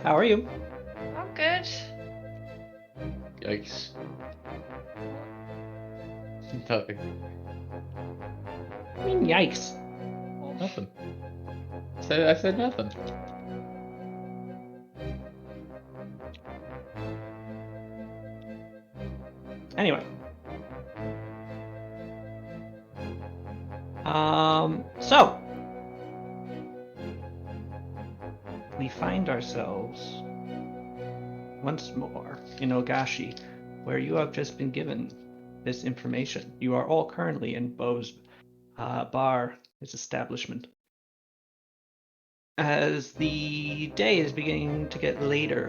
How are you? I'm good. Yikes. Nothing. I mean, yikes. Nothing. I said nothing. Anyway. So we find ourselves once more in Ogashi, where you have just been given this information. You are all currently in Bo's bar, his establishment. As the day is beginning to get later,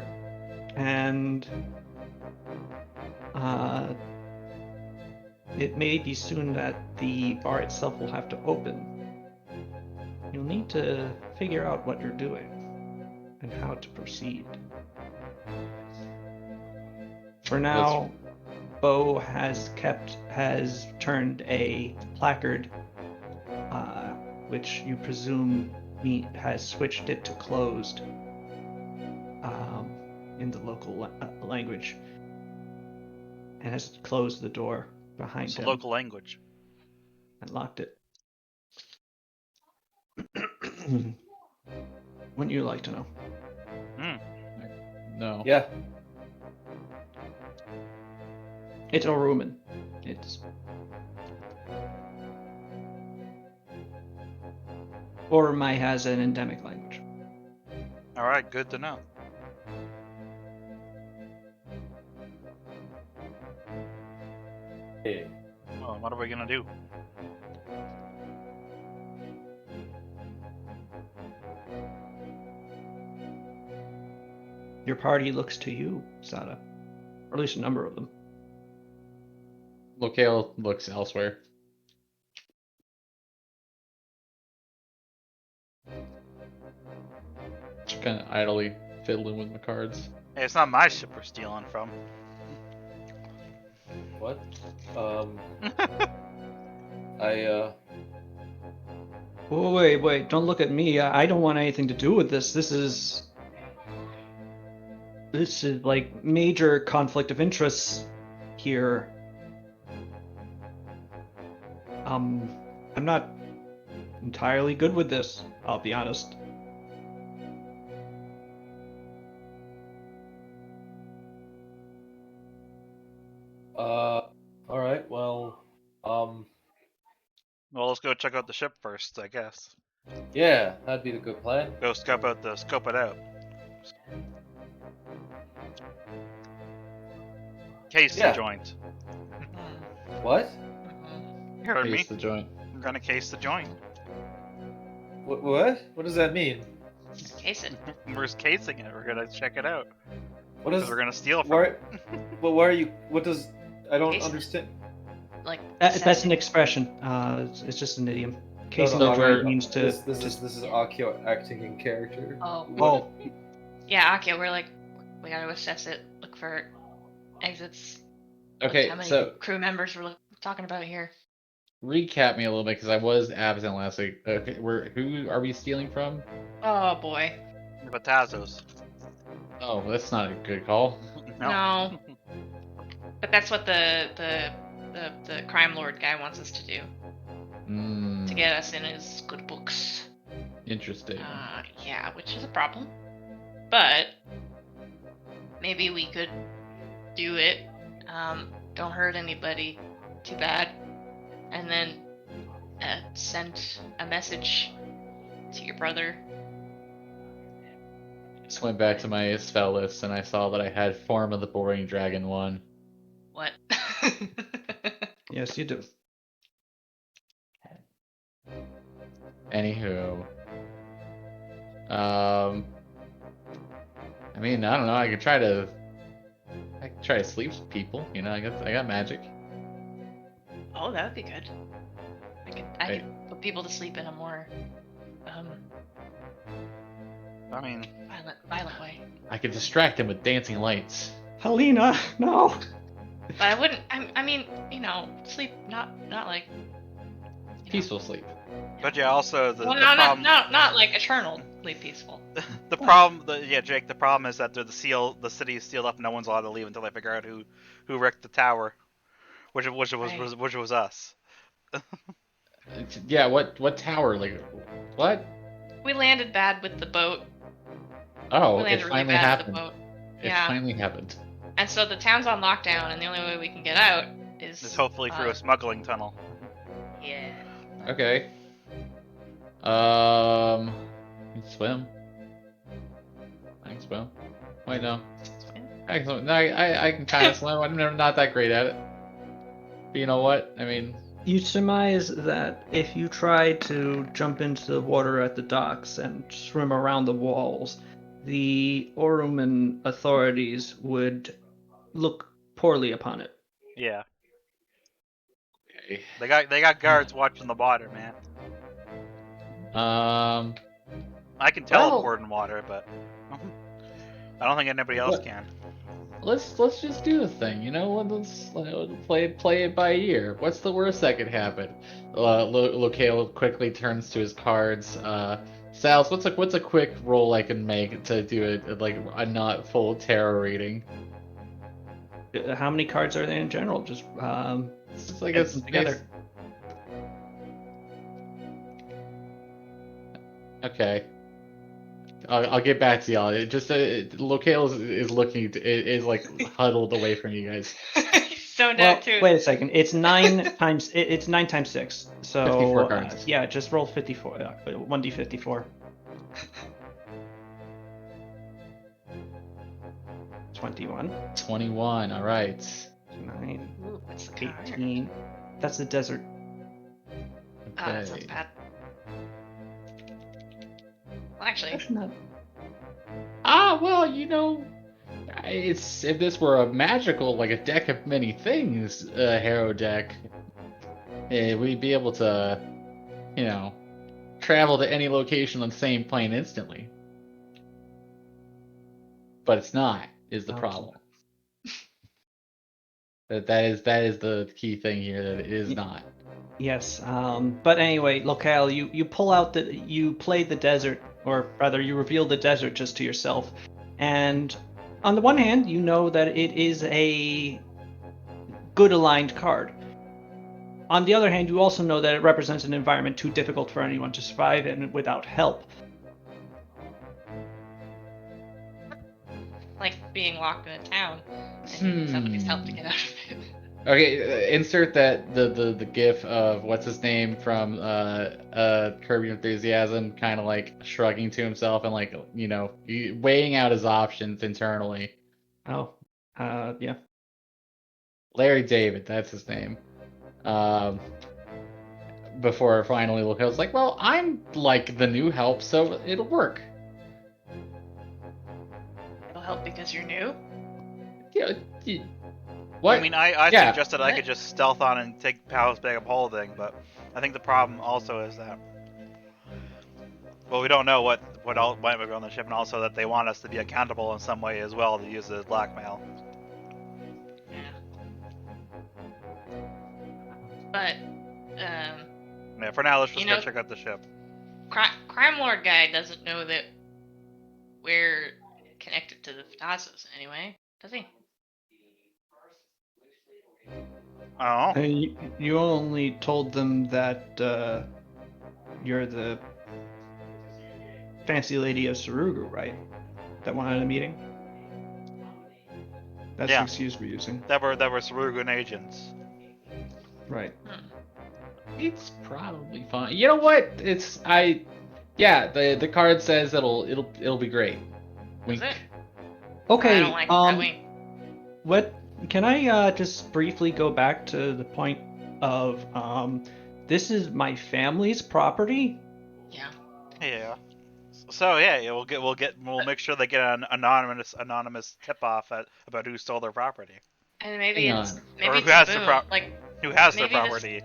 and it may be soon that the bar itself will have to open. You'll need to figure out what you're doing and how to proceed. For now, Bo has turned a placard, which you presume has switched it to closed in the local language, and has closed the door behind It's him. a local language. And locked it. Wouldn't you like to know? No. Yeah. It's Oruman. It's Orumai has an endemic language. All right, good to know. Hey. Oh, what are we gonna do? Your party looks to you, Sada. Or at least a number of them. Locale looks elsewhere. Just kind of idly fiddling with my cards. Hey, it's not my ship we're stealing from. What? Wait, don't look at me. I don't want anything to do with this. This is like major conflict of interests here. I'm not entirely good with this, I'll be honest. Alright, well, Well, let's go check out the ship first, I guess. yeah, that'd be the good plan. Go scope it out. Case Yeah. the joint. What? You heard me. Case the joint. I'm gonna case the joint. What? What does that mean? Case it. We're just casing it. We're gonna check it out. What Because is? we're gonna steal from Why? it. But why are you? What does? I don't Case- understand. Like That's an expression. It's just an idiom. Casing no, the we're- joint means to This is Akio acting in character. Oh. Oh, Yeah, okay, we gotta assess it, look for exits. Look Okay, how many so crew members we're talking about here. recap me a little bit because I was absent last week. Okay, who are we stealing from? Oh boy. Batazos. Oh, that's not a good call. No. But that's what the crime lord guy wants us to do. To get us in his good books. Interesting. Yeah, which is a problem. But maybe we could do it. Don't hurt anybody too bad. And then send a message to your brother. Just went back to my spell list and I saw that I had Form of the Boring Dragon 1. What? yes, you do. Anywho. I mean, I don't know. I could try to sleep people. You know, I got magic. Oh, that would be good. I could put people to sleep in a more I mean, violent way. I could distract them with dancing lights. Helena, no. But I wouldn't. I mean, you know, sleep not like Peaceful sleep. but yeah, also the well, the no, problem. not like eternal. perfectly peaceful. The problem, Jake. The problem is that the city is sealed up. No one's allowed to leave until they figure out who wrecked the tower, which was us. Yeah, what tower? Like, what? We landed bad with the boat. Oh, We it landed really finally bad happened. with the boat. It Yeah. finally happened. And so the town's on lockdown, and the only way we can get out is It's hopefully through a smuggling tunnel. Yeah. Okay. You can swim. I can swim. Wait, no. I can swim. No, I can kind of swim. I'm not that great at it. But you know what? I mean, You surmise that if you try to jump into the water at the docks and swim around the walls, the Oruman authorities would look poorly upon it. Yeah, okay. they got guards watching the water, man. I can Well- teleport in water, but I don't think anybody else What? can. Let's just do the thing, you know. Let's play it by ear. What's the worst that could happen? Locale quickly turns to his cards. Sals, what's a quick roll I can make to do a not full terror rating? How many cards are there in general? Just It's just like add it's them together. Okay. I'll get back to y'all. It just Locale is looking is like huddled away from you guys. He's zoned Well, out too. wait a second. It's 9 times. It's 9 times 6. So 54 cards. yeah, just roll 54. 1d54. 21, 21. All right. 9, Ooh, what's the card? 18. That's the desert. Oh, that sounds Okay. bad. Well, actually, That's not. Well, you know, it's if this were a magical, like a deck of many things, hero deck, we'd be able to, you know, travel to any location on the same plane instantly. But it's not, is the Oh, problem. That is the key thing here, that it is not. Yes. But anyway, Locale, you pull out you play the desert, or rather, you reveal the desert just to yourself, and on the one hand, you know that it is a good aligned card. On the other hand, you also know that it represents an environment too difficult for anyone to survive in without help. like being locked in a town and needing somebody's help to get out of it. Okay, insert the gif of what's his name from Curb Your Enthusiasm, kind of like shrugging to himself and like, you know, weighing out his options internally. Oh, yeah. Larry David, that's his name. Before finally look, I was like, well, I'm like the new help, so it'll work. It'll help because you're new. Yeah. What? I mean, I Yeah. suggested I could just stealth on and take Pal's bag of holding, but I think the problem also is that, well, we don't know what else might be on the ship, and also that they want us to be accountable in some way as well to use it as blackmail. But, Yeah, for now, let's just go check out the ship. Crime Lord guy doesn't know that we're connected to the Fatazos anyway, does he? Oh, And you only told them that you're the fancy lady of Sarugu, right? That wanted a meeting? That's Yeah. the excuse we're using. that were Sarugan agents. Right. It's probably fine. You know what? Yeah, the card says it'll be great. Wink. Does it? Okay, I don't like that wink. what can I just briefly go back to the point of this is my family's property? Yeah. Yeah. So yeah, we'll make sure they get an anonymous tip off about who stole their property, And maybe Hang it's on. maybe Or it's who has a the boom. pro- who has their Maybe this- property.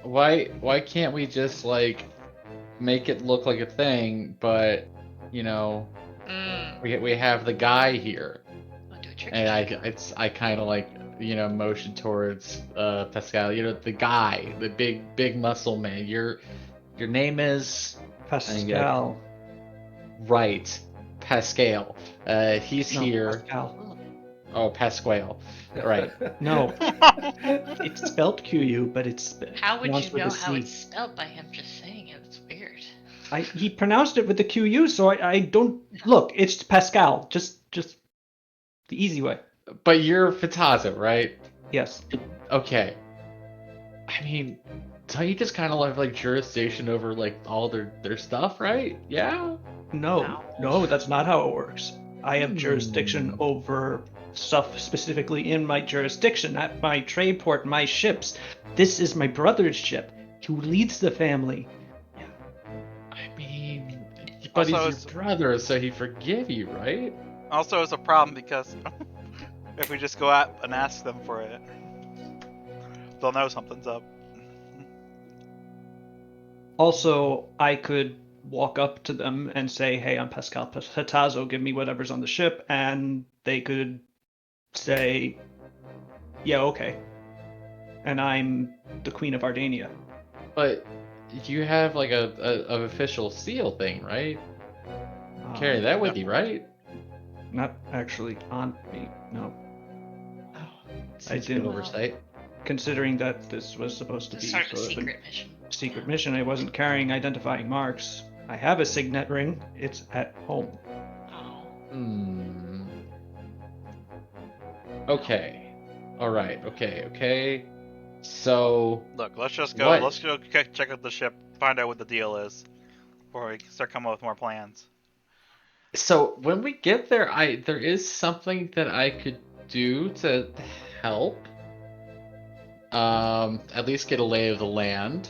Why can't we just like make it look like a thing, but you know, we have the guy here, We'll do a trick and shot. I kind of like, you know, motion towards Pascal. You know, the guy, the big muscle man. Your name is Pascal. Right. Pascal. He's No, here. Pascal. Oh, Pasquale. Right. No, it's spelled QU, but it's How would pronounced you with know a how C. it's spelled by him just saying it? It's weird. He pronounced it with the QU, so I don't look. It's Pascal. Just the easy way. But you're Fatazo, right? Yes. Okay. I mean, don't you just kind of have like jurisdiction over like all their stuff, right? Yeah. No, that's not how it works. I have jurisdiction Hmm. over stuff specifically in my jurisdiction, at my trade port, my ships. This is my brother's ship, who leads the family. I mean, but Also, he's your brother, so he forgive you, right? Also, it's a problem because if we just go out and ask them for it, they'll know something's up. Also, I could walk up to them and say, "Hey, I'm Pascal Patazo. Give me whatever's on the ship," and they could say, "Yeah, okay." And I'm the Queen of Ardania. But you have like a official seal thing, right? Carry that with you, right? Not actually on me. No, Seems didn't. good oversight. considering that this was supposed to This is be sort of a sort of secret mission. secret mission, I wasn't carrying identifying marks. I have a signet ring. It's at home. Oh. Hmm. Okay. All right. Okay. So Look, let's just go. What? Let's go check out the ship, find out what the deal is, before we start coming up with more plans. So when we get there, there is something that I could do to help. At least get a lay of the land.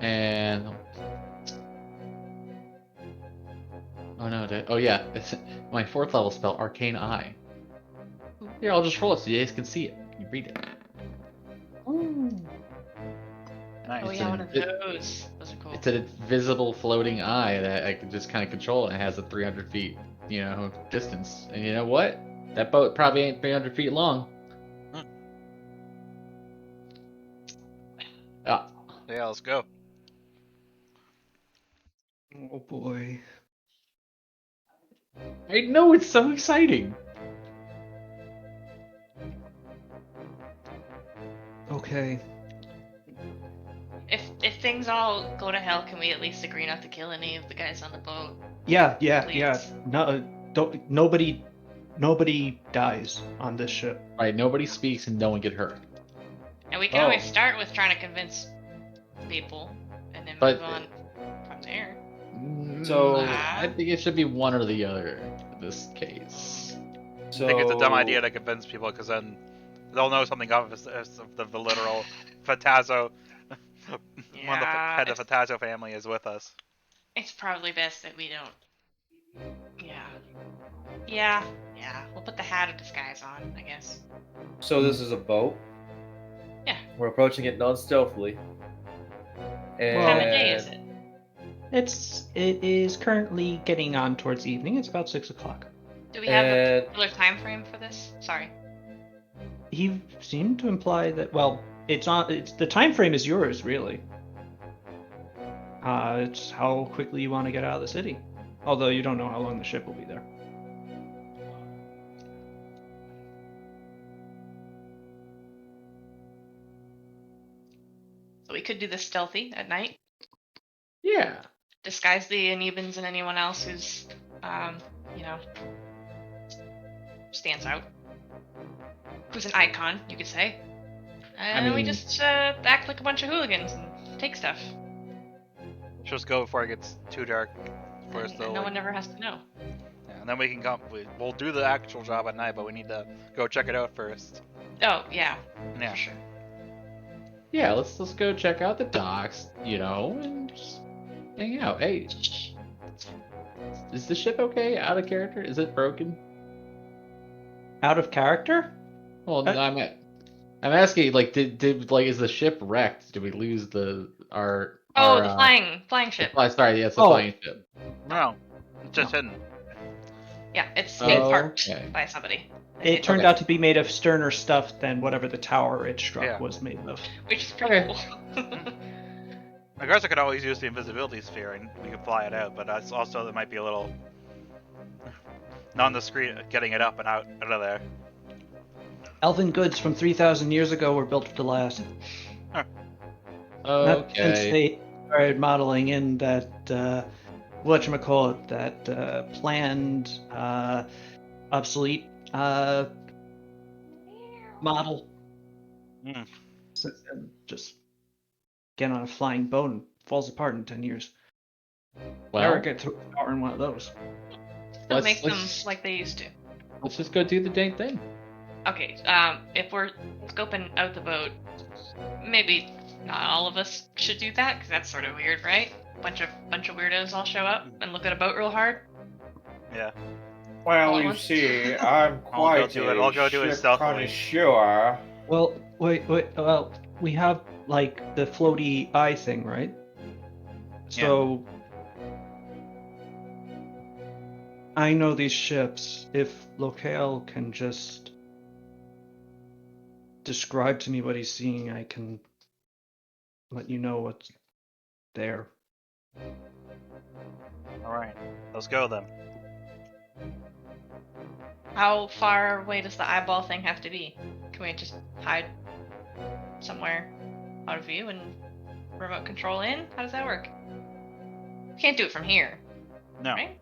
And oh no, oh yeah, it's my 4th level spell, Arcane Eye. Here, I'll just roll it so you guys can see it. You read it. Nice. Oh It's yeah, an one of invi- those. Those are cool. It's an invisible floating eye that I can just kind of control, and it has a 300 feet, distance. And you know what? That boat probably ain't 300 feet long. Ah, Yeah, let's go. Oh boy. I know, it's so exciting. Okay. If things all go to hell, can we at least agree not to kill any of the guys on the boat? Yeah. Please. No, nobody dies on this ship. Right, nobody speaks and no one get hurt. And we can Oh. always start with trying to convince people, and then But- move on from there. So- I think it should be one or the other in this case. So I think it's a dumb idea to convince people because then they'll know something of the literal Fatazo. One of the Yeah, head of the Fatazo family is with us. It's probably best that we don't. Yeah. We'll put the hat of disguise on, I guess. So this is a boat. Yeah. We're approaching it non-stealthily. And What time of day is it? It is currently getting on towards evening. It's about 6 o'clock. Do we have a And- particular time frame for this? Sorry. He seemed to imply that. Well, it's the time frame is yours, really. It's how quickly you want to get out of the city. Although you don't know how long the ship will be there. So we could do this stealthy at night. Yeah. Disguise the Anubans and anyone else who's, stands out. Who's an icon, you could say. And we mean- just act like a bunch of hooligans and take stuff. Just go before it gets too dark. First, And though. no one ever has to know. Yeah, and then we can come. We'll do the actual job at night, but we need to go check it out first. Oh, yeah, Yeah. for sure. Yeah, let's go check out the docks, and just hang out. Hey, is the ship okay? Out of character? Is it broken? Out of character? Well, no, I'm asking, like, did is the ship wrecked? Did we lose our? Oh, our, the flying ship. Sorry, yeah, it's the Oh. flying ship. No, it's just hidden. Yeah, it's being parked Okay. by somebody. It turned Okay. out to be made of sterner stuff than whatever the tower it struck Yeah. was made of. Which is pretty Okay. cool. I guess I could always use the invisibility sphere and we could fly it out, but that's also that might be a little non-discreet getting it up and out of there. Elven goods from 3,000 years ago were built to last. Not since Okay. they started modeling in that, whatchamacallit, that planned, obsolete model. Mm. So, just get on a flying boat and falls apart in 10 years. Never Well, get to power in one of those. Don't make them let's like they used to. let's just go do the dang thing. Okay, if we're scoping out the boat, maybe not all of us should do that, because that's sort of weird, right? Bunch of weirdos all show up and look at a boat real hard. Yeah. Well, All at you once. see, I'm quite do it- I'll go do it ship stealthily. connoisseur. Well, wait. Well, we have like the floaty eye thing, right? So I know these ships. If Locale can just describe to me what he's seeing, I can let you know what's there. Alright. Let's go then. How far away does the eyeball thing have to be? Can we just hide somewhere out of view and remote control in? How does that work? We can't do it from here, No. right?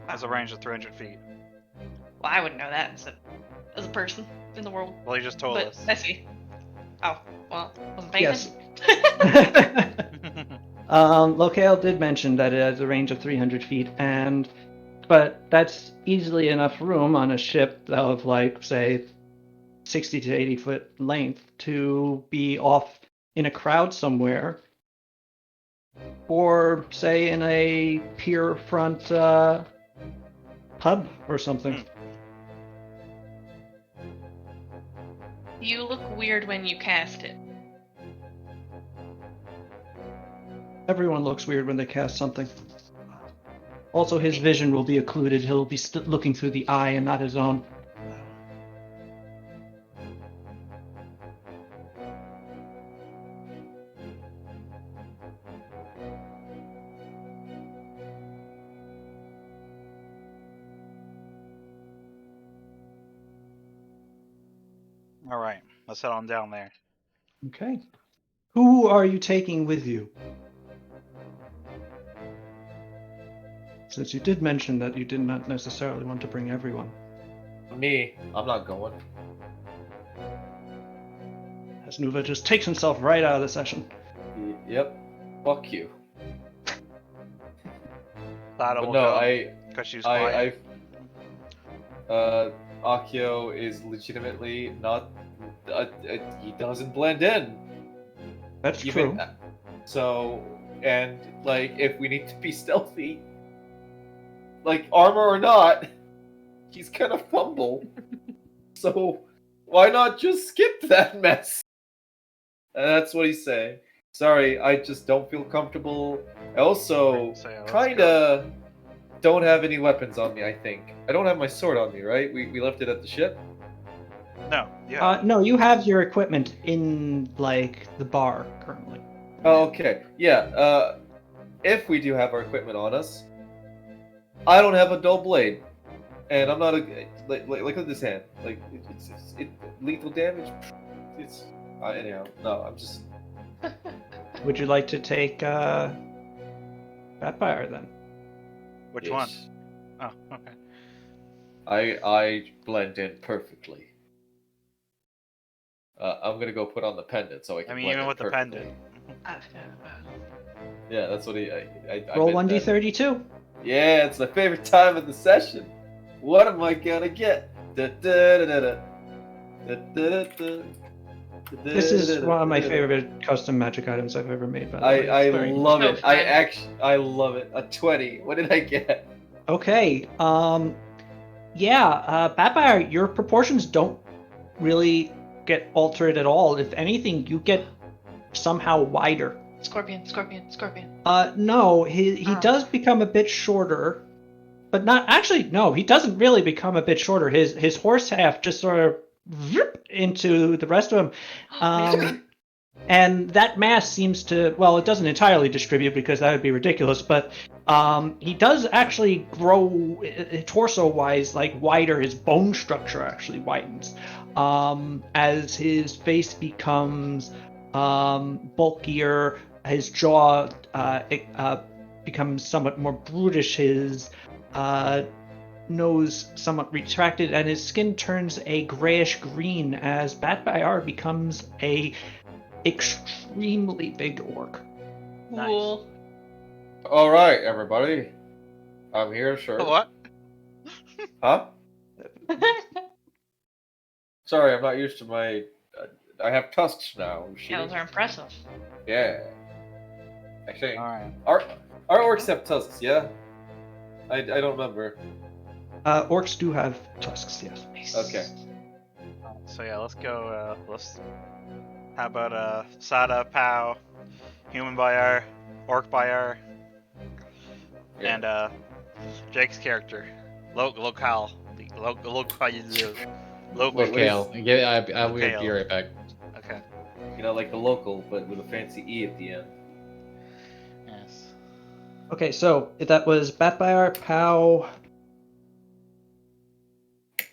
Has a range of 300 feet. Well, I wouldn't know that as a person in the world. Well, he just told But us. I see. Oh, well, wasn't paying Yes. attention. Locale did mention that it has a range of 300 feet, but that's easily enough room on a ship of, like, say, 60 to 80 foot length to be off in a crowd somewhere, or say in a pier front pub or something. You look weird when you cast it. Everyone looks weird when they cast something. Also, his vision will be occluded. He'll be looking through the eye and not his own. Alright. Let's head on down there. Okay. Who are you taking with you? Since you did mention that you did not necessarily want to bring everyone. Me, I'm not going. As Nuva just takes himself right out of the session. Yep. Fuck you. Thought it But will no, go. Because she's quiet. Akio is legitimately not. He doesn't blend in. That's Even, true. So, and like, if we need to be stealthy, like armor or not, he's gonna fumble. So, why not just skip that mess? And that's what he's saying. Sorry, I just don't feel comfortable. I also So, yeah, let's kinda don't have any weapons on me, I think. I don't have my sword on me, right? We left it at the ship? No. Yeah. No, you have your equipment in, like, the bar currently. Oh, okay. Yeah, if we do have our equipment on us, I don't have a dull blade. And I'm not a... Like, look at this hand. Like, it's lethal damage? It's... anyhow, no, I'm just... Would you like to take Batfire then? Which one? Yes. Oh, okay. I blend in perfectly. I'm gonna go put on the pendant so I can I mean, blend even in with the perfectly. pendant. Yeah, that's what I Roll meant that. 1d32. Yeah, it's my favorite time of the session. What am I gonna get? This is one of my favorite custom magic items I've ever made, by the way. I It's very love So it. fun. I love it. A 20. What did I get? Okay. Yeah, Batfire, your proportions don't really get altered at all. If anything, you get somehow wider. Scorpion. No, he Oh. does become a bit shorter, but not actually. No, he doesn't really become a bit shorter. His horse half just sort of into the rest of him. And that mass seems to, well, it doesn't entirely distribute because that would be ridiculous, but he does actually grow torso-wise, like wider. His bone structure actually widens as his face becomes bulkier. His jaw becomes somewhat more brutish. His nose somewhat retracted, and his skin turns a grayish green as Batbayar becomes a extremely big orc. Cool. All right, everybody. I'm here, sure. What? Huh? Sorry, I'm not used to my. I have tusks now. Yeah, those are impressive. Yeah. I think. Alright. Our orcs have tusks, yeah? I don't remember. Orcs do have tusks, yes. Okay. So yeah, let's go, how about, Sada, Pow, Human Bayar, Orc Bayar, Yeah. and, Jake's character, Locale. Locale. I will be Locale. right back. Okay. You know, like the local, but with a fancy E at the end. Yes. Okay, so that was Batbayar, Pow.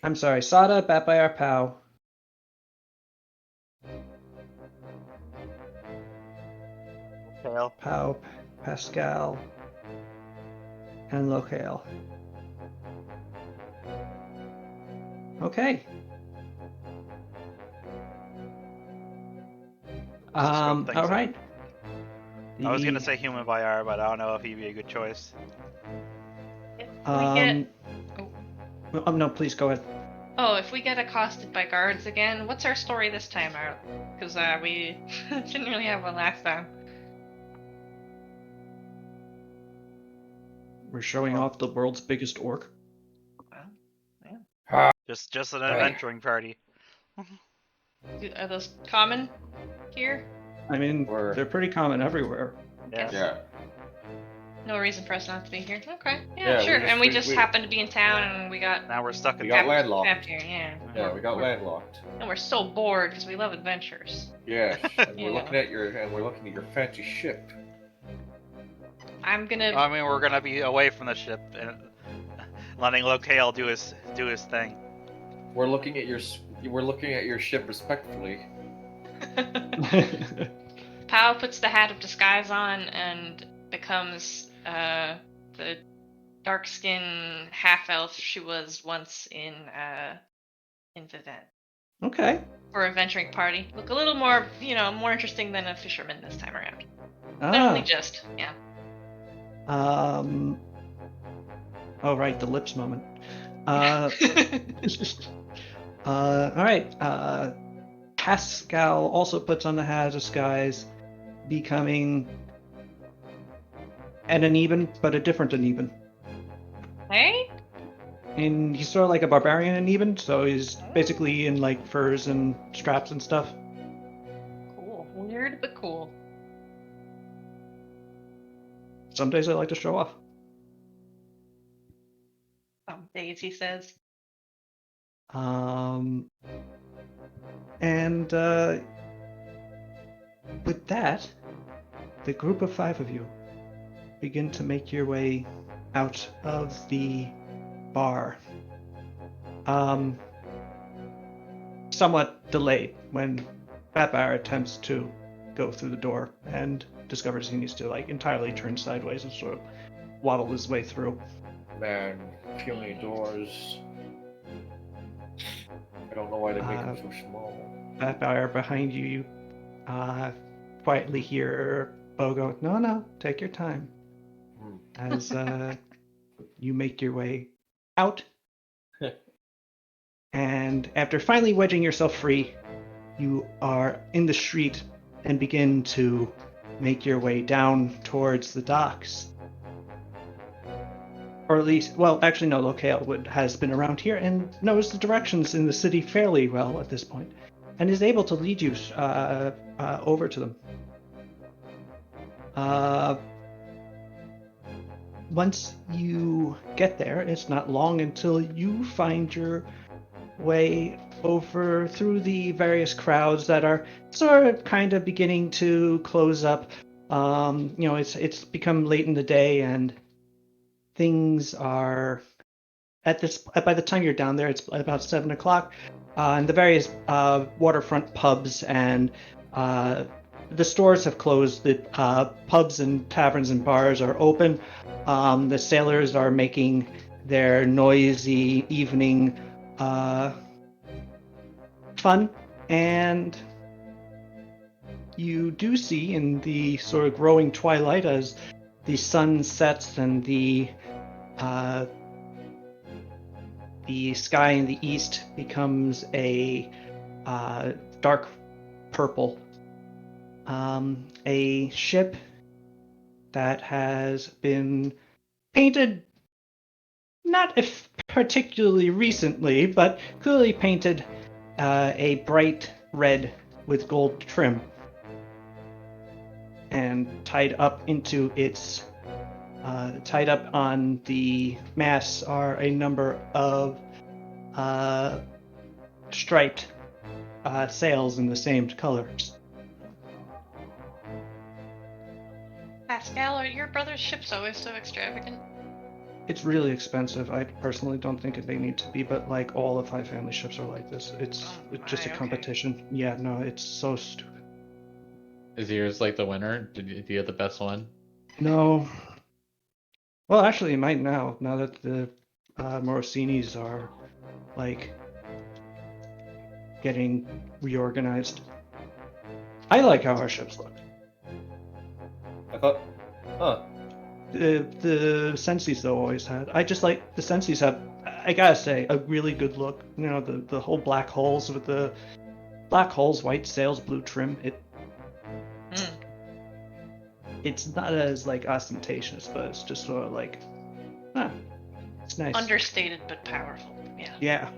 I'm sorry, Sada, Batbayar, Pow. Locale. Pow, Pascal, and Locale. Okay. scope things All up. right. I was gonna say Human Bayar, but I don't know if he'd be a good choice. If we get... No, please go ahead. Oh, if we get accosted by guards again, what's our story this time out? Because we didn't really have one last time. We're showing off the world's biggest orc. Well, Just an adventuring party. are those common here? I mean, Or- they're pretty common everywhere. Yeah. Yeah. No reason for us not to be here. Okay. Yeah, Yeah, we sure. just- and we we- just we- happened to be in town and we got Now we're stuck in We got landlocked. trapped here. Yeah. Yeah, we got landlocked. And we're so bored because we love adventures. Yeah. And Yeah. we're looking at your fancy ship. I'm gonna. I mean, we're gonna be away from the ship and letting Locale do his thing. We're looking at your ship respectfully. Pow puts the hat of disguise on and becomes the dark-skinned half-elf she was once in Vivent. Okay. For a venturing party. Look a little more, more interesting than a fisherman this time around. But only just, yeah. Oh, right, the lips moment. All right. Pascal also puts on the hat of disguise, becoming an Aneben, but a different Aneben. Hey? And he's sort of like a barbarian Aneben, so he's basically in like furs and straps and stuff. Cool. Weird, but cool. Some days I like to show off. Some days, he says. And with that, the group of 5 of you begin to make your way out of the bar. Somewhat delayed when Batbar attempts to go through the door and discovers he needs to like entirely turn sideways and sort of waddle his way through. Man, too many doors. I don't know why they make them so small. Batbar behind you, you quietly hear Bo go, no, take your time. As you make your way out. And after finally wedging yourself free, you are in the street and begin to make your way down towards the docks. Or at least, well, actually no, Locale has been around here and knows the directions in the city fairly well at this point, and is able to lead you over to them. Once you get there, it's not long until you find your way over through the various crowds that are sort of kind of beginning to close up. It's become late in the day, and things are by the time you're down there, it's about 7 o'clock, and the various waterfront pubs and the stores have closed. The pubs and taverns and bars are open. The sailors are making their noisy evening fun, and you do see in the sort of growing twilight as the sun sets and the sky in the east becomes a dark purple. A ship that has been painted, not if particularly recently, but clearly painted a bright red with gold trim, and tied up on the masts are a number of striped sails in the same colors. Pascal, are your brother's ships always so extravagant? It's really expensive. I personally don't think they need to be, but like all of High Family ships are like this. It's just a okay. competition. Yeah, no, it's so stupid. Is yours like the winner? Do you have the best one? No. Well, actually, it might now that the Morosinis are like getting reorganized. I like how our ships look. I thought, huh? The Sensies though always had. I just like the Sensies have. I gotta say, a really good look. You know, the whole black hulls with the black hulls, white sails, blue trim. It's not as like ostentatious, but it's just sort of like, it's nice. Understated but powerful. Yeah. Yeah.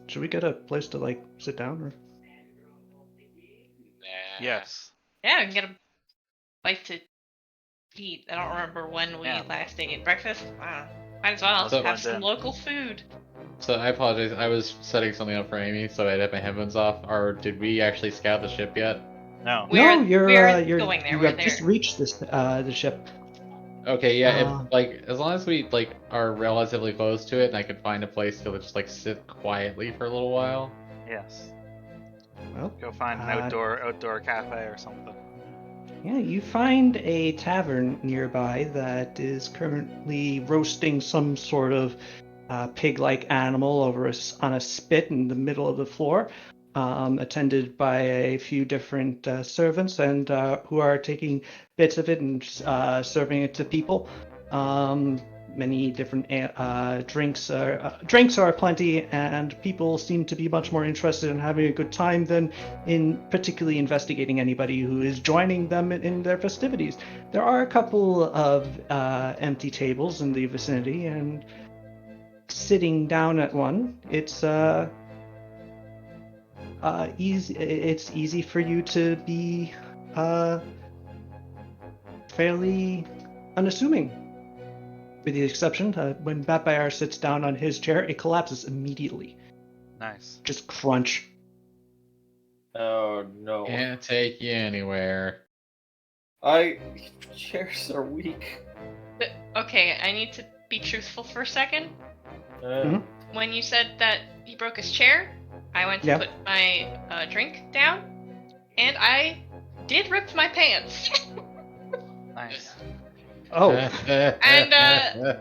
Should we get a place to like sit down or? Yes. Yeah, we can get a bite to eat. I don't remember when we last ate breakfast. Might as well So- have some local food. So I apologize. I was setting something up for Amy, so I'd have my headphones off. Or did we actually scout the ship yet? No. We're you're going there. You We're have just there. reached the ship. Okay, yeah. Uh, If, like as long as we like are relatively close to it, and I could find a place to just like sit quietly for a little while. Yes. Well, Go find an outdoor cafe or something. yeah, you find a tavern nearby that is currently roasting some sort of pig-like animal on a spit in the middle of the floor, attended by a few different servants and who are taking bits of it and serving it to people. Many different drinks are plenty, and people seem to be much more interested in having a good time than in particularly investigating anybody who is joining them in their festivities. There are a couple of empty tables in the vicinity, and sitting down at one, it's easy. It's easy for you to be fairly unassuming. With the exception, when Batbayar sits down on his chair, it collapses immediately. Nice. Just crunch. Oh no. Can't take you anywhere. Chairs are weak. Okay, I need to be truthful for a second. Mhm. When you said that he broke his chair, I went to put my drink down, and I did rip my pants. Nice. Oh, And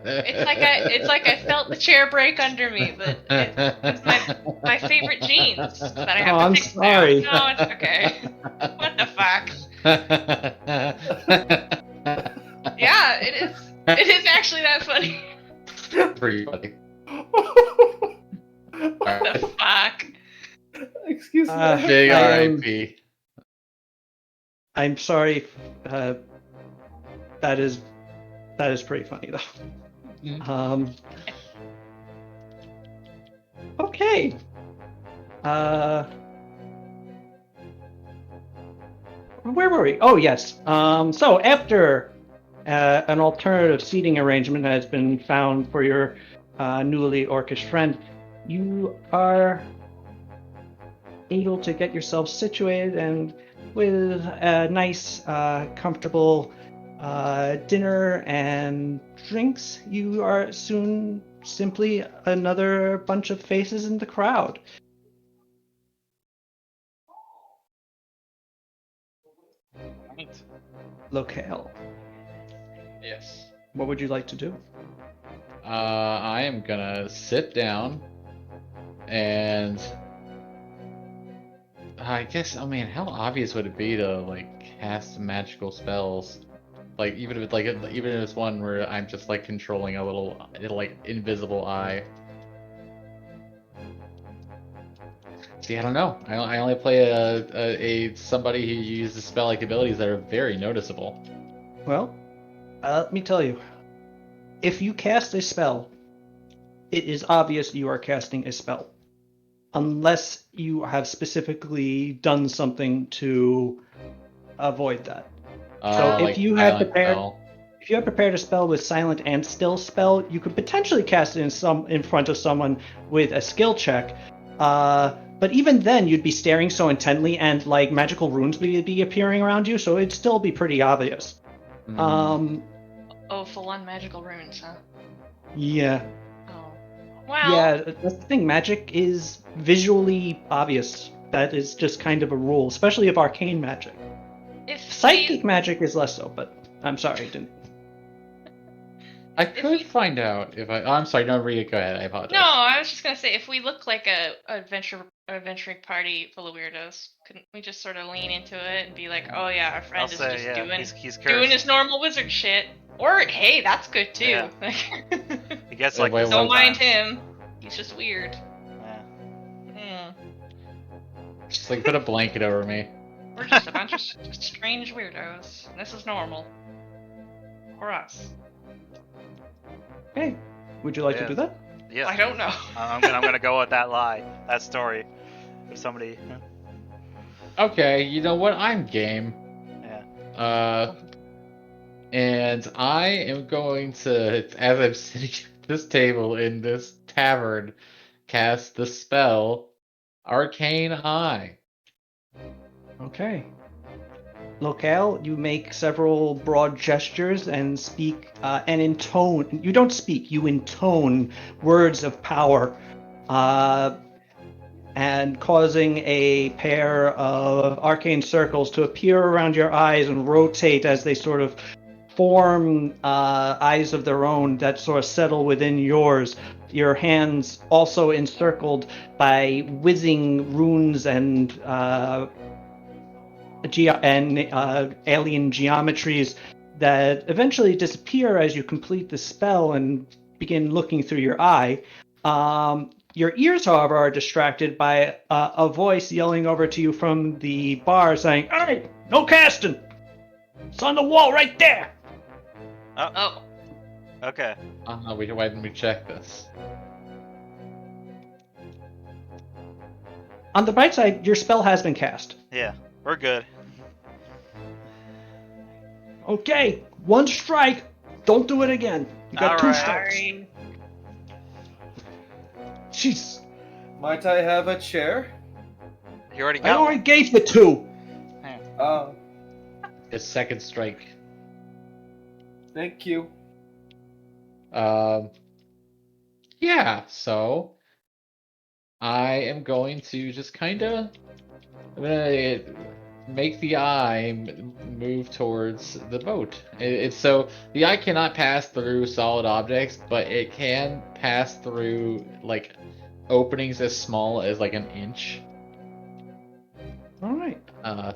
it's like I felt the chair break under me, but it's my favorite jeans that I have Oh, to I'm fix sorry. now. No, it's okay. What the fuck? Yeah, it is. It is actually that funny. Pretty funny. What the fuck? Excuse me. Big I am- R.I.P. I'm sorry. That is pretty funny though. Okay. Where were we? Oh yes. So after an alternative seating arrangement has been found for your newly orcish friend, you are able to get yourself situated, and with a nice, comfortable dinner and drinks, you are soon simply another bunch of faces in the crowd. Right. Locale, Yes. what would you like to do? I am gonna sit down and I guess, I mean, how obvious would it be to like cast magical spells? Like even if it's like even if it's one where I'm just like controlling a little like invisible eye. See, I don't know. I only play a somebody who uses spell-like abilities that are very noticeable. Well, let me tell you, if you cast a spell, it is obvious you are casting a spell, unless you have specifically done something to avoid that. So Like if you had silent prepared, spell. if you had prepared a spell with silent and still spell, you could potentially cast it in front of someone with a skill check. But even then, you'd be staring so intently, and like magical runes would be appearing around you, so it'd still be pretty obvious. Hmm. Oh, full-on magical runes, huh? Yeah. Oh. Well, Yeah, that's the thing. Magic is visually obvious. That is just kind of a rule, especially of arcane magic. if Psychic we magic is less so, but I'm sorry, didn't. I if could we find out if I. Oh, I'm sorry. No, Rita, go ahead. I apologize. No, I was just gonna say if we look like a adventuring party full of weirdos, couldn't we just sort of lean into it and be like, oh yeah, our I'll friend is say, just yeah, doing he's doing cursed. his normal wizard shit. Or hey, that's good too. Yeah. He gets like Wait, this Don't mind sometimes. him. He's just weird. Yeah. Just like put a blanket over me. We're just a bunch of strange weirdos. This is normal. For us. Hey, would you like to Yeah. do that? Yeah. I don't know. I'm gonna go with that lie, that story. If somebody, Okay, you know what? I'm game. yeah. And I am going to, as I'm sitting at this table in this tavern, cast the spell Arcane Eye. Okay. Locale, you make several broad gestures and speak, and intone. You don't speak, you intone words of power, and causing a pair of arcane circles to appear around your eyes and rotate as they sort of form eyes of their own that sort of settle within yours. Your hands also encircled by whizzing runes and alien geometries that eventually disappear as you complete the spell and begin looking through your eye. Your ears, however, are distracted by a voice yelling over to you from the bar saying, "Hey, no casting! It's on the wall right there!" Oh. Okay. Why didn't we check this? On the bright side, your spell has been cast. Yeah, we're good. Okay, one strike. Don't do it again. You got two Alright. strikes. Sorry. Jeez, Might I have a chair? You already I got already one. gave you two. It's second strike. Thank you. Yeah, so I am going to just kind of I'm gonna make the eye move towards the boat. It's so the eye cannot pass through solid objects, but it can pass through like openings as small as like an inch. All right.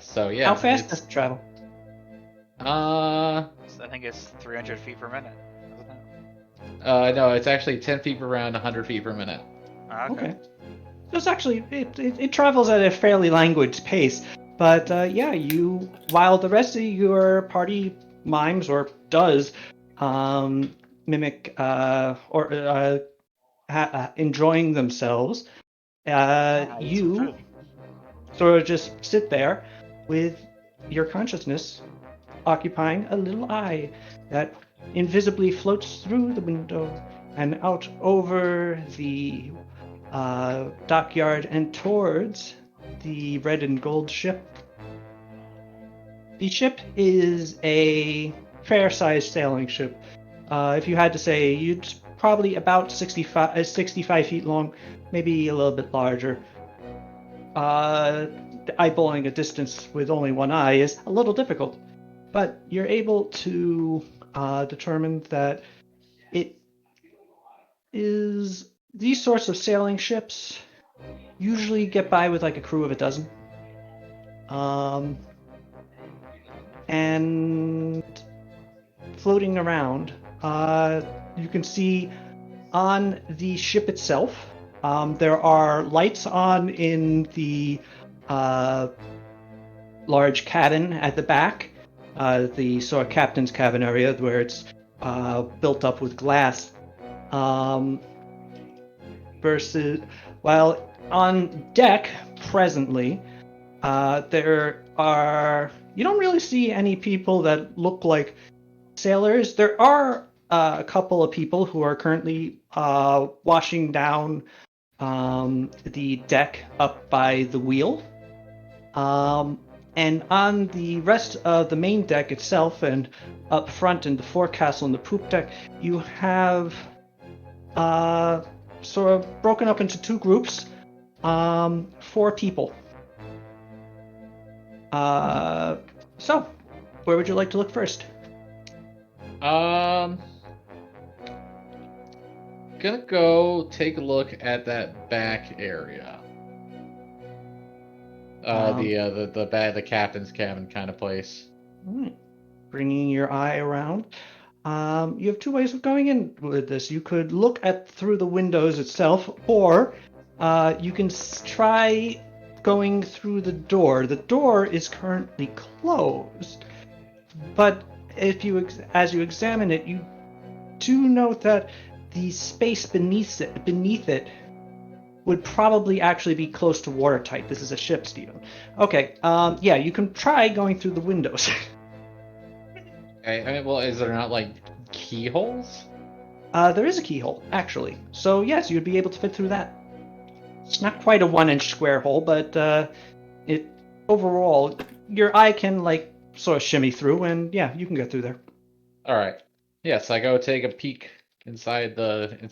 So yeah. How fast does it travel? Uh, I think it's 300 feet per minute. Isn't it? no, it's actually 10 feet per round, 100 feet per minute. Okay. So it's actually it travels at a fairly languid pace, but yeah, you while the rest of your party mimes or does mimic enjoying themselves, I ate some you food. sort of just sit there with your consciousness occupying a little eye that invisibly floats through the window and out over the dockyard and towards the red and gold ship. The ship is a fair-sized sailing ship. If you had to say, you'd probably about 65 feet long, maybe a little bit larger. Eyeballing a distance with only one eye is a little difficult, but you're able to determine that it is these sorts of sailing ships usually get by with like a crew of a dozen. And floating around, you can see on the ship itself, there are lights on in the large cabin at the back, the sort of captain's cabin area where it's built up with glass. While on deck presently, you don't really see any people that look like sailors. There are a couple of people who are currently washing down the deck up by the wheel. And on the rest of the main deck itself and up front in the forecastle and the poop deck, you have sort of broken up into two groups, 4 people. So, where would you like to look first? Gonna go take a look at that back area. The captain's cabin kind of place. All right. Bringing your eye around. You have 2 ways of going in with this. You could look through the windows itself, or you can try going through the door. The door is currently closed, but as you examine it, you do note that the space beneath it would probably actually be close to watertight. This is a ship, Stephen. Okay, yeah, you can try going through the windows. Okay, well, is there not like keyholes? There is a keyhole, actually. So yes, you'd be able to fit through that. It's not quite a 1-inch square hole, but overall, your eye can like sort of shimmy through, and yeah, you can get through there. All right. Yes, I go take a peek inside the room,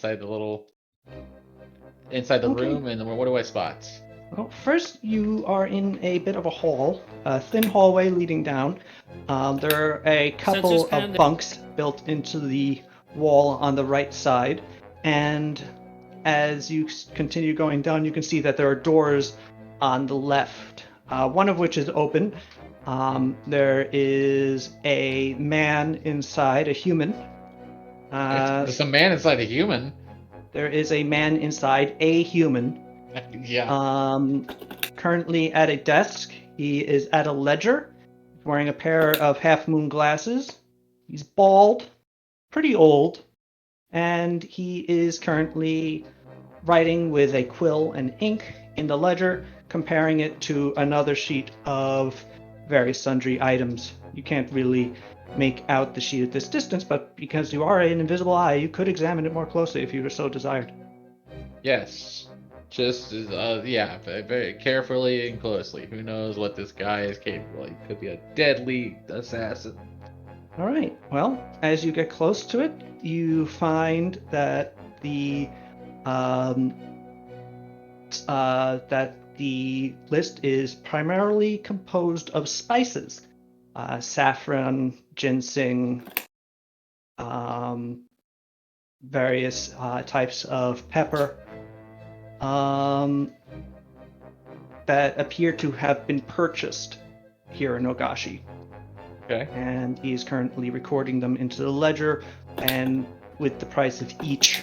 and what do I spot? Well, first you are in a bit of a hall, a thin hallway leading down. There are a couple Sensors of bunks built into the wall on the right side, and as you continue going down, you can see that there are doors on the left, one of which is open. There is a man inside, a human. There's a man inside a human. There is a man inside, a human. Yeah. Currently at a desk. He is at a ledger, wearing a pair of half-moon glasses. He's bald, pretty old, and he is currently writing with a quill and ink in the ledger, comparing it to another sheet of various sundry items. You can't really make out the sheet at this distance, but because you are an invisible eye, you could examine it more closely if you were so desired. Yes. Just, yeah, very carefully and closely. Who knows what this guy is capable of? He could be a deadly assassin. All right. Well, as you get close to it, you find that the list is primarily composed of spices, saffron, ginseng, various types of pepper, that appear to have been purchased here in Ogashi. Okay. And he is currently recording them into the ledger and with the price of each.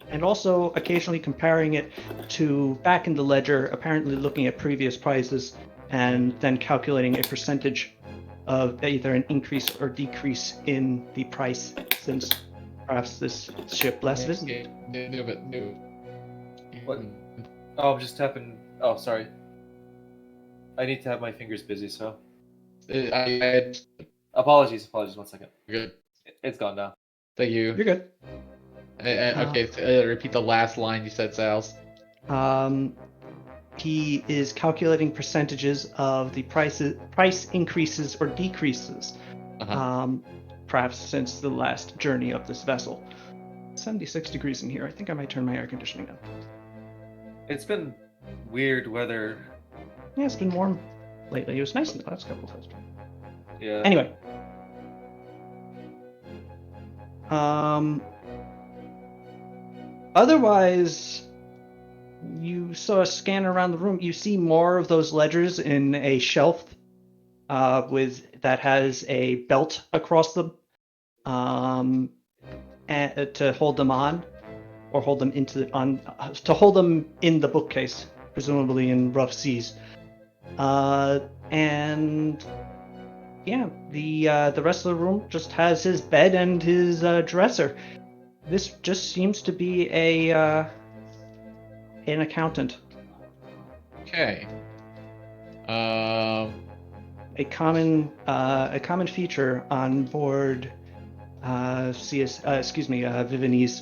And also occasionally comparing it to back in the ledger, apparently looking at previous prices and then calculating a percentage of either an increase or decrease in the price, since perhaps this ship less visited. What? Oh, I'm just tapping. Oh, sorry. I need to have my fingers busy, so. Apologies. 1 second. Good. It's gone now. Thank you. You're good. Okay, repeat the last line you said, Sals. He is calculating percentages of the price increases or decreases, perhaps since the last journey of this vessel. 76 degrees in here. I think I might turn my air conditioning on. It's been weird weather. Yeah, it's been warm lately. It was nice in the last couple of days. Yeah. Anyway. Otherwise, you saw a scan around the room. You see more of those ledgers in a shelf that has a belt across them and, to hold them on, or hold them to hold them in the bookcase, presumably in rough seas. And yeah, the rest of the room just has his bed and his dresser. This just seems to be an accountant. Okay. A common feature on board Vivinese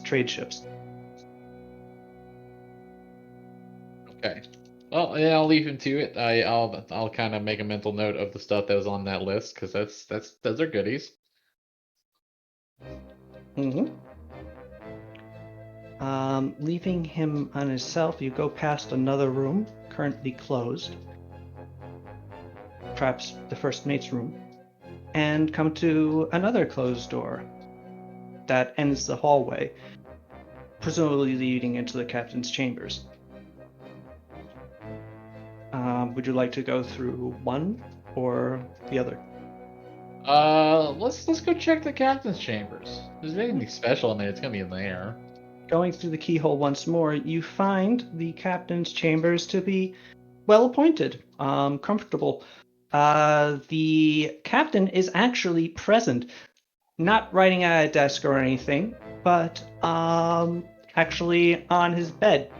trade ships. Okay. Well, yeah, I'll leave him to it. I'll kind of make a mental note of the stuff that was on that list because those are goodies. Mm-hmm. Leaving him on himself, you go past another room, currently closed, perhaps the first mate's room, and come to another closed door that ends the hallway, presumably leading into the captain's chambers. Would you like to go through one or the other? Let's go check the captain's chambers. If there's anything special in there, it's gonna be in there. Going through the keyhole once more, you find the captain's chambers to be well appointed, comfortable. The captain is actually present, not writing at a desk or anything, but actually on his bed.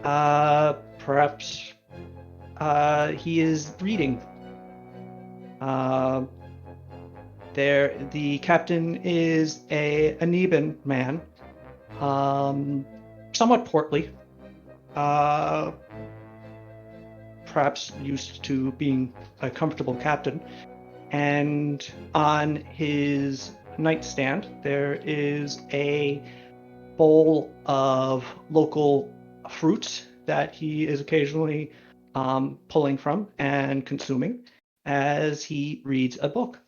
Perhaps he is reading. The captain is a Aneban man, somewhat portly, perhaps used to being a comfortable captain. And on his nightstand, there is a bowl of local fruits that he is occasionally pulling from and consuming as he reads a book.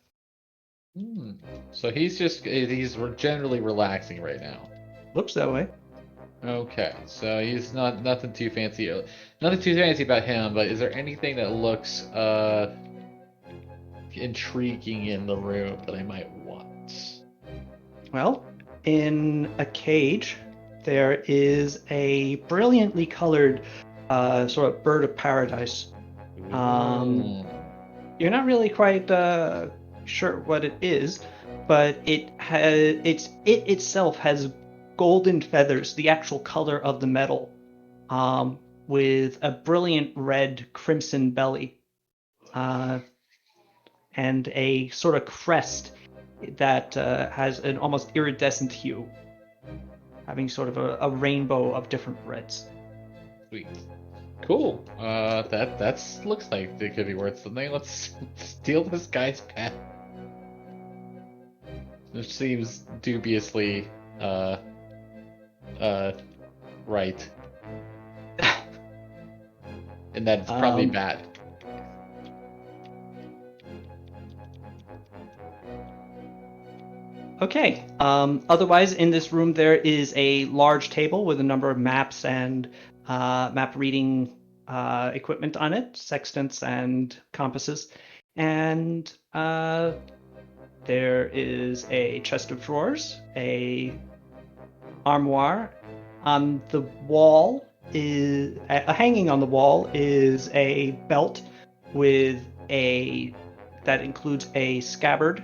So he's generally relaxing right now. Looks that way. Okay, so he's nothing too fancy. Nothing too fancy about him, but is there anything that looks intriguing in the room that I might want? Well, in a cage, there is a brilliantly colored sort of bird of paradise. You're not really quite sure what it is, but it itself has golden feathers, the actual color of the metal, with a brilliant red crimson belly, and a sort of crest that has an almost iridescent hue, having sort of a rainbow of different reds. Sweet. Cool. That looks like it could be worth something. Let's steal this guy's pet. Which seems dubiously right. And that's probably bad. Okay. Otherwise, in this room, there is a large table with a number of maps and map reading equipment on it, sextants and compasses. And there is a chest of drawers, a armoire. On the wall is hanging on the wall is a belt that includes a scabbard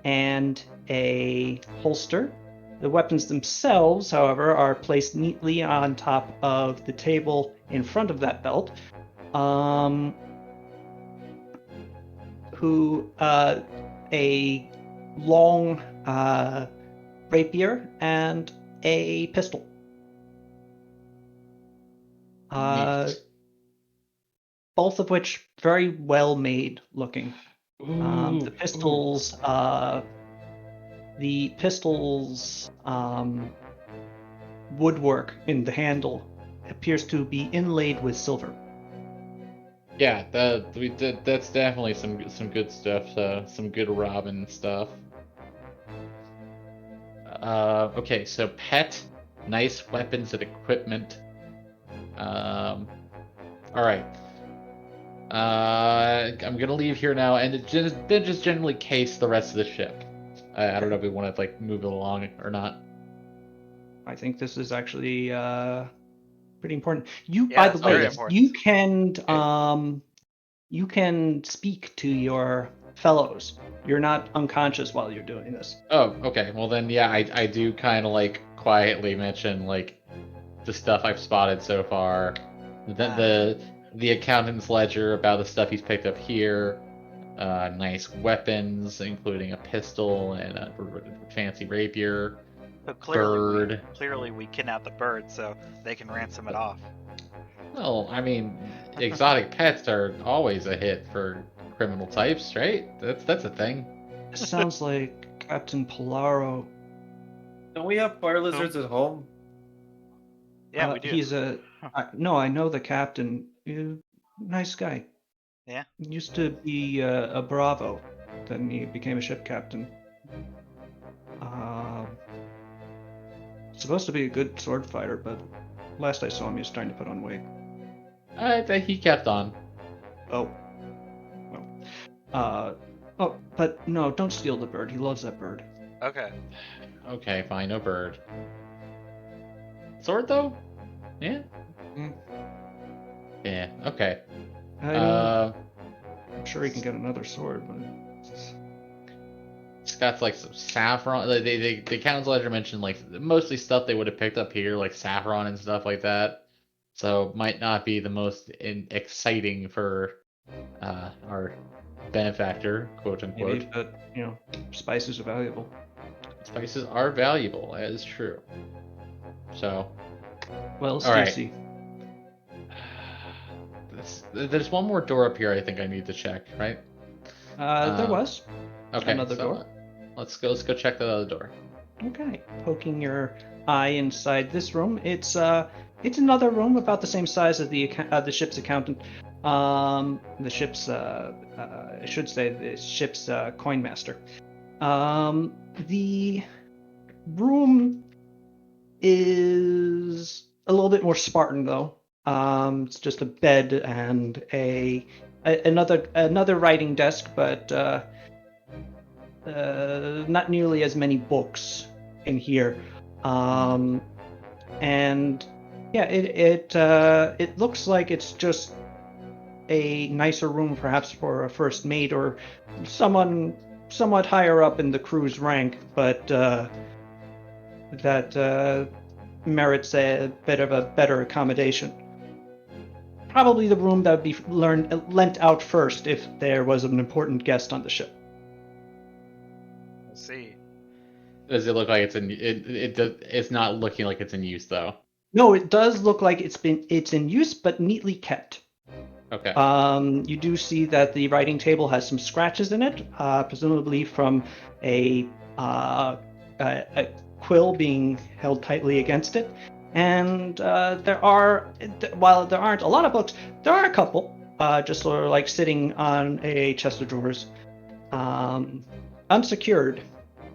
and a holster. The weapons themselves, however, are placed neatly on top of the table in front of that belt. A long rapier and a pistol. Neat. Both of which very well made looking. Ooh, The pistol's woodwork in the handle appears to be inlaid with silver. yeah, that's definitely some good stuff. Some good Robin stuff. Okay, so pet, nice weapons and equipment. All right. I'm gonna leave here now and then just generally case the rest of the ship. I don't know if we want to like move it along or not. I think this is actually pretty important. You, Yeah, by the it's very way, important. you can speak to your fellows. You're not unconscious while you're doing this. Oh, okay. Well then, yeah, I do kind of like quietly mention like the stuff I've spotted so far, the accountant's ledger about the stuff he's picked up here, nice weapons, including a pistol and a fancy rapier, So bird. clearly we kidnapped the bird so they can ransom it off. Well, I mean, exotic pets are always a hit for criminal types, right? That's a thing. This sounds like Captain Polaro. Don't we have fire lizards at home? Yeah, we do. He's no, I know the captain. Nice guy. Yeah. Used to be a Bravo, then he became a ship captain. Supposed to be a good sword fighter, but last I saw him, he was starting to put on weight. I think he kept on. Oh. Well. Oh, but no, don't steal the bird. He loves that bird. Okay. Okay, fine, no bird. Sword though? Yeah. Mm. Yeah. Okay. I mean, I'm sure he can get another sword, but It's got like some saffron. The accountant's ledger mentioned like mostly stuff they would have picked up here, like saffron and stuff like that. So might not be the most exciting for our benefactor, quote unquote. maybe, but spices are valuable. Spices are valuable, that is true. So, What else all do you right. see? There's one more door up here I think I need to check, right? There was Okay, another so door. Let's go check that other door. Okay, poking your eye inside this room. It's another room about the same size as the ship's accountant. The ship's I should say the ship's coin master. The room is a little bit more Spartan though. It's just a bed and another writing desk, but not nearly as many books in here. And yeah, it looks like it's just a nicer room, perhaps for a first mate or someone somewhat higher up in the crew's rank, but that merits a bit of a better accommodation. Probably the room that would be lent out first if there was an important guest on the ship. Let's see. Does it look like it's in it's not looking like it's in use though? No, it does look like it's in use, but neatly kept. Okay. You do see that the writing table has some scratches in it, presumably from a quill being held tightly against it. And while there aren't a lot of books, there are a couple, just sort of like sitting on a chest of drawers, unsecured,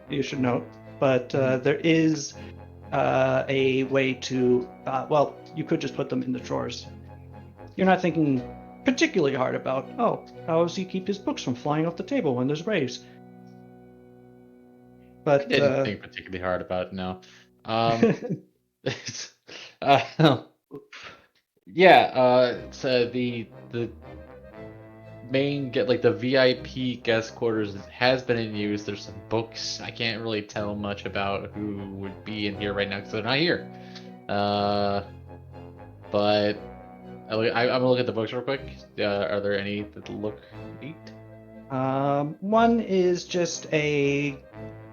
you should note. But there is a way to, well, you could just put them in the drawers. You're not thinking particularly hard about, how does he keep his books from flying off the table when there's rays? But I didn't think particularly hard about it, no. Yeah, so the main the VIP guest quarters has been in use. There's some books. I can't really tell much about who would be in here right now because they're not here. But I'm gonna look at the books real quick. Are there any that look neat? One is just a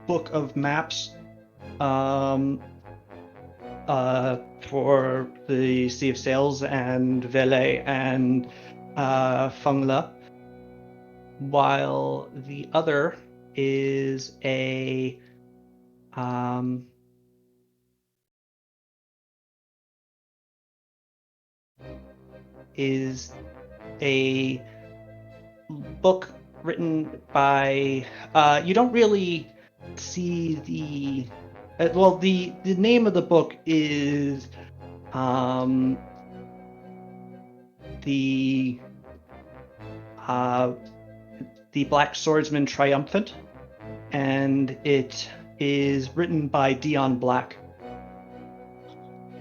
book of maps. for the Sea of Sails and Vele and Fengla, while the other is a book written by you don't really see the the name of the book is the Black Swordsman Triumphant, and it is written by Dion Black.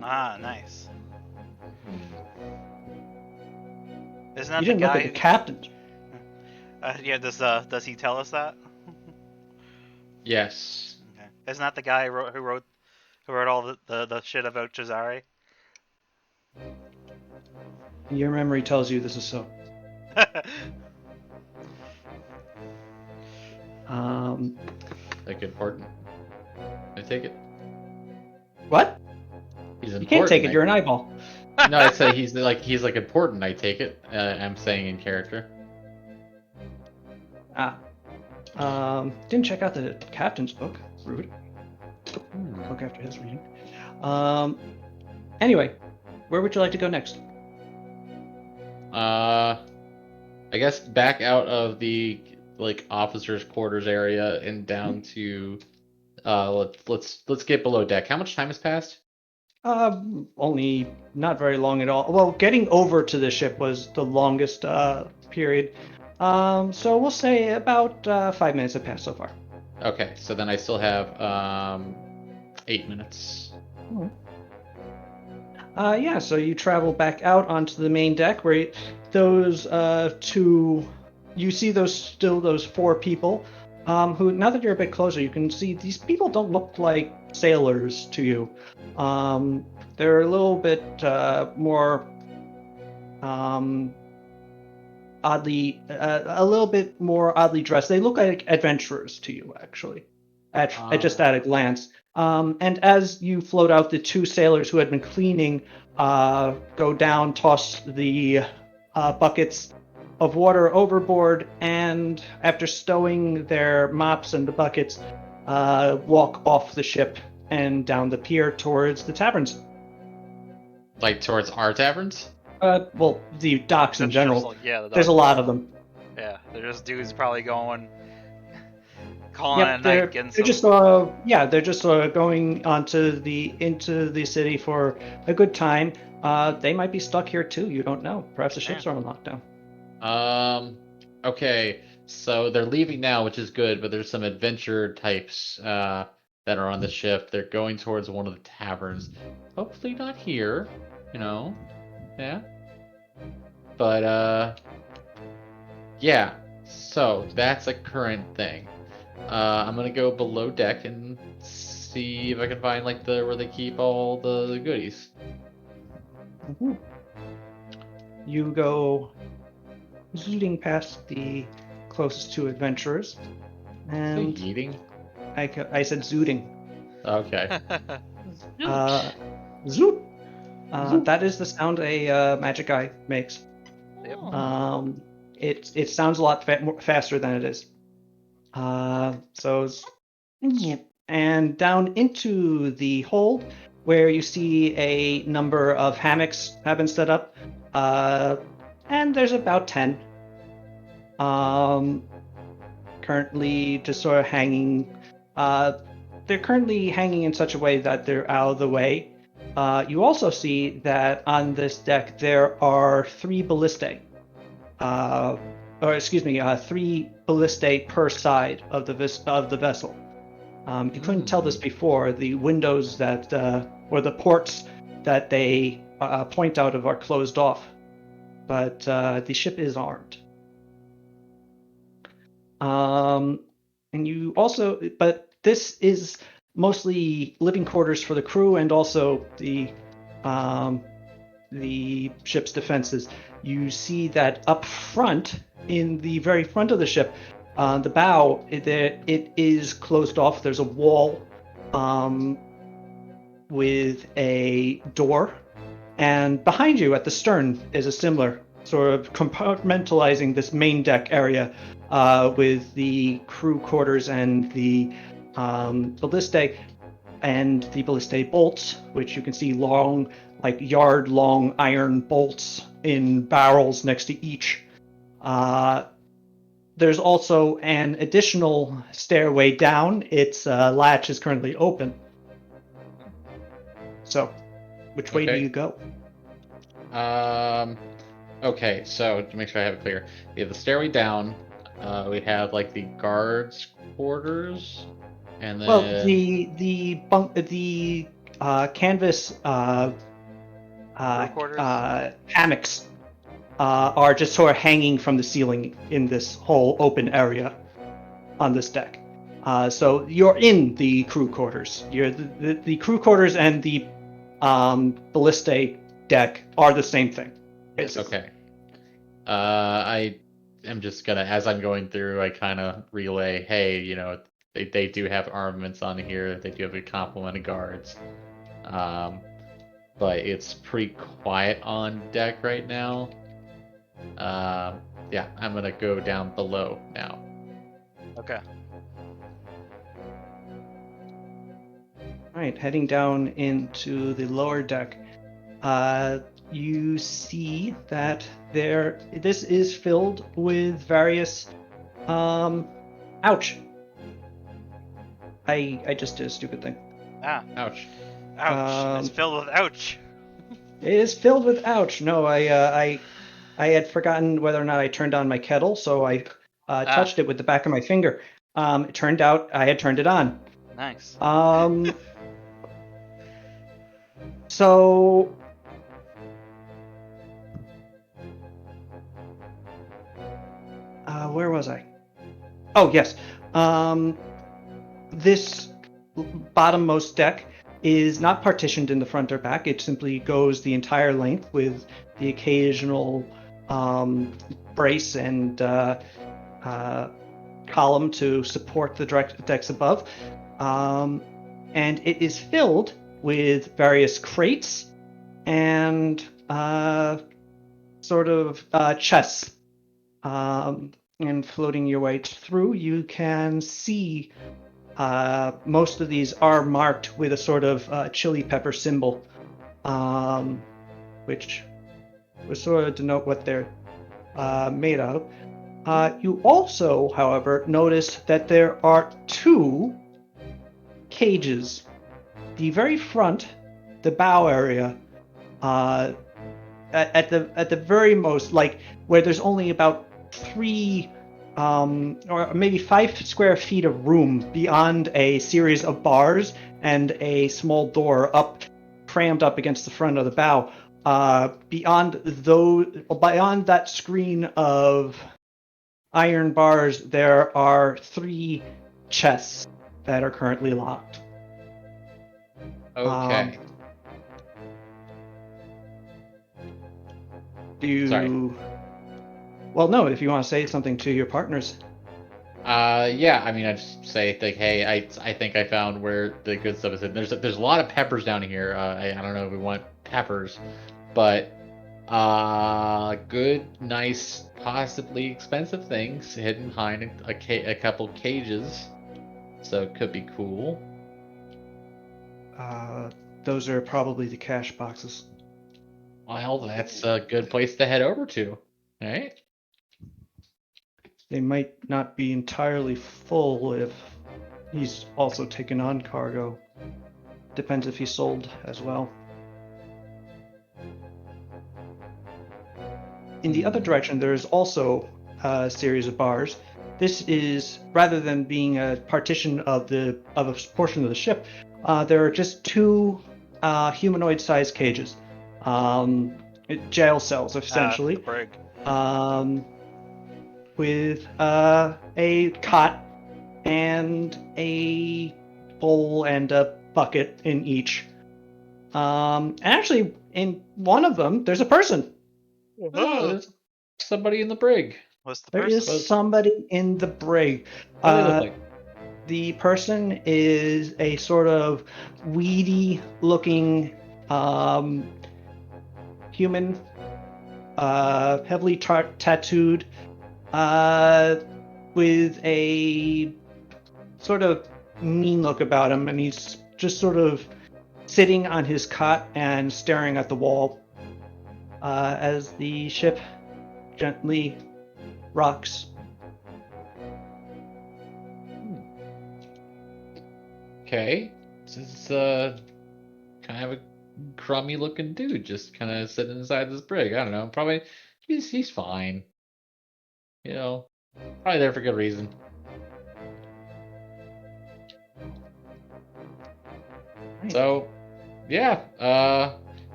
Ah, nice. Isn't that You the didn't look guy? at the captain. Yeah. Does he tell us that? Yes. Okay. Isn't that the guy who wrote all the shit about Cesare? Your memory tells you this is so. Like important. I take it. What? He's You important. can't take it. You're an eyeball. No, I said he's like important. I take it. I'm saying in character. Didn't check out the captain's book. Rude. Hmm. Look after his reading. Anyway, where would you like to go next? I guess back out of the officers' quarters area and down to let's get below deck. How much time has passed? Only not very long at all. Well, getting over to the ship was the longest period. So we'll say about 5 minutes have passed so far. Okay, so then I still have 8 minutes. Yeah, so you travel back out onto the main deck where those you see those 4 people who, now that you're a bit closer, you can see these people don't look like sailors to you. They're a little bit more a little bit more oddly dressed. They look like adventurers to you, actually, just at a glance. And as you float out, the 2 sailors who had been cleaning go down, toss the buckets of water overboard, and after stowing their mops and the buckets, walk off the ship and down the pier towards the taverns. Like towards our taverns? Well, the docks in That's general. just the There's a docks. lot of them. Yeah, they're just dudes probably calling it a They're night, getting they're just going into the city for a good time. They might be stuck here too. You don't know. Perhaps the ships are on lockdown. Okay, so they're leaving now, which is good, but there's some adventure types that are on the ship. They're going towards one of the taverns. Hopefully not here, yeah. But yeah. So that's a current thing. I'm gonna go below deck and see if I can find where they keep all the goodies. Mm-hmm. You go zooting past the closest 2 adventurers, and Eating? I said zooting. Okay. Zoot. That is the sound a magic eye makes. Oh. It sounds a lot faster than it is. And down into the hold, where you see a number of hammocks have been set up, and there's about 10. Currently just sort of hanging. They're currently hanging in such a way that they're out of the way. You also see that on this deck there are 3 ballistae. 3 ballistae per side of the vessel. You couldn't tell this before. The windows that, or the ports that they point out of are closed off, but the ship is armed. And you also, but this is mostly living quarters for the crew and also the ship's defenses. You see that up front, in the very front of the ship, the bow, it is closed off. There's a wall with a door, and behind you at the stern is a similar sort of compartmentalizing this main deck area with the crew quarters and the ballistae and the ballistae bolts, which you can see long, like yard-long iron bolts in barrels next to each. There's also an additional stairway down. Its latch is currently open. So, which way do Okay. you go? Okay, so to make sure I have it clear, we have the stairway down. We have like the guards' quarters, and then Well, the canvas Crew quarters? hammocks are just sort of hanging from the ceiling in this whole open area on this deck. So you're in the crew quarters. You're the crew quarters and the ballistae deck are the same thing, basically. okay. I am just gonna, as I'm going through, I kind of relay, hey, you know, they do have armaments on here. They do have a complement of guards. But it's pretty quiet on deck right now. Yeah, I'm gonna go down below now. Okay. All right, heading down into the lower deck, you see that this is filled with various. Ouch! I just did a stupid thing. Ah, Ouch. ouch. It's filled with ouch. It is filled with ouch. No, I had forgotten whether or not I turned on my kettle, so I touched it with the back of my finger. It turned out I had turned it on. Nice. So where was I? Oh, yes. This bottommost deck is not partitioned in the front or back. It simply goes the entire length with the occasional brace and column to support the decks above. And it is filled with various crates and sort of chests. And floating your way through, you can see most of these are marked with a sort of chili pepper symbol, which would sort of denote what they're made of. You also, however, notice that there are two cages. The very front, the bow area, at the very most, like where there's only about 3 or maybe 5 square feet of room beyond a series of bars and a small door crammed up against the front of the bow. Beyond that screen of iron bars, there are 3 chests that are currently locked. Okay. Sorry. Well, no, if you want to say something to your partners. Yeah, I mean, I just say like, hey, I think I found where the good stuff is. There's a lot of peppers down here. I don't know if we want peppers, but good, nice, possibly expensive things hidden behind a couple cages, so it could be cool. Those are probably the cash boxes. Well, that's a good place to head over to, right? They might not be entirely full if he's also taken on cargo. Depends if he sold as well. In the other direction, there is also a series of bars. This is, rather than being a partition of a portion of the ship, there are just 2 humanoid-sized cages, jail cells essentially. The brig. With a cot and a bowl and a bucket in each. And actually, in one of them, there's a person. Oh, there's somebody in the brig. What's the There person? is somebody in the brig. What do they look like? The person is a sort of weedy-looking human, heavily tattooed, with a sort of mean look about him, and he's just sort of sitting on his cot and staring at the wall as the ship gently rocks. Okay. This is kind of a crummy looking dude just kind of sitting inside this brig. I don't know. Probably he's fine. You know, probably there for good reason. Right. So, yeah.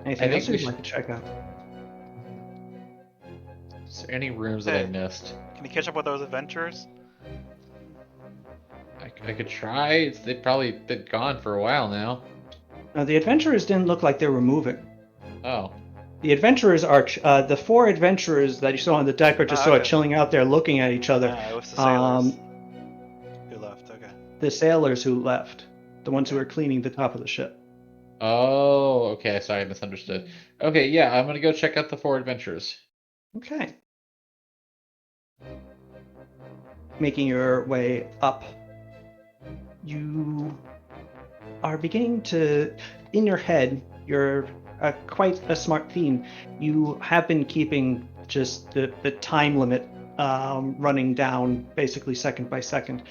Anything I else think you'd we like to check out? Is there any rooms that I Hey. missed? Can you catch up with those adventurers? I could try. They've probably been gone for a while now. Now, the adventurers didn't look like they were moving. Oh, The adventurers are the four adventurers that you saw on the deck are just sort of Okay. chilling out there, looking at each other. It was the sailors Um, who left. Okay. the sailors who left, the ones who were cleaning the top of the ship. oh, okay. Sorry, I misunderstood. Okay, yeah, I'm gonna go check out the four adventures. Okay. Making your way up, you are beginning to, in your head, you're quite a smart fiend. You have been keeping just the time limit running down basically second by second.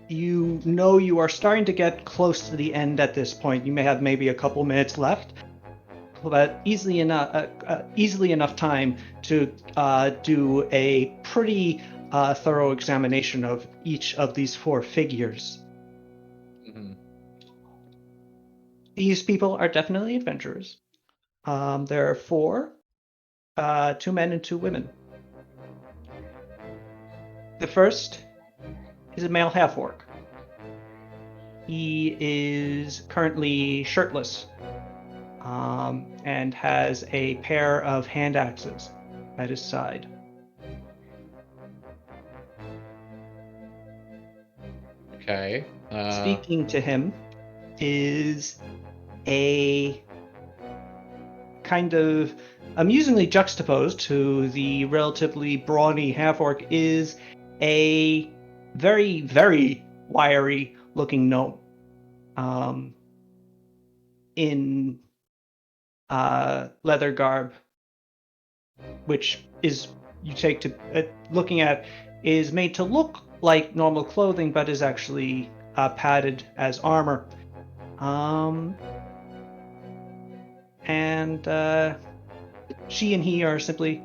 You know you are starting to get close to the end at this point. You may have maybe a couple minutes left, but easily enough time to do a pretty thorough examination of each of these four figures. Mhm. These people are definitely adventurers. There are four, 2 men and 2 women. The first is a male half-orc. He is currently shirtless and has a pair of hand axes at his side. Okay. Speaking to him is a kind of amusingly juxtaposed to the relatively brawny half-orc is a very, very wiry looking gnome in leather garb, which is you take to looking at is made to look like normal clothing, but is actually padded as armor. And she and he are simply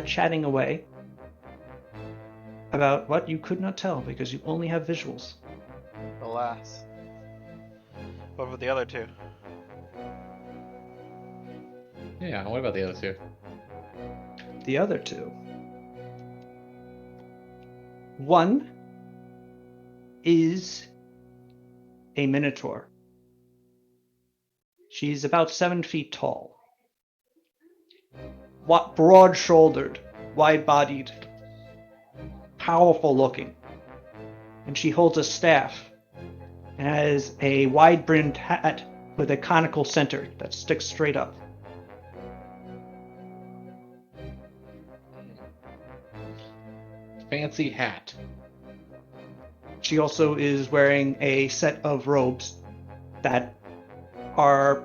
chatting away about what you could not tell because you only have visuals. Alas. What about the other two? Yeah, what about the other two? The other two. One is a minotaur. She's about 7 feet tall. Broad-shouldered, wide-bodied, powerful looking. And she holds a staff and has a wide-brimmed hat with a conical center that sticks straight up. Fancy hat. She also is wearing a set of robes that are...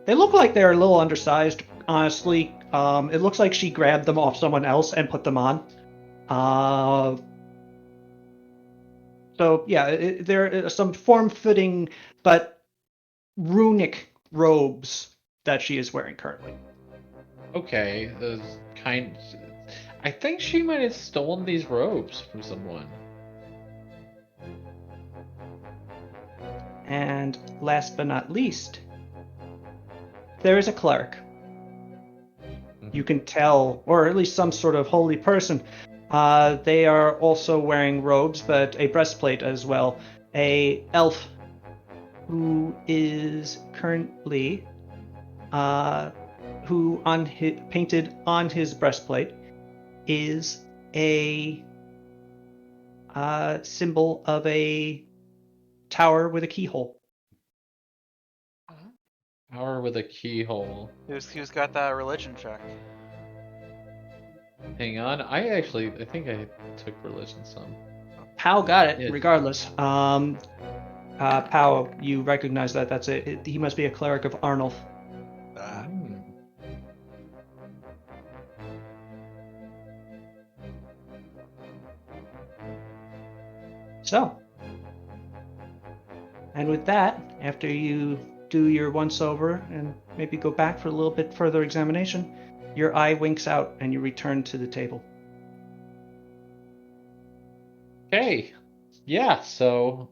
They look like they're a little undersized, honestly. It looks like she grabbed them off someone else and put them on. So yeah, there are some form-fitting but runic robes that she is wearing currently. Okay, I think she might have stolen these robes from someone. And last but not least, there is a cleric. You can tell, or at least some sort of holy person. They are also wearing robes, but a breastplate as well. A elf who is currently, painted on his breastplate is a symbol of a tower with a keyhole. Power with a keyhole. Who's got that religion check? Hang on. I think I took religion some. Pow got it, Yeah. regardless. Pow, you recognize that. That's it. He must be a cleric of Arnulf. Hmm. So, and with that, after you do your once over and maybe go back for a little bit further examination, your eye winks out and you return to the table. Okay. Yeah, so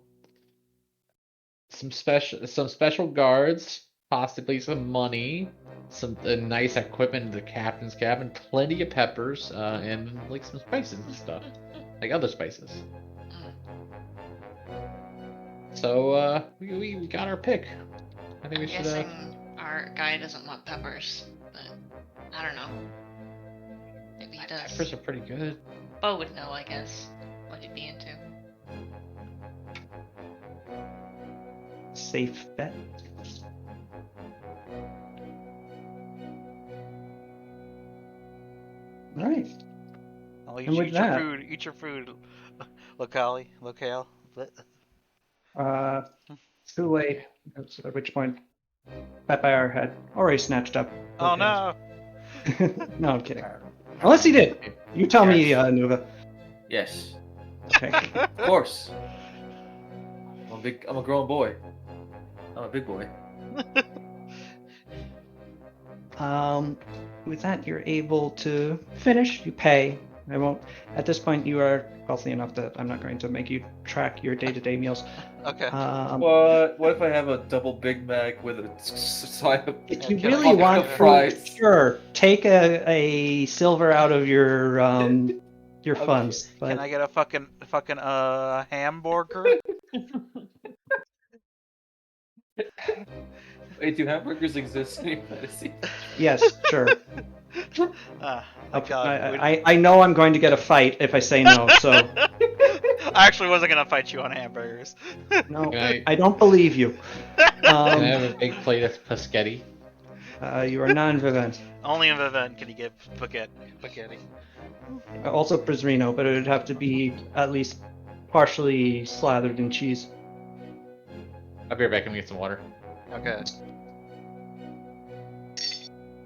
some special guards, possibly some money, some nice equipment in the captain's cabin, plenty of peppers, and like some spices and stuff, like other spices. So we got our pick. I think I'm we should. guessing our guy doesn't want peppers, but I don't know. Maybe he does. Peppers are pretty good. Bo would know, I guess, what he'd be into. Safe bet. All right. I'll And with eat that- your food. Eat your food. Locale. Too late. At which point, Papayar had already snatched up. Oh Locale's. no! No, I'm kidding. Unless he did. You tell me, Nuva. Yes, Okay. of course. I'm a grown boy. I'm a big boy. With that, you're able to finish. You pay. I won't. At this point, you are wealthy enough that I'm not going to make you track your day-to-day meals. Okay. What if I have a double Big Mac with a side of If you Can I really get want a food, fries? sure, take a silver out of your Okay. funds. But Can I get a fucking hamburger? Wait, do hamburgers exist in your fantasy? yes, sure. Thank God. I know I'm going to get a fight if I say no. So I actually wasn't gonna fight you on hamburgers. no, Can I don't believe you. Can I have a big plate of paschetti? You are non-vivant. Only in the event can you get spaghetti. Also Prisrino, but it would have to be at least partially slathered in cheese. I'll be right back and get some water. Okay.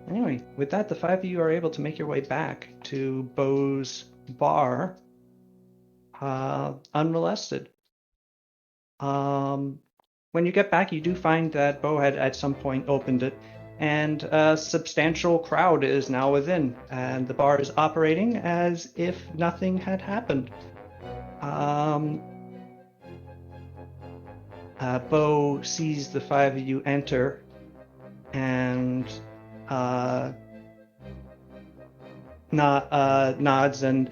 Anyway, with that, the five of you are able to make your way back to Bo's bar unmolested. When you get back, you do find that Bo had at some point opened it, and a substantial crowd is now within, and the bar is operating as if nothing had happened. Bo sees the five of you enter, and nods and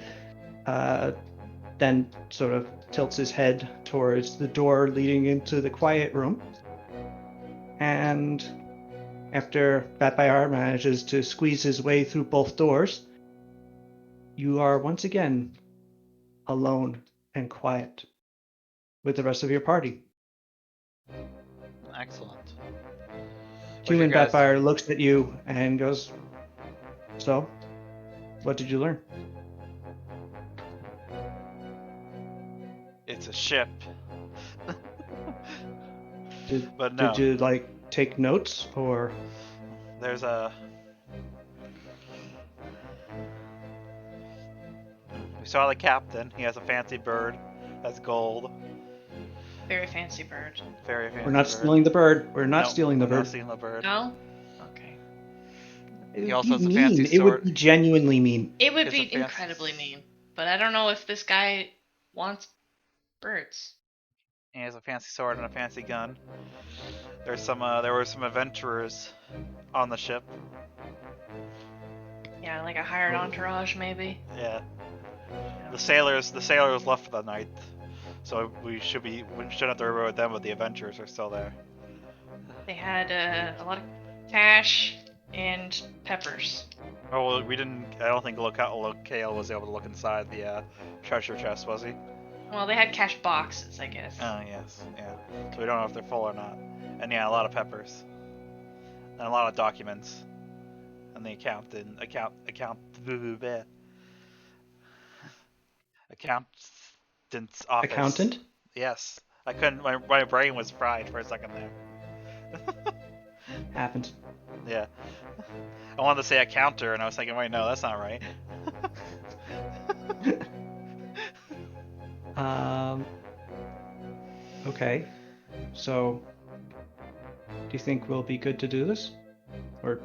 then sort of tilts his head towards the door leading into the quiet room. And after Batbayar manages to squeeze his way through both doors, you are once again alone and quiet with the rest of your party. Excellent. Human guys- Batfire looks at you and goes, "So, what did you learn?" It's a ship. Did, But no. did you like take notes or? There's a. We saw the captain. He has a fancy bird. That's gold. Very fancy bird. Very fancy. We're not bird. stealing the bird. We're not No, stealing the we're not bird. stealing the bird. No? Okay. It He would also be has a mean. fancy It would sword. be genuinely mean. It would It's be a fancy- incredibly mean, but I don't know if this guy wants birds. He has a fancy sword and a fancy gun. There's some. There were some adventurers on the ship. Yeah, like a hired entourage, maybe. Yeah. The sailors left for the night, so we shouldn't have to worry about them. But the adventurers are still there. They had a lot of cash and peppers. Oh, well, we didn't. I don't think Locale was able to look inside the treasure chest, was he? Well, they had cash boxes, I guess. Oh yes, yeah. So we don't know if they're full or not. And yeah, a lot of peppers. And a lot of documents. And the accountant's office. Accountant? Yes. I couldn't. My brain was fried for a second there. Happens. Yeah. I wanted to say a counter, and I was thinking, wait, no, that's not right. Okay. So, do you think we'll be good to do this? Or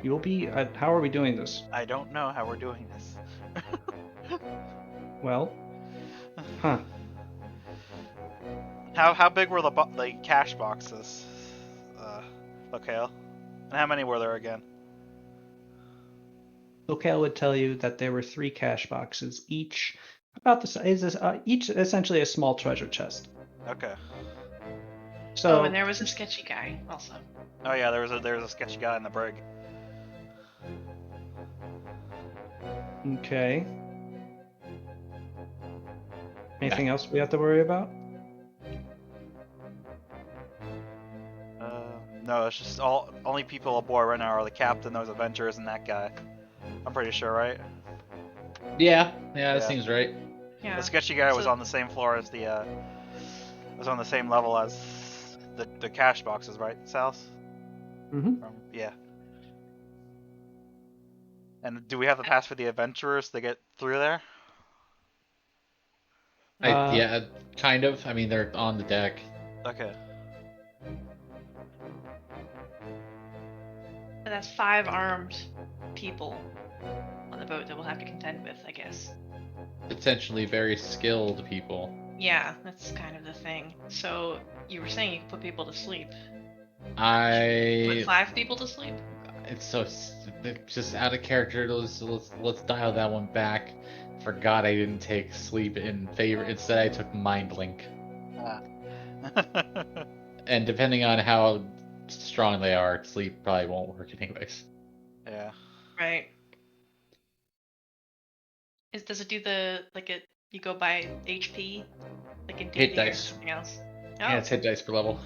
you'll be? How are we doing this? I don't know how we're doing this. Well, huh? How big were the cash boxes? Okay. And how many were there again? Locale would tell you that there were 3 cash boxes, each about the size, each essentially a small treasure chest. Okay. So, Oh, and there was a sketchy guy also. Oh yeah, there was a sketchy guy in the brig. okay. Anything else we have to worry about? No, it's just only people aboard right now are the captain, those adventurers, and that guy. I'm pretty sure, right? Yeah, that Yeah. seems right. Yeah. The sketchy guy was So- on the same floor as was on the same level as the cash boxes, right, South? Mm-hmm. Yeah. And do we have the pass for the adventurers to get through there? Yeah, kind of. I mean, they're on the deck. Okay. And that's 5 armed people on the boat that we'll have to contend with, I guess. Potentially very skilled people. Yeah, that's kind of the thing. So you were saying you could put people to sleep. Put 5 people to sleep? It's so it's just out of character. Let's dial that one back. Forgot I didn't take sleep in favor. Instead, I took mind link. And depending on how strong they are, sleep probably won't work anyways. Yeah. Right. Does it do you go by HP? Like in Hit D&D or dice. something else? Oh, Yeah, it's hit dice per level.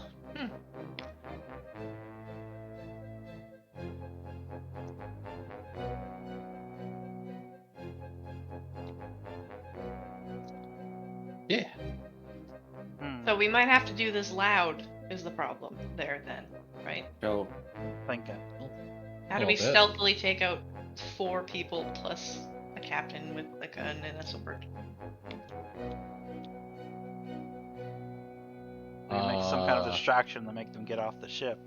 Yeah. so we might have to do this loud is the problem there then, right? Go. Thinking. How do A we little bit. stealthily take out 4 people plus a captain with a gun and a sword? We can make some kind of distraction to make them get off the ship.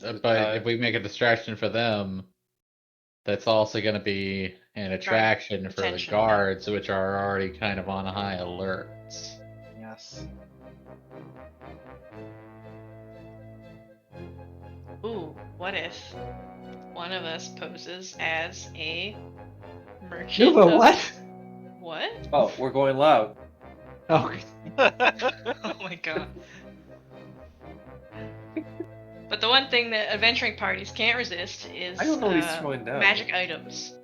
But if we make a distraction for them, that's also going to be an attraction for the attention, guards, which are already kind of on high alert. Yes. Ooh, what if one of us poses as a merchant? Nuva, of- what? What? Oh, we're going loud. Oh, Oh my god. But the one thing that adventuring parties can't resist is I don't know what he's throwing down. magic items.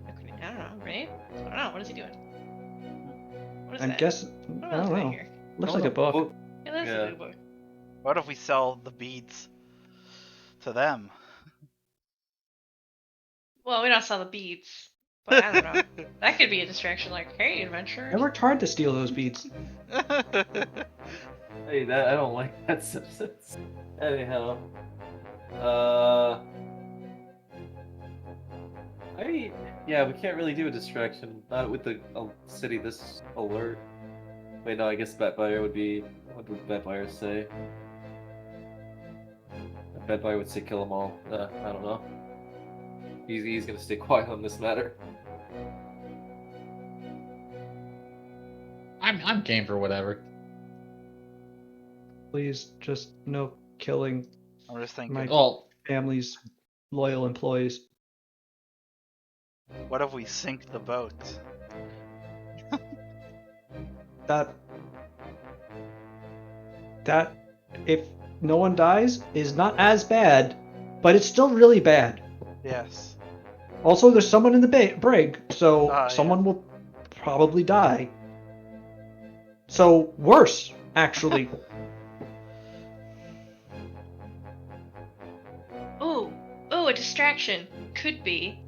Okay, I don't know, right? I don't know. What is he doing? What is I that? guess. What I else don't is know. here? Looks Oh, like no. a book. Oh, It looks Yeah. like a book. What if we sell the beads to them? Well, we don't sell the beads, but I don't know. That could be a distraction. Like, hey, adventurers. I worked hard to steal those beads. hey, I don't like that Simpsons. Anyhow, yeah, we can't really do a distraction. Not with the city this alert. Wait, no, I guess Betbuyer would be. What would Betbuyer say? Betbuyer would say kill them all. I don't know. He's gonna stay quiet on this matter. I'm game for whatever. Please, just no killing I'm just thinking, my Well, family's loyal employees. what if we sink the boat? That, if no one dies, is not as bad, but it's still really bad. Yes. Also, there's someone in the brig, so Yeah. someone will probably die. So, worse, actually. Ooh, a distraction. Could be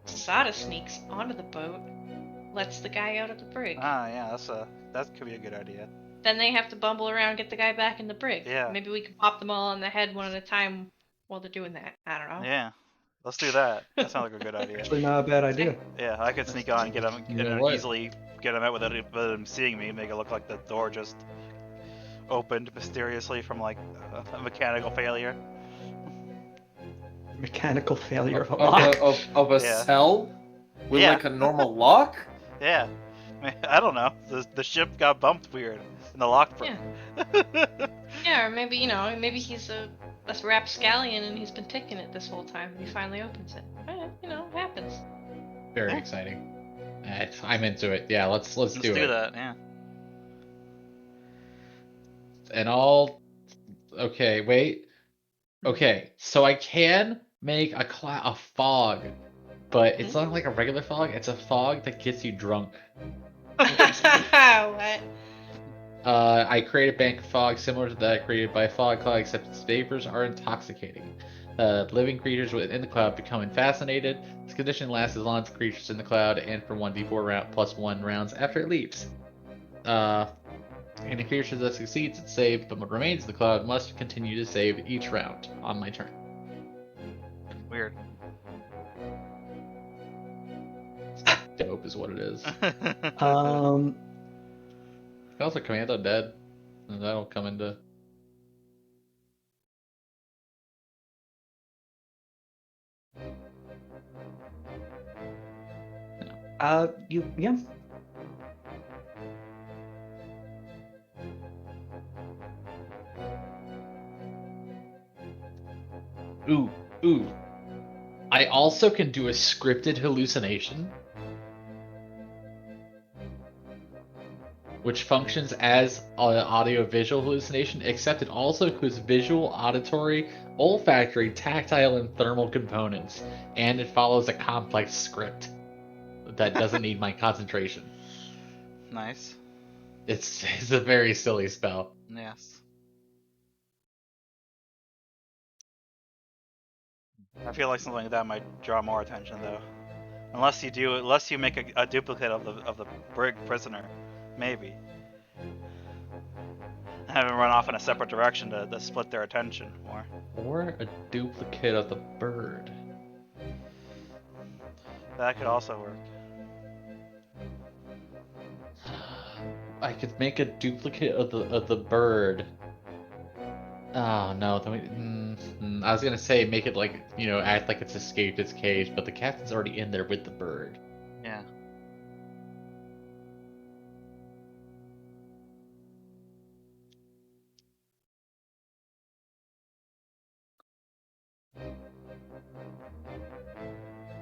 Sada sneaks onto the boat, lets the guy out of the brig. Ah, yeah, that could be a good idea. Then they have to bumble around, get the guy back in the brig. Yeah. Maybe we can pop them all on the head one at a time while they're doing that. I don't know. Yeah, let's do that. That sounds like a good idea. Actually, not a bad idea. Yeah, I could sneak on, You know what? easily get him out without him seeing me, make it look like the door just opened mysteriously from like a mechanical failure. Mechanical failure of a lock. Of a Yeah. cell with Yeah. like a normal lock. Yeah, I don't know. The ship got bumped weird, and the lock broke. Yeah, or maybe, maybe he's a rapscallion and he's been ticking it this whole time and he finally opens it. It happens. Very Yeah. exciting. I'm into it. Yeah, let's do Let's it. do that. Yeah. And all. Okay, wait. Okay, so I can make a fog, but it's not like a regular fog. It's a fog that gets you drunk. What? I create a bank of fog similar to that created by Fog Cloud, except its vapors are intoxicating. Living creatures within the cloud become fascinated. This condition lasts as long as the creatures in the cloud and for 1d4 plus 1 rounds after it leaves. Any creature that succeeds at save but remains in the cloud must continue to save each round on my turn. Weird. Dope is what it is. You can also command undead, and that'll come into. Yeah. Ooh. I also can do a scripted hallucination, which functions as an audio-visual hallucination, except it also includes visual, auditory, olfactory, tactile, and thermal components, and it follows a complex script that doesn't need my concentration. Nice. It's a very silly spell. Yes. I feel like something like that might draw more attention, though. Unless you make a duplicate of the brig prisoner, maybe. Have him run off in a separate direction to split their attention more. Or a duplicate of the bird. That could also work. I could make a duplicate of the bird. Oh no! I was gonna say make it like act like it's escaped its cage, but the captain's already in there with the bird. Yeah.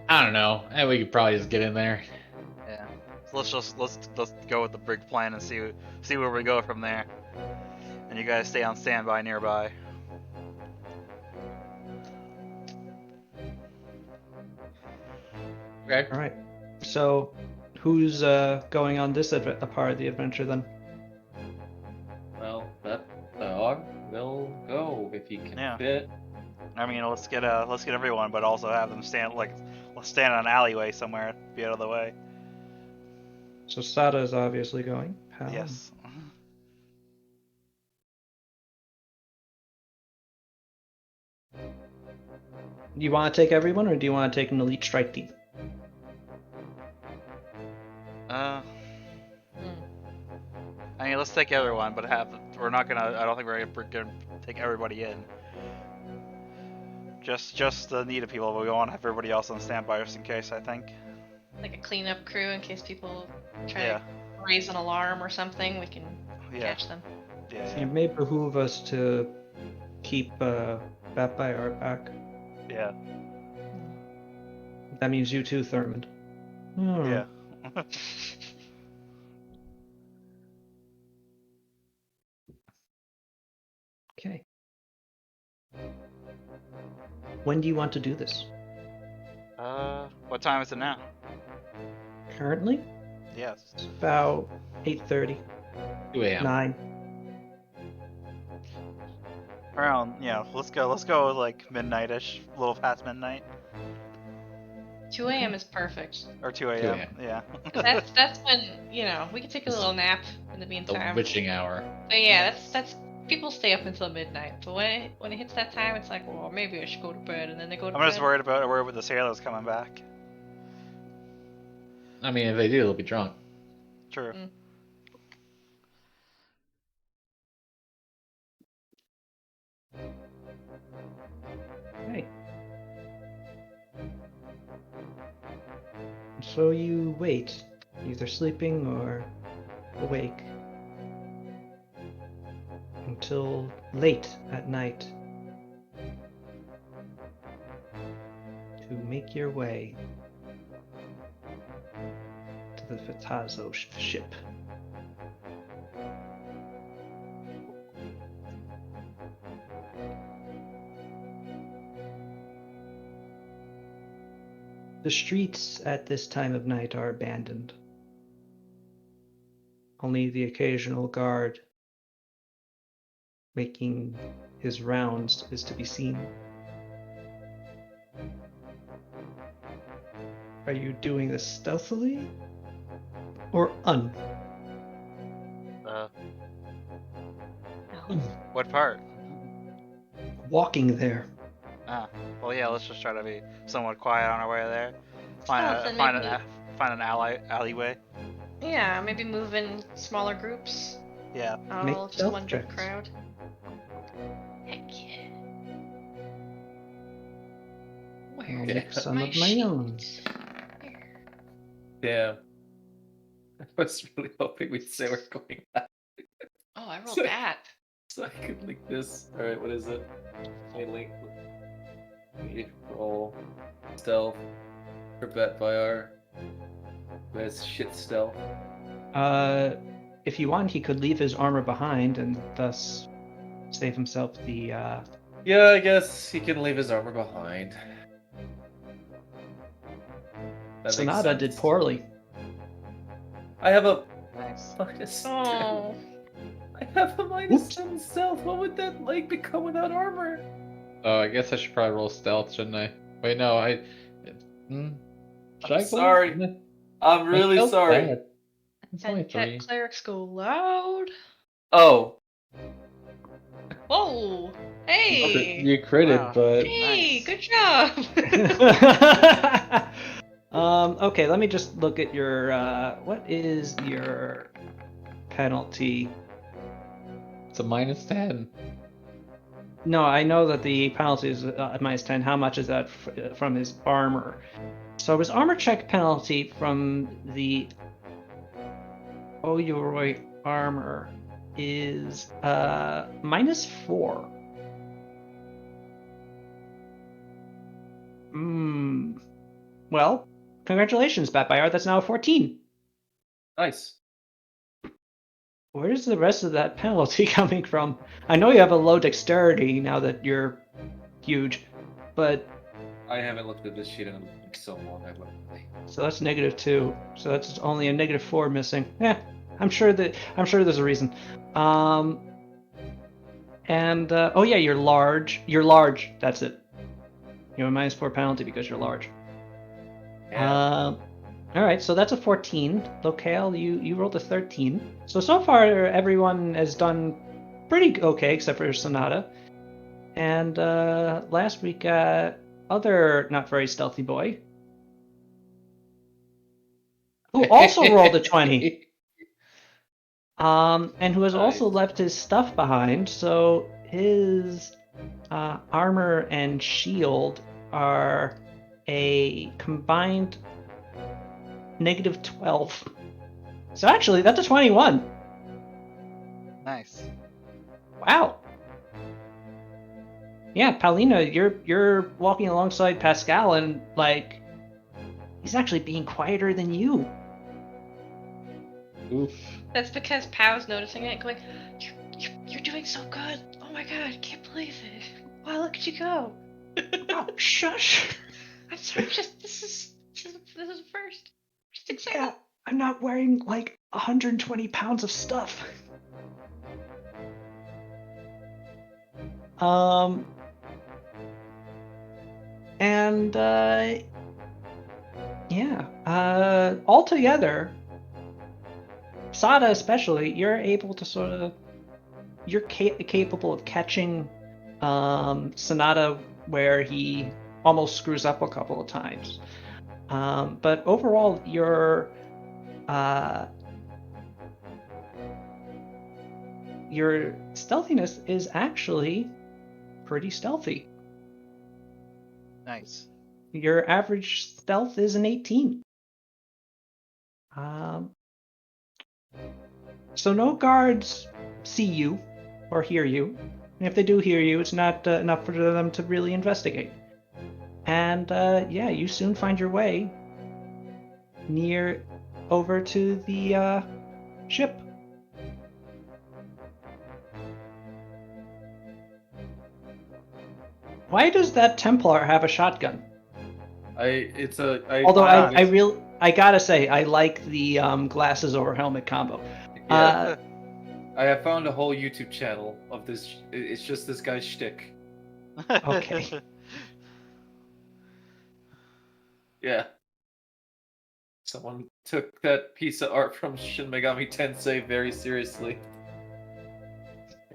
I don't know. And we could probably just get in there. Yeah. So let's go with the brig plan and see where we go from there. And you guys stay on standby nearby. Okay. All right. So, who's going on this part of the adventure then? Well, that dog will go if he can Yeah. fit. I mean, let's get everyone, but also have them let's stand on an alleyway somewhere, be out of the way. So Sada is obviously going. Pal. Yes. You want to take everyone, or do you want to take an elite strike team? I mean, let's take everyone, but we're not gonna. I don't think we're gonna take everybody in. Just the needed people, but we want to have everybody else on standby just in case. I think. Like a cleanup crew in case people try Yeah. to raise an alarm or something, we can catch them. Yeah. It may behoove us to keep that by our back. Yeah. That means you too, Thurmond. Yeah. Okay. When do you want to do this? What time is it now? Currently? Yes. It's about 8:30, 2 a.m. 9. Around, let's go like midnight-ish, a little past midnight. 2 a.m. is perfect. Or 2 2 a.m. a.m. Yeah. That's when we can take a It's little nap in the The meantime. witching hour. But yeah, that's people stay up until midnight. But when it hits that time, it's like, well, maybe I should go to bed, and then they go to I'm bed. just worried about the sailors coming back. I mean, if they do, they'll be drunk. True. Mm. Hey. So you wait, either sleeping or awake, until late at night to make your way to the Fatazo ship. The streets at this time of night are abandoned. Only the occasional guard making his rounds is to be seen. Are you doing this stealthily or What part? walking there? Ah, well, yeah. Let's just try to be somewhat quiet on our way there. Stealth and maybe, Find an alleyway. yeah, maybe move in smaller groups. Yeah. Make Oh, just stealth one big checks. crowd. Heck yeah. I'll Where? make some My of my own. sheets. Here. Damn. I was really hoping we'd say we're going back Oh, I rolled So- bad. so I could link this. Alright, what is it? I link. Roll. Stealth. Prevent Vyar. Who has shit stealth. If you want, he could leave his armor behind and thus save himself the. Yeah, I guess he can leave his armor behind. That makes Sonata did sense. poorly. I have a Nice. minus Oh. 10. I have a minus Oops. 10 stealth. What would that like become without armor? Oh, I guess I should probably roll stealth, shouldn't I? Wait, no, Should I'm I go? sorry. I'm My really stealth's sorry. bad. It's only And cat 3. clerics go loud. Oh, Whoa. Hey. You critted, Wow. but Hey, Nice. good job. Okay, let me just look at your. What is your penalty? it's a minus 10. No, I know that the penalty is minus 10. How much is that from his armor? So his armor check penalty from the Oyuroi armor is minus 4. Well, congratulations, Batbayar. That's now a 14. nice. Where's the rest of that penalty coming from? I know you have a low dexterity now that you're huge, but I haven't looked at this sheet in so long. I wouldn't. so that's -2. So that's only a -4 missing. I'm sure there's a reason. And oh yeah, you're large. You're large. That's it. You have a -4 penalty because you're large. Yeah. All right, so that's a 14. Locale, you rolled a 13. So far everyone has done pretty okay except for Sonata. And last week, other not very stealthy boy, who also rolled a 20, and who has also Nice. left his stuff behind. So his armor and shield are a combined -12. So actually, that's a 21. Nice. Wow. Yeah, Paulina, you're walking alongside Pascal, and like, he's actually being quieter than you. Oof. That's because Pow's noticing it, going, "You're doing so good. Oh my god, I can't believe it. Wow, look at you go." Oh, shush. I'm sorry, this is a first. Just excited. Yeah, I'm not wearing like 120 pounds of stuff. And yeah, altogether, Sada especially, you're able to sort of, you're capable of catching Sonata where he almost screws up a couple of times. But overall, your stealthiness is actually pretty stealthy. Nice. Your average stealth is an 18. So no guards see you or hear you. And if they do hear you, it's not enough for them to really investigate. And yeah, you soon find your way over to the ship. Why does that Templar have a shotgun? Although I gotta say, I like the glasses over helmet combo. Yeah. I have found a whole YouTube channel of this. It's just this guy's shtick. Okay. Yeah. Someone took that piece of art from Shin Megami Tensei very seriously.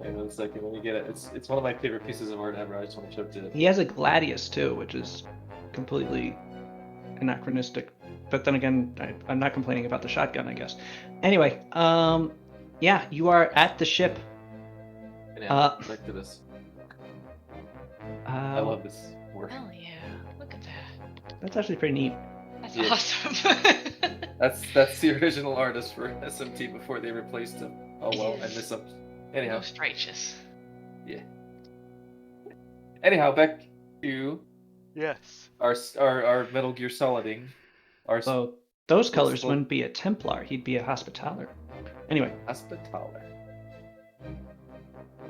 Hang on a second, let me get it. It's one of my favorite pieces of art ever. I just want to show it to you. He has a Gladius too, which is completely anachronistic. But then again, I'm not complaining about the shotgun, I guess. Anyway, yeah, you are at the ship. Back to this. I love this work. Hell yeah! Look at that. That's actually pretty neat. That's Yeah. awesome. That's the original artist for SMT before they replaced him. Oh well, I miss him. Anyhow. Most righteous. Yeah. Anyhow, back to Yes. our Metal Gear Soliding. So those colors wouldn't be a Templar; he'd be a Hospitaller. Anyway. Hospitaller.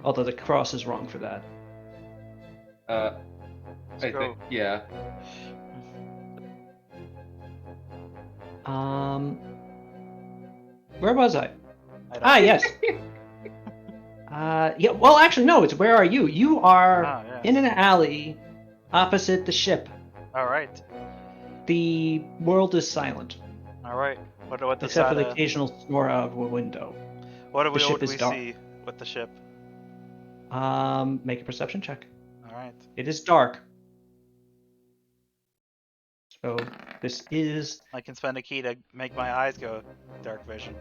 Although the cross is wrong for that. I think, yeah. Where was I? Yes. Yeah. Well, actually, no. It's where are you? You are in an alley, opposite the ship. All right. The world is silent. All right. What except for the occasional snore out of a window. What do we dark. see with the ship? Make a perception check. All right. It is dark. So this is. I can spend a key to make my eyes go dark vision.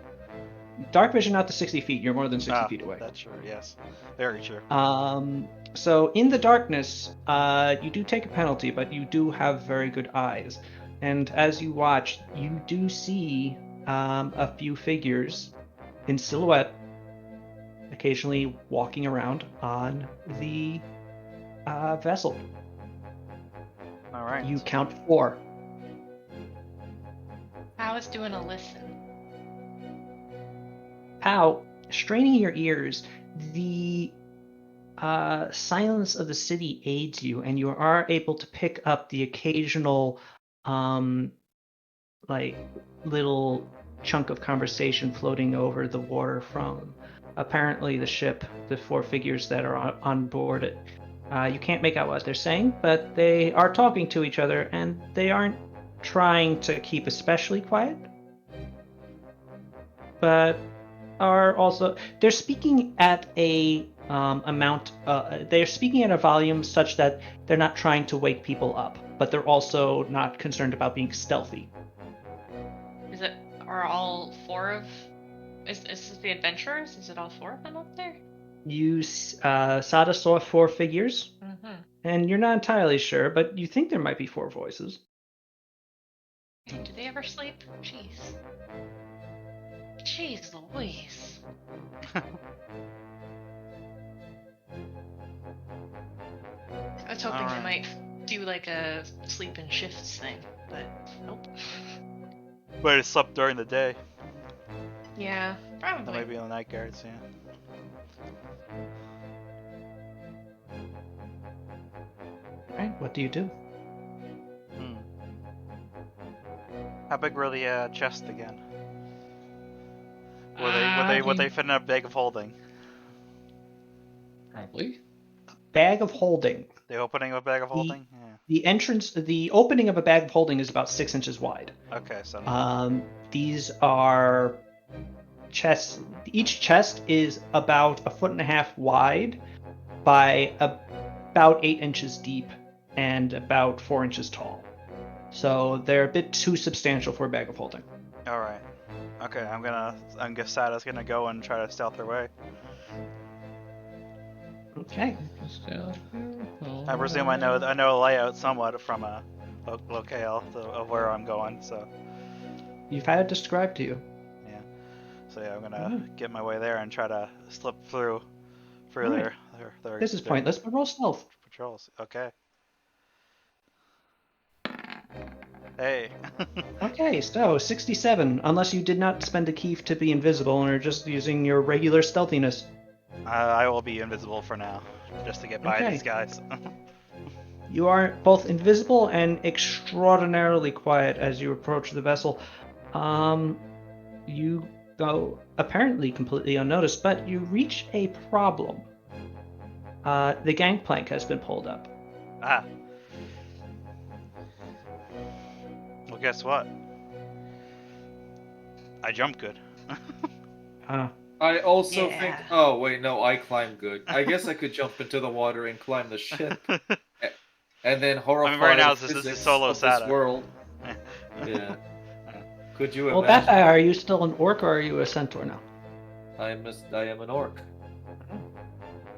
Dark vision not to 60 feet. You're more than 60 feet away. That's true. Yes. Very true. So in the darkness, you do take a penalty, but you do have very good eyes. And as you watch, you do see a few figures in silhouette, occasionally walking around on the vessel. All right. You count 4. I was doing a listen. Pow, straining your ears, the silence of the city aids you, and you are able to pick up the occasional, like, little chunk of conversation floating over the water from apparently the ship, the 4 figures that are on board it. You can't make out what they're saying, but they are talking to each other, and they aren't trying to keep especially quiet, but are also, they're speaking at a they're speaking at a volume such that they're not trying to wake people up, but they're also not concerned about being stealthy. Are all 4 of, is this the adventurers? Is it all 4 of them up there? You Sada saw 4 figures, and you're not entirely sure, but you think there might be 4 voices. Hey, do they ever sleep? Jeez Louise. I was hoping they might do like a sleep in shifts thing, but nope. But it slept during the day. Yeah, probably. That might be on the night guards, yeah. Alright, what do you do? How big were the chests again? Would they fit in a bag of holding? Probably. Bag of holding. The opening of a bag of holding? Yeah. The opening of a bag of holding is about 6 inches wide. Okay, so These are chests. Each chest is about 1.5 feet wide by about 8 inches deep and about 4 inches tall. So they're a bit too substantial for a bag of holding. all right. Okay, I guess Sada's gonna go and try to stealth her way. Okay. I presume I know the layout somewhat from a locale of where I'm going. So You've had it described to you. yeah. So yeah, I'm gonna get my way there and try to slip through their This is pointless, but roll stealth. patrols. Okay. Hey. Okay, so 67, unless you did not spend a key to be invisible and are just using your regular stealthiness. I will be invisible for now, just to get by Okay. these guys. You are both invisible and extraordinarily quiet as you approach the vessel. You go apparently completely unnoticed, but you reach a problem. The gangplank has been pulled up. Ah. Well, guess what? I jump good. I also Yeah. think. Oh wait, no, I climb good. I guess I could jump into the water and climb the ship, and then horrify right now the this is physics solo of this Sada. world. Yeah. Could you Well, imagine? Beth, are you still an orc or are you a centaur now? I am an orc.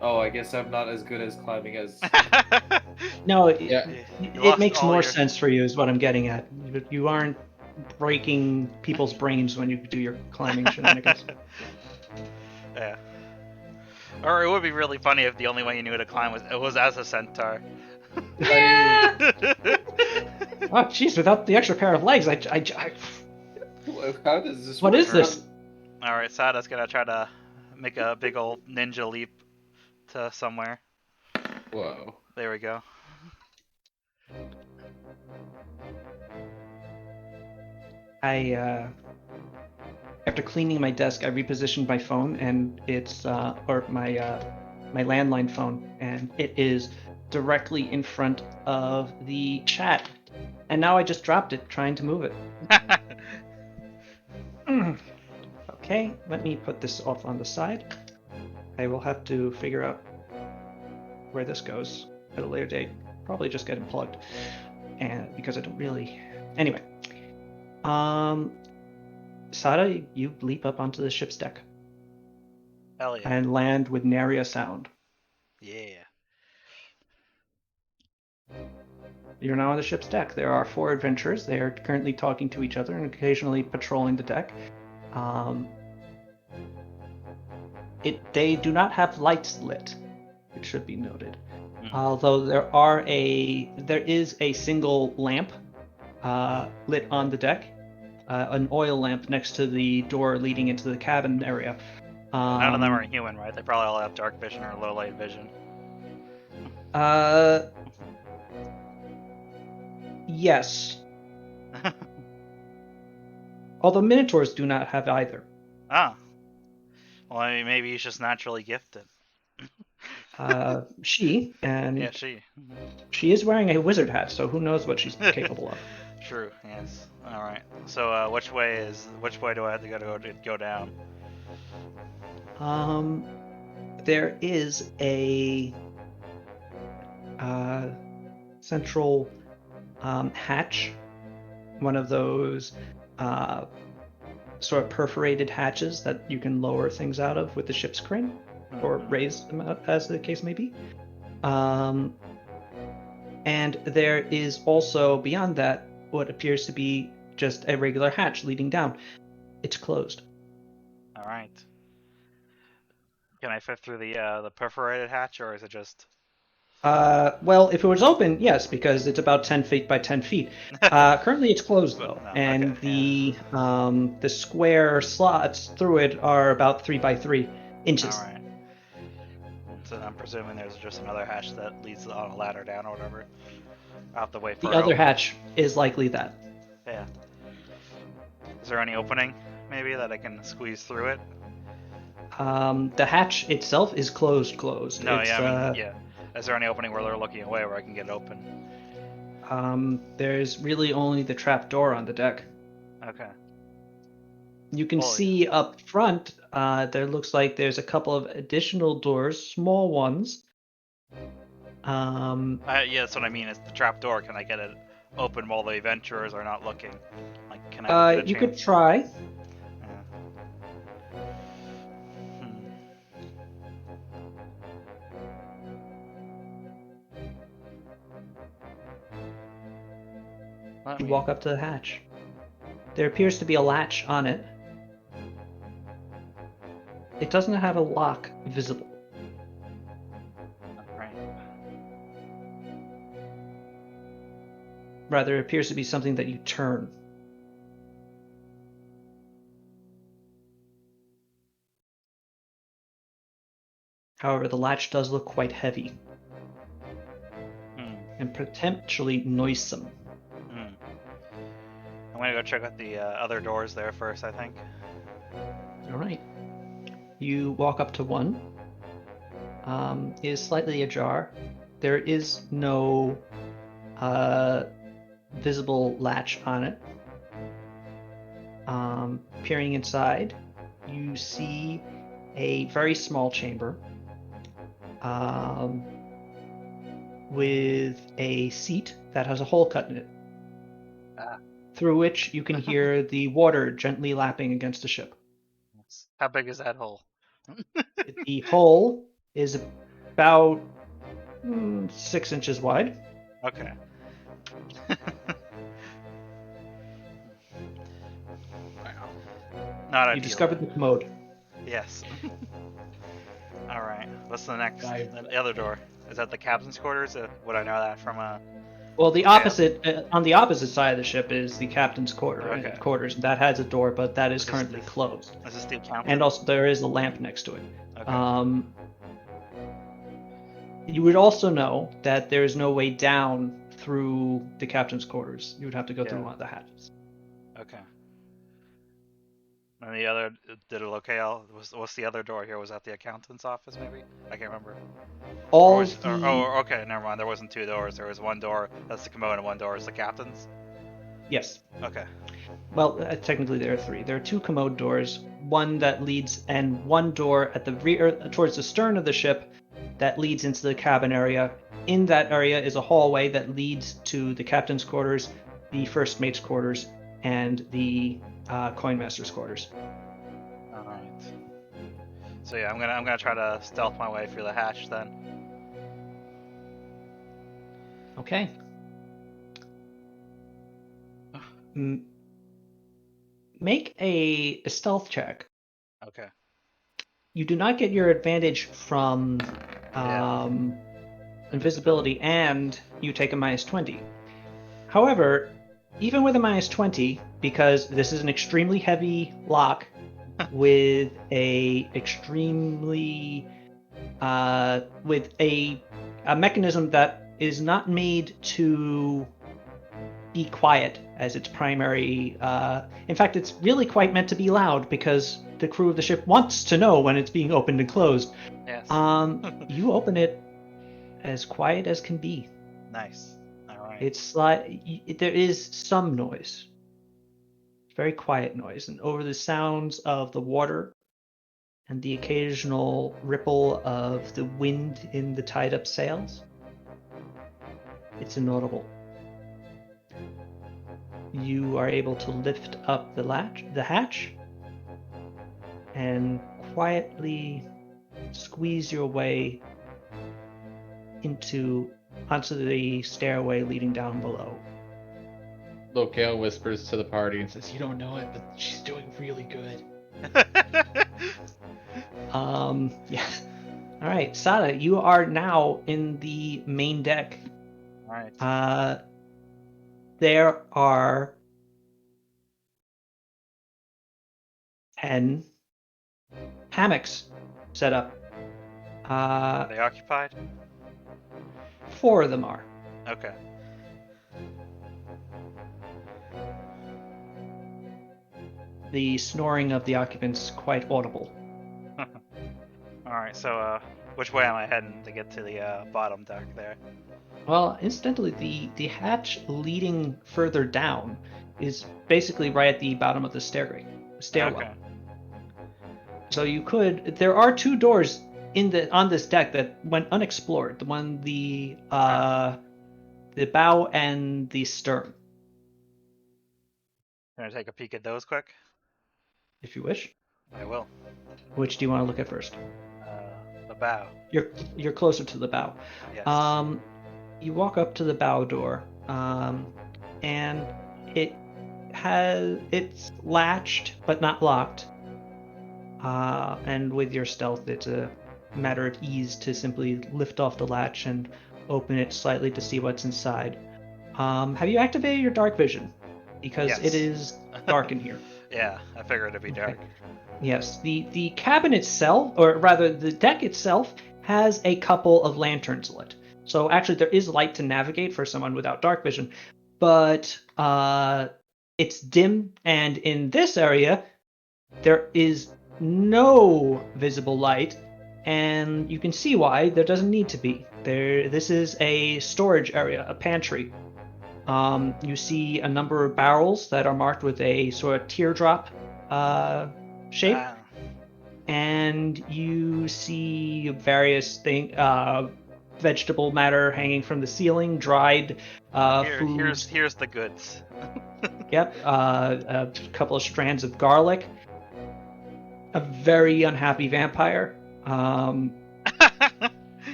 Oh, I guess I'm not as good as climbing as. No, Yeah. it lost makes all more your- sense for you, is what I'm getting at. You aren't breaking people's brains when you do your climbing shenanigans. Yeah. Or it would be really funny if the only way you knew how to climb was as a centaur. Yeah! Oh, jeez, without the extra pair of legs, I How does this What work? is this? Alright, Sada's gonna try to make a big old ninja leap to somewhere. Whoa. There we go. After cleaning my desk, I repositioned my phone, and it's or my landline phone, and it is directly in front of the chat. And now I just dropped it, trying to move it. Okay, let me put this off on the side. I will have to figure out where this goes at a later date. Probably just get it plugged, and because I don't really. Anyway, Sada, you leap up onto the ship's deck Hell yeah. and land with nary a sound. Yeah. You're now on the ship's deck. There are 4 adventurers. They are currently talking to each other and occasionally patrolling the deck. They do not have lights lit, it should be noted. Although there is a single lamp lit on the deck, an oil lamp next to the door leading into the cabin area. None of them are human, right? They probably all have dark vision or low light vision. Yes. Although Minotaurs do not have either. Ah. Well, I mean, maybe he's just naturally gifted. Yeah, she is wearing a wizard hat, so who knows what she's capable of. True. Yes. All right. So, which way do I have to go down? There is a central hatch, one of those sort of perforated hatches that you can lower things out of with the ship's crane, or raise them out, as the case may be. And there is also, beyond that, what appears to be just a regular hatch leading down. It's closed. All right. Can I fit through the perforated hatch, or is it just? Well, if it was open, yes, because it's about 10 feet by 10 feet. Currently, it's closed though, No, and okay, the square slots through it are about 3 by 3 inches. All right. So I'm presuming there's just another hatch that leads on a ladder down or whatever. I'll have to wait for The other hatch is likely that. Yeah. Is there any opening maybe, that I can squeeze through it? The hatch itself is closed. No, It's yeah, I mean, yeah. Is there any opening where they're looking away where I can get it open? there's really only the trap door on the deck. Okay. You can Oh, yeah. see up front, there looks like there's a couple of additional doors, small ones. Yeah, that's what I mean. It's the trap door. Can I get it open while the adventurers are not looking? Like, can I get a You could chance? try. Yeah. Hmm. Let You me- walk up to the hatch. There appears to be a latch on it. It doesn't have a lock visible. Right. Rather, it appears to be something that you turn. However, the latch does look quite heavy Hmm. and potentially noisome. Hmm. I'm gonna go check out the other doors there first, I think. All right. You walk up to one. It is slightly ajar. There is no visible latch on it. Peering inside, you see a very small chamber with a seat that has a hole cut in it, through which you can hear the water gently lapping against the ship. How big is that hole? The hole is about 6 inches wide. Okay. Wow. Not You ideal. discovered the commode. Yes. All right. What's the next? Dive. The other door. Is that the captain's quarters? Would I know that from Well, the Okay. opposite on the opposite side of the ship is the captain's Okay. quarters. That has a door, but that is This is currently the- closed. Is this the accountant? And also, there is a lamp next to it. Okay. You would also know that there is no way down through the captain's quarters. You would have to go through Yeah. one of the hatches. Okay. And the other did a locale. What's the other door here? Was that the accountant's office? Maybe I can't remember. All the Okay, never mind. There wasn't two doors. There was one door. That's the commode, and one door is the captain's. yes. Okay. Well, technically there are three. There are two commode doors, one that leads, and one door at the rear, towards the stern of the ship, that leads into the cabin area. In that area is a hallway that leads to the captain's quarters, the first mate's quarters, and the coinmaster's quarters. All right. So yeah, I'm gonna try to stealth my way through the hatch then. Okay. Make a stealth check. Okay. You do not get your advantage from invisibility, and you take a -20. However, even with a -20, because this is an extremely heavy lock with a extremely with a mechanism that is not made to be quiet as its primary. In fact, it's really quite meant to be loud because the crew of the ship wants to know when it's being opened and closed. Yes. You open it as quiet as can be. Nice. All right. It's like there is some noise, very quiet noise, and over the sounds of the water and the occasional ripple of the wind in the tied-up sails, it's inaudible. You are able to lift up the hatch, and quietly squeeze your way onto the stairway leading down below. Locale whispers to the party and says, "You don't know it, but she's doing really good." Yeah. All right, Sada, you are now in the main deck. All right. There are 10 hammocks set up. Are they occupied? 4 of them are. Okay. the snoring of the occupants quite audible. Alright, so, which way am I heading to get to the bottom deck there? Well, incidentally, the hatch leading further down is basically right at the bottom of the stairwell. Okay. So you could. There are two doors on this deck that went unexplored. The bow and the stern, Gonna take a peek at those quick? if you wish. I will. Which do you want to look at first? The bow. You're closer to the bow. Yes. You walk up to the bow door, and it's latched but not locked. And with your stealth, it's a matter of ease to simply lift off the latch and open it slightly to see what's inside. Have you activated your dark vision? Because Yes. it is dark in here. Yeah, I figured it'd be dark. Okay. Yes, the cabin itself, or rather the deck itself, has a couple of lanterns lit. So actually there is light to navigate for someone without dark vision, but it's dim, and in this area there is no visible light, and you can see why there doesn't need to be. This is a storage area, a pantry. You see a number of barrels that are marked with a sort of teardrop shape, and you see various vegetable matter hanging from the ceiling, dried food. Here's the goods. Yep, a couple of strands of garlic, a very unhappy vampire,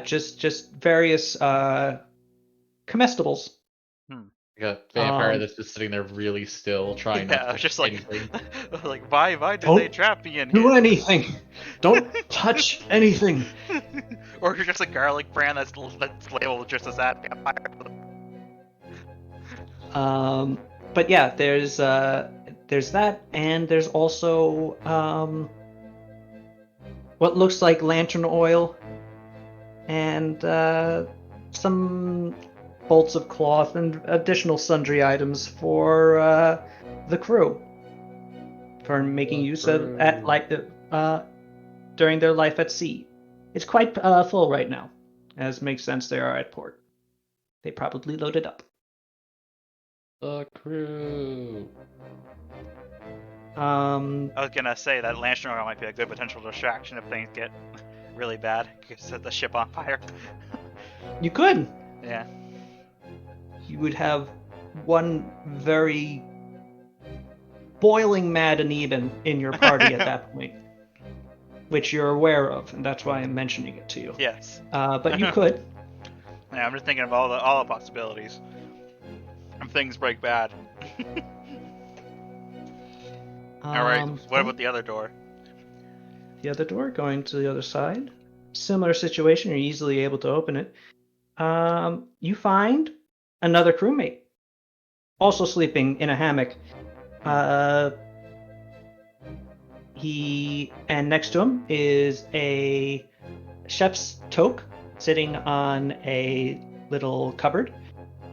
just various comestibles. Like a vampire that's just sitting there really still, trying not to touch just like, anything. like why did Don't they trap me in Do here? anything. Don't touch anything. Or you're just a garlic brand that's labeled just as that vampire. But yeah, there's that, and there's also what looks like lantern oil, and some bolts of cloth and additional sundry items for the crew for making use of during their life at sea. It's quite full right now, as makes sense. They are at port. They probably loaded up. The crew. I was gonna say that lantern oil might be a good potential distraction if things get really bad. You could set the ship on fire. You could. Yeah. You would have one very boiling mad Aneban in your party at that point, which you're aware of, and that's why I'm mentioning it to you. Yes. But you could. Yeah, I'm just thinking of all the possibilities. If things break bad. All right. What about the other door? The other door, going to the other side. Similar situation. You're easily able to open it. You find another crewmate, also sleeping in a hammock. And next to him is a chef's toque sitting on a little cupboard,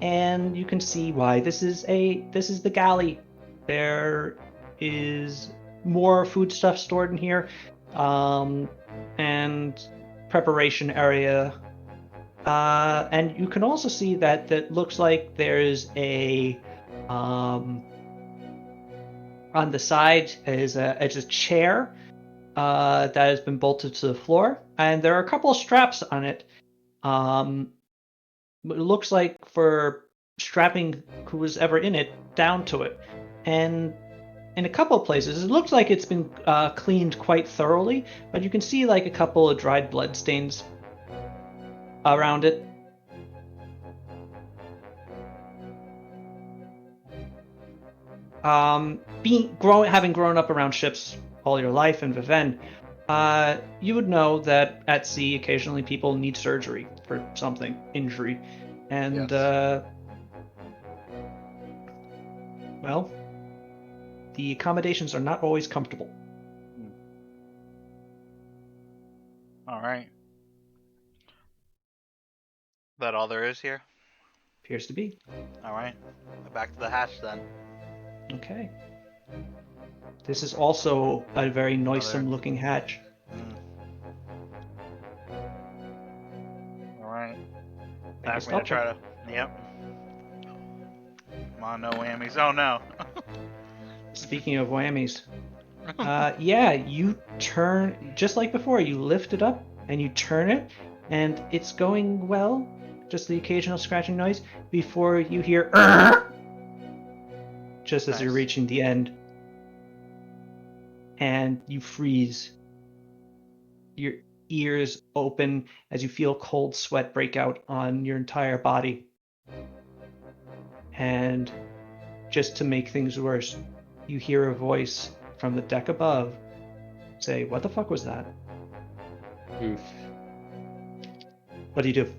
and you can see why. This is the galley. There is more food stuff stored in here, and preparation area. And you can also see that looks like there's a on the side is a chair that has been bolted to the floor, and there are a couple of straps on it. It looks like for strapping who was ever in it down to it, and in a couple of places it looks like it's been cleaned quite thoroughly, but you can see like a couple of dried blood stains around it. Having grown up around ships all your life in Viven, you would know that at sea occasionally people need surgery for something, injury, and well, the accommodations are not always comfortable. All right. That all there is here? Appears to be. All right. Back to the hatch then. Okay. This is also a very noisome Another- looking hatch. Alright. Make a Time for me to stealth try check. to. Yep. Come on, no whammies. Oh no. Speaking of whammies, yeah, you turn just like before. You lift it up and you turn it, and it's going well. Just the occasional scratching noise before you hear just as you're Nice. reaching the end, and you freeze. Your ears open as you feel cold sweat break out on your entire body. And just to make things worse, you hear a voice from the deck above say, "What the fuck was that?" Oof. What do you do?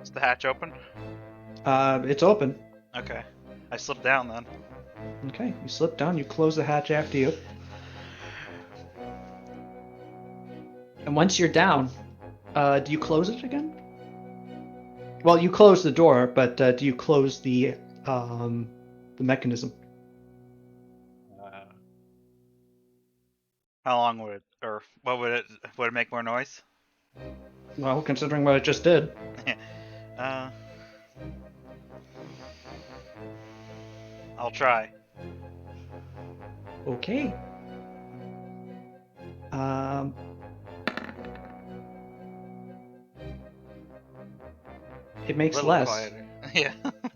Is the hatch open? It's open. Okay. I slipped down then. Okay, you slip down, you close the hatch after you. And once you're down, do you close it again? Well, you close the door, but do you close the mechanism? How long would it, or what would it make more noise? Well, considering what it just did. uh, I'll try. Okay. It makes Little less. quieter. Yeah.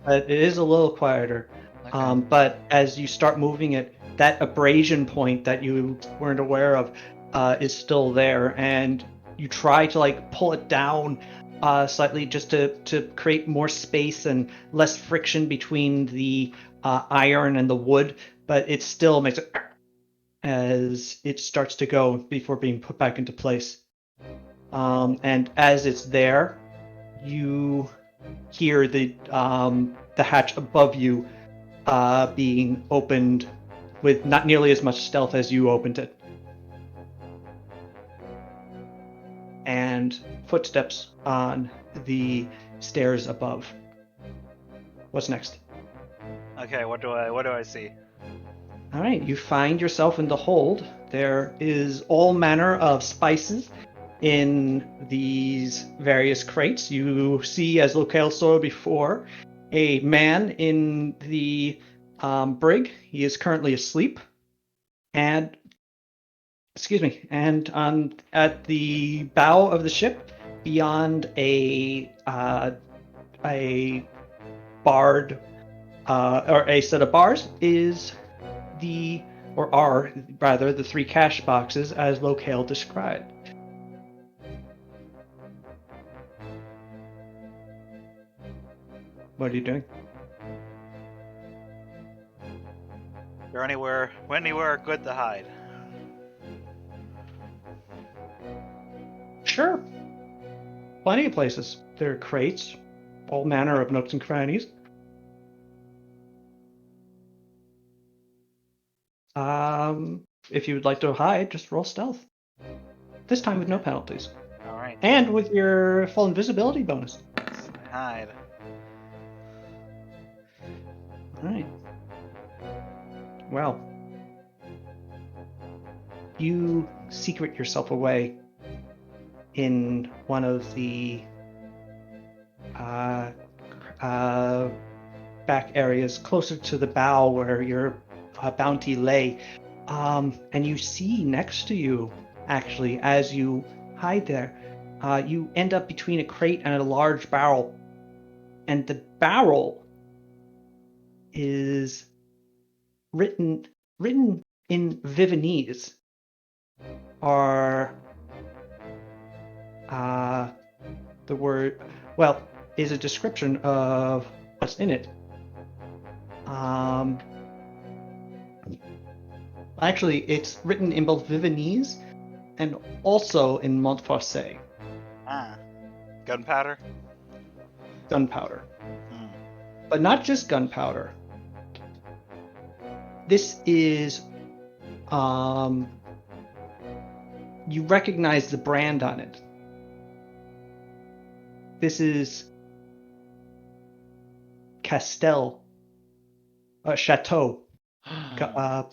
It is a little quieter. Okay. But as you start moving it, that abrasion point that you weren't aware of is still there, and you try to like pull it down slightly just to create more space and less friction between the iron and the wood, but it still makes it as it starts to go before being put back into place. And as it's there, you hear the hatch above you being opened with not nearly as much stealth as you opened it. And footsteps on the stairs above. What's next? Okay. What do I see? All right, you find yourself in the hold. There is all manner of spices in these various crates. You see, as Locale saw before, a man in the brig. He is currently asleep. And at the bow of the ship, beyond a barred or a set of bars, is the three cash boxes as Locale described. What are you doing? Is there anywhere good to hide? Sure. Plenty of places. There are crates, all manner of nooks and crannies. If you would like to hide, just roll stealth. This time with no penalties. All right. And with your full invisibility bonus. Let's hide. Alright. Well, you secret yourself away in one of the back areas closer to the bow where your bounty lay. And you see next to you, actually, as you hide there, you end up between a crate and a large barrel. And the barrel is written in Vivanese are the word, well, is a description of what's in it. Actually, it's written in both Vivanese and also in Montfarçais. Gunpowder. Gunpowder. But not just gunpowder. This is, you recognize the brand on it. This is Castel, Chateau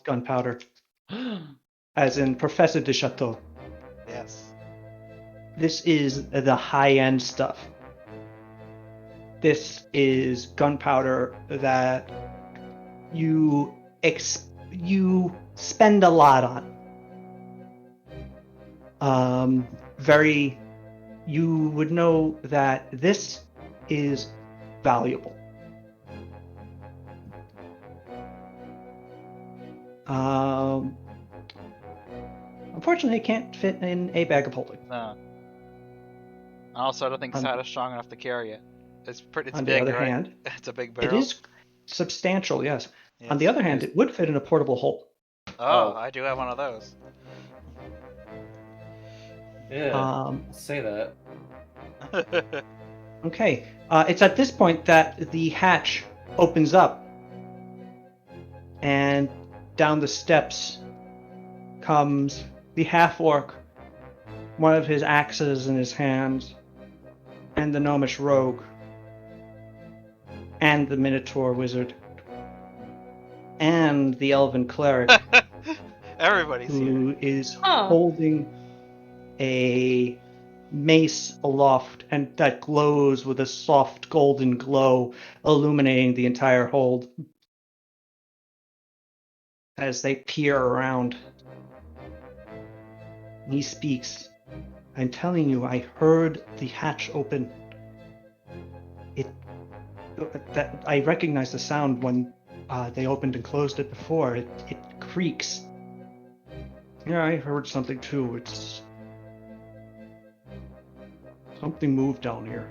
gunpowder, as in Professor de Chateau. Yes. This is the high-end stuff. This is gunpowder that you spend a lot on. You would know that this is valuable. Unfortunately, it can't fit in a bag of holding. No. Also, I don't think On- Sada's strong enough to carry it. It's pretty. It's On big, the other right? hand, It's a big it barrel. is substantial, yes. Yes. On the other hand, it would fit in a portable hole. Oh, I do have one of those. Yeah, Um, I'll say that. Okay. It's at this point that the hatch opens up, and down the steps comes the half-orc, one of his axes in his hands, and the gnomish rogue, and the minotaur wizard, and the elven cleric, Everybody's here. who is Oh. holding a mace aloft, and that glows with a soft golden glow, illuminating the entire hold as they peer around. He speaks. I'm telling you, I heard the hatch open. I recognize the sound when they opened and closed it before. It creaks. Yeah, I heard something too. It's something moved down here.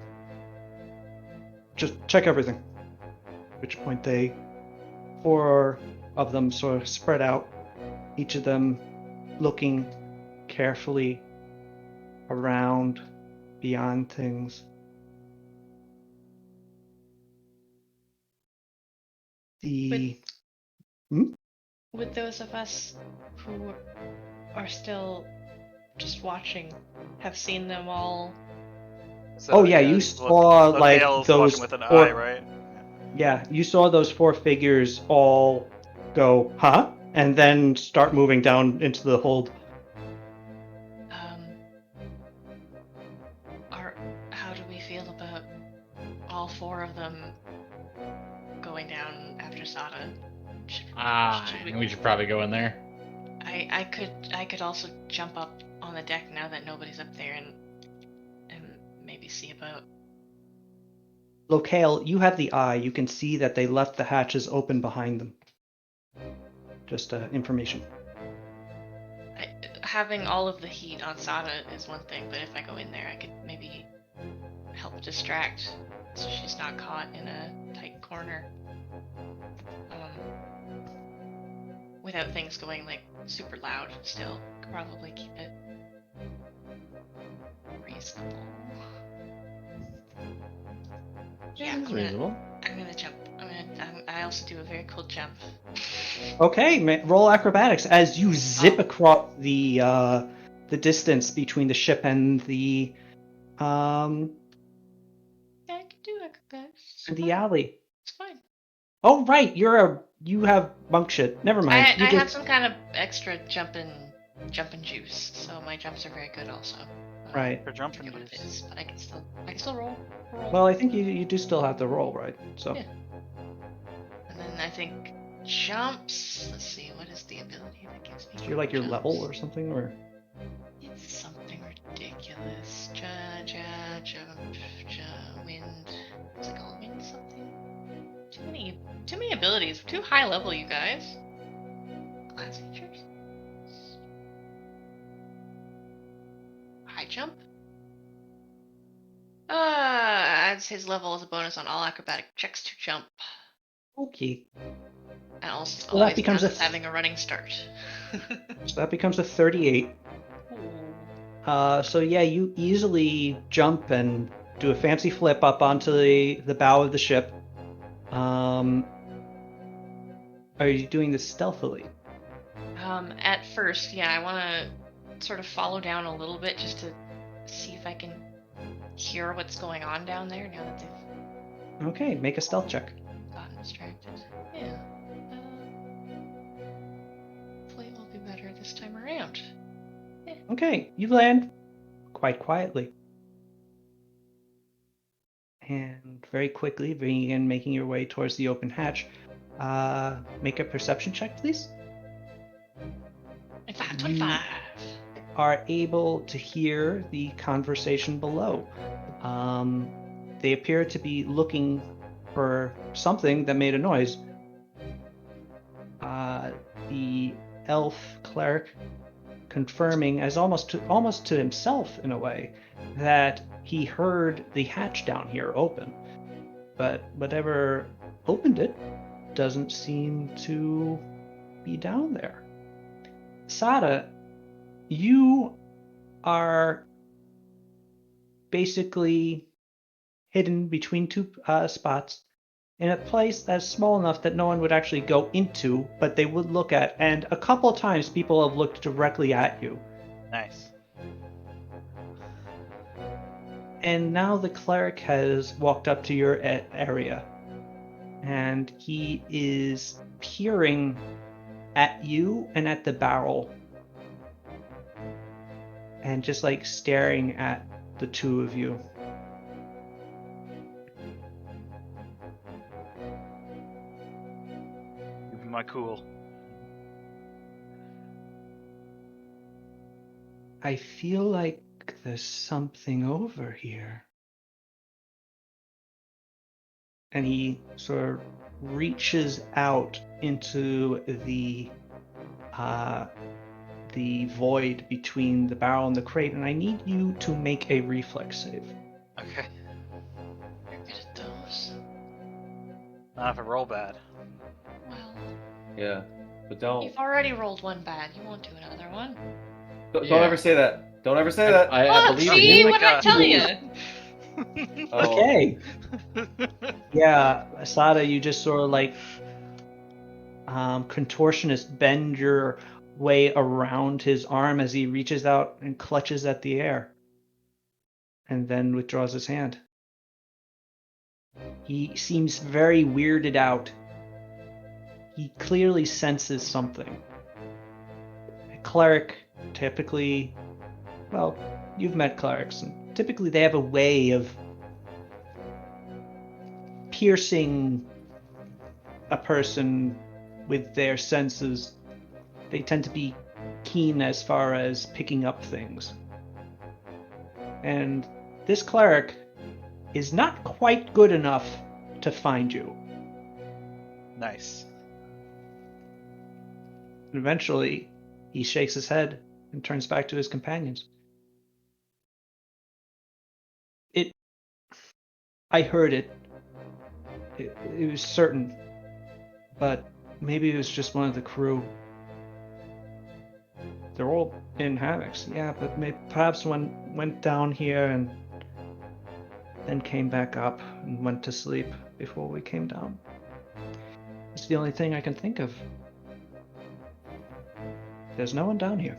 Just check everything. At which point four of them sort of spread out, each of them looking carefully around, beyond things. Would those of us who are still just watching have seen them all? So, Oh yeah, you saw like Locale's those watching with an four, eye, right? Yeah, you saw those four figures all go, huh? And then start moving down into the hold. How do we feel about all four of them going down after Sada? We should probably go in there. I could also jump up on the deck now that nobody's up there and maybe see about. Locale, you have the eye. You can see that they left the hatches open behind them. Just information. Having all of the heat on Sada is one thing, but if I go in there, I could maybe help distract so she's not caught in a tight corner. Without things going like super loud still. Could probably keep it reasonable. Yeah, It's reasonable. I'm gonna jump. I also do a very cool jump. Okay, roll acrobatics as you zip across the distance between the ship and the Yeah, I can do acrobatics. and the alley. It's fine. Oh right, you have monk shit. Never mind. I have some kind of extra jumping juice, so my jumps are very good also. Right. For jumping What it juice. is, but I can still roll. Well, I think you do still have to roll, right? So. Yeah. And then I think jumps. Let's see, what is the ability that gives me? You're like your jumps? level or something, or It's something ridiculous. Wind. What's it called? Wind something? Too many abilities. Too high level, you guys. Class features. High jump. Adds his level as a bonus on all acrobatic checks to jump. okay. And also Well, that always becomes counts a as having a running start. So that becomes a 38. So yeah, you easily jump and do a fancy flip up onto the bow of the ship. Are you doing this stealthily? At first, yeah, I want to sort of follow down a little bit just to see if I can hear what's going on down there now that they've... Okay, make a stealth check. distracted. Yeah. Hopefully it will be better this time around. Okay, you land quite quietly. And very quickly begin making your way towards the open hatch. Make a perception check, please. 25. Are able to hear the conversation below. They appear to be looking for something that made a noise. The elf cleric confirming, as almost to himself in a way, that he heard the hatch down here open, but whatever opened it doesn't seem to be down there. Sada, you are basically hidden between two spots in a place that's small enough that no one would actually go into, but they would look at, and a couple of times people have looked directly at you. Nice. And now the cleric has walked up to your area, and he is peering at you and at the barrel, and just like staring at the two of you. Keeping my cool. I feel like there's something over here. And he sort of reaches out into the void between the barrel and the crate, and I need you to make a reflex save. Okay. You're good at those. Not if I roll bad. Well, Yeah, but don't you've already rolled one bad. You won't do another one. don't Yeah. ever say that. Don't ever say that. I Look, believe see? you. What did I tell you? Oh. Okay. Yeah, Asada, you just sort of like contortionist bend your way around his arm as he reaches out and clutches at the air, and then withdraws his hand. He seems very weirded out. He clearly senses something. A cleric typically, well, you've met clerics, and typically they have a way of piercing a person with their senses. They tend to be keen as far as picking up things. And this cleric is not quite good enough to find you. Nice. And eventually, he shakes his head and turns back to his companions. I heard it. It was certain. But maybe it was just one of the crew. They're all in hammocks, yeah, but perhaps one went down here and then came back up and went to sleep before we came down. It's the only thing I can think of. There's no one down here.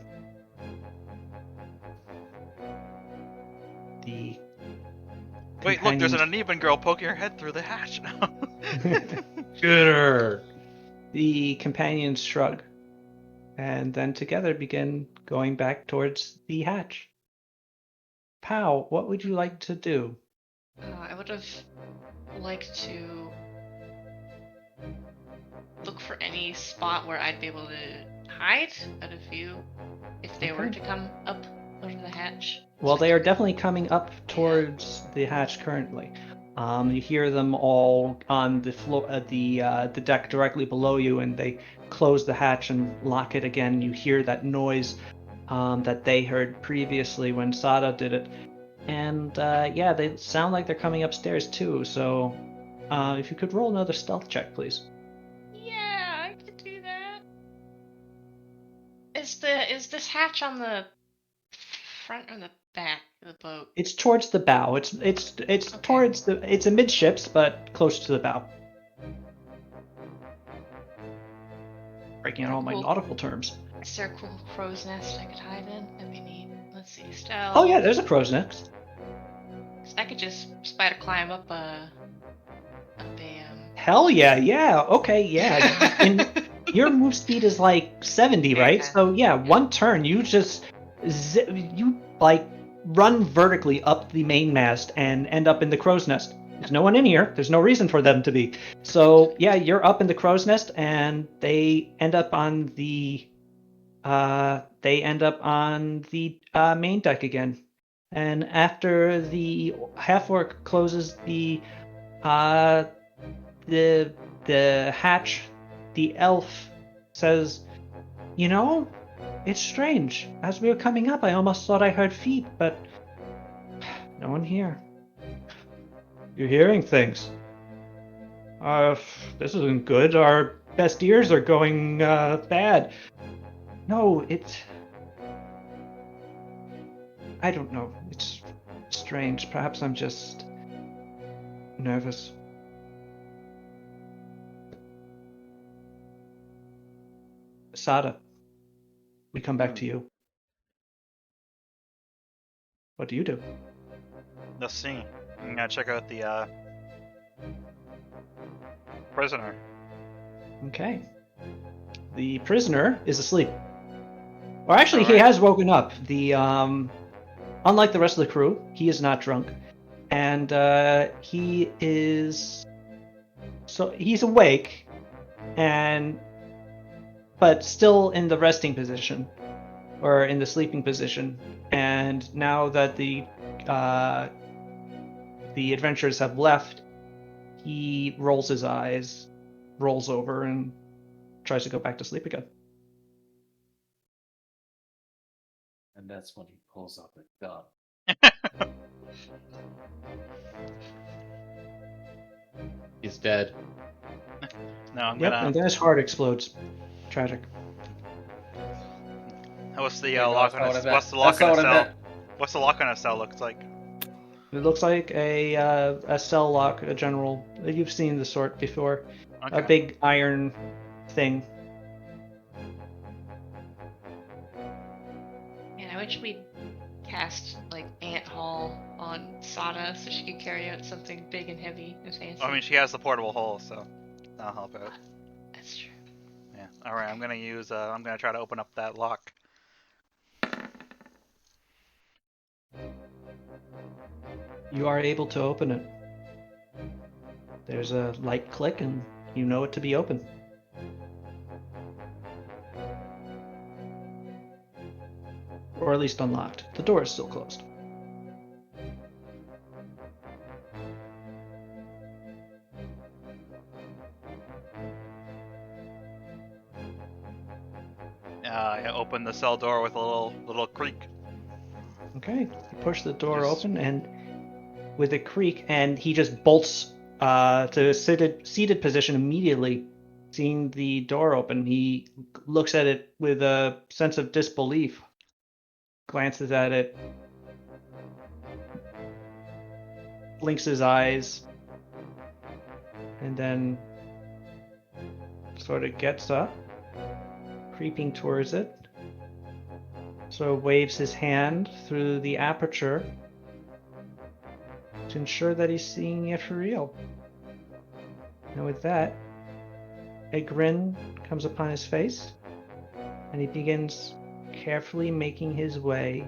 The Wait, look, there's an companions- uneven girl poking her head through the hatch now. Get her. The companions shrug, and then together begin going back towards the hatch. Pow, what would you like to do? I would have liked to look for any spot where I'd be able to hide out of view if they were Okay. to come up out of the hatch. Well, they are definitely coming up towards the hatch currently. You hear them all on the floor, the deck directly below you, and they close the hatch and lock it again. You hear that noise that they heard previously when Sada did it, and yeah, they sound like they're coming upstairs too. So, if you could roll another stealth check, please. Yeah, I could do that. Is this hatch on the front or the back of the boat? It's towards the bow. It's Okay. towards the. It's amidships, but close to the bow. Breaking out all my Cool. nautical terms. Is there a cool crow's nest I could hide in? That'd be neat. Let's see, stealth. Oh yeah, there's a crow's nest. 'Cause I could just spider climb up a hell yeah, yeah, okay, yeah. Your move speed is like 70, right? Okay. So yeah, one turn you just you like run vertically up the main mast and end up in the crow's nest. There's no one in here. There's no reason for them to be. So yeah, you're up in the crow's nest, and they end up on the main deck again. And after the half orc closes the hatch, the elf says, "You know, it's strange. As we were coming up, I almost thought I heard feet, but no one here." "You're hearing things." This isn't good. Our best ears are going bad." "No, I don't know. It's strange. Perhaps I'm just nervous." "Sada, we come back to you. What do you do?" Let's see. I'm gonna check out the prisoner. Okay. The prisoner is asleep. Or actually, he Alright. has woken up. Unlike the rest of the crew, he is not drunk, and he is he's awake, but still in the resting position, or in the sleeping position. And now that the adventurers have left, he rolls his eyes, rolls over, and tries to go back to sleep again. And that's when he pulls up a gun. He's dead. No, I'm Yep, gonna. and then his heart explodes. Tragic. What's the There you go, lock that's on not his? what I What's the meant. lock That's on not his what I cell? meant. What's the lock on his cell looks like? It looks like a cell lock, a general. You've seen the sort before. Okay. A big iron thing. Man, I wish we'd cast like Ant Hall on Sada so she could carry out something big and heavy and fancy. I mean, she has the portable hole, so that'll help out. That's true. Yeah. All right. I'm gonna use. I'm gonna try to open up that lock. You are able to open it. There's a light click, and you know it to be open. Or at least unlocked. The door is still closed. I open the cell door with a little creak. Okay, you push the door Just- open, and with a creak, and he just bolts to a seated position immediately. Seeing the door open, he looks at it with a sense of disbelief, glances at it, blinks his eyes, and then sort of gets up, creeping towards it. So waves his hand through the aperture to ensure that he's seeing it for real. And with that, a grin comes upon his face, and he begins carefully making his way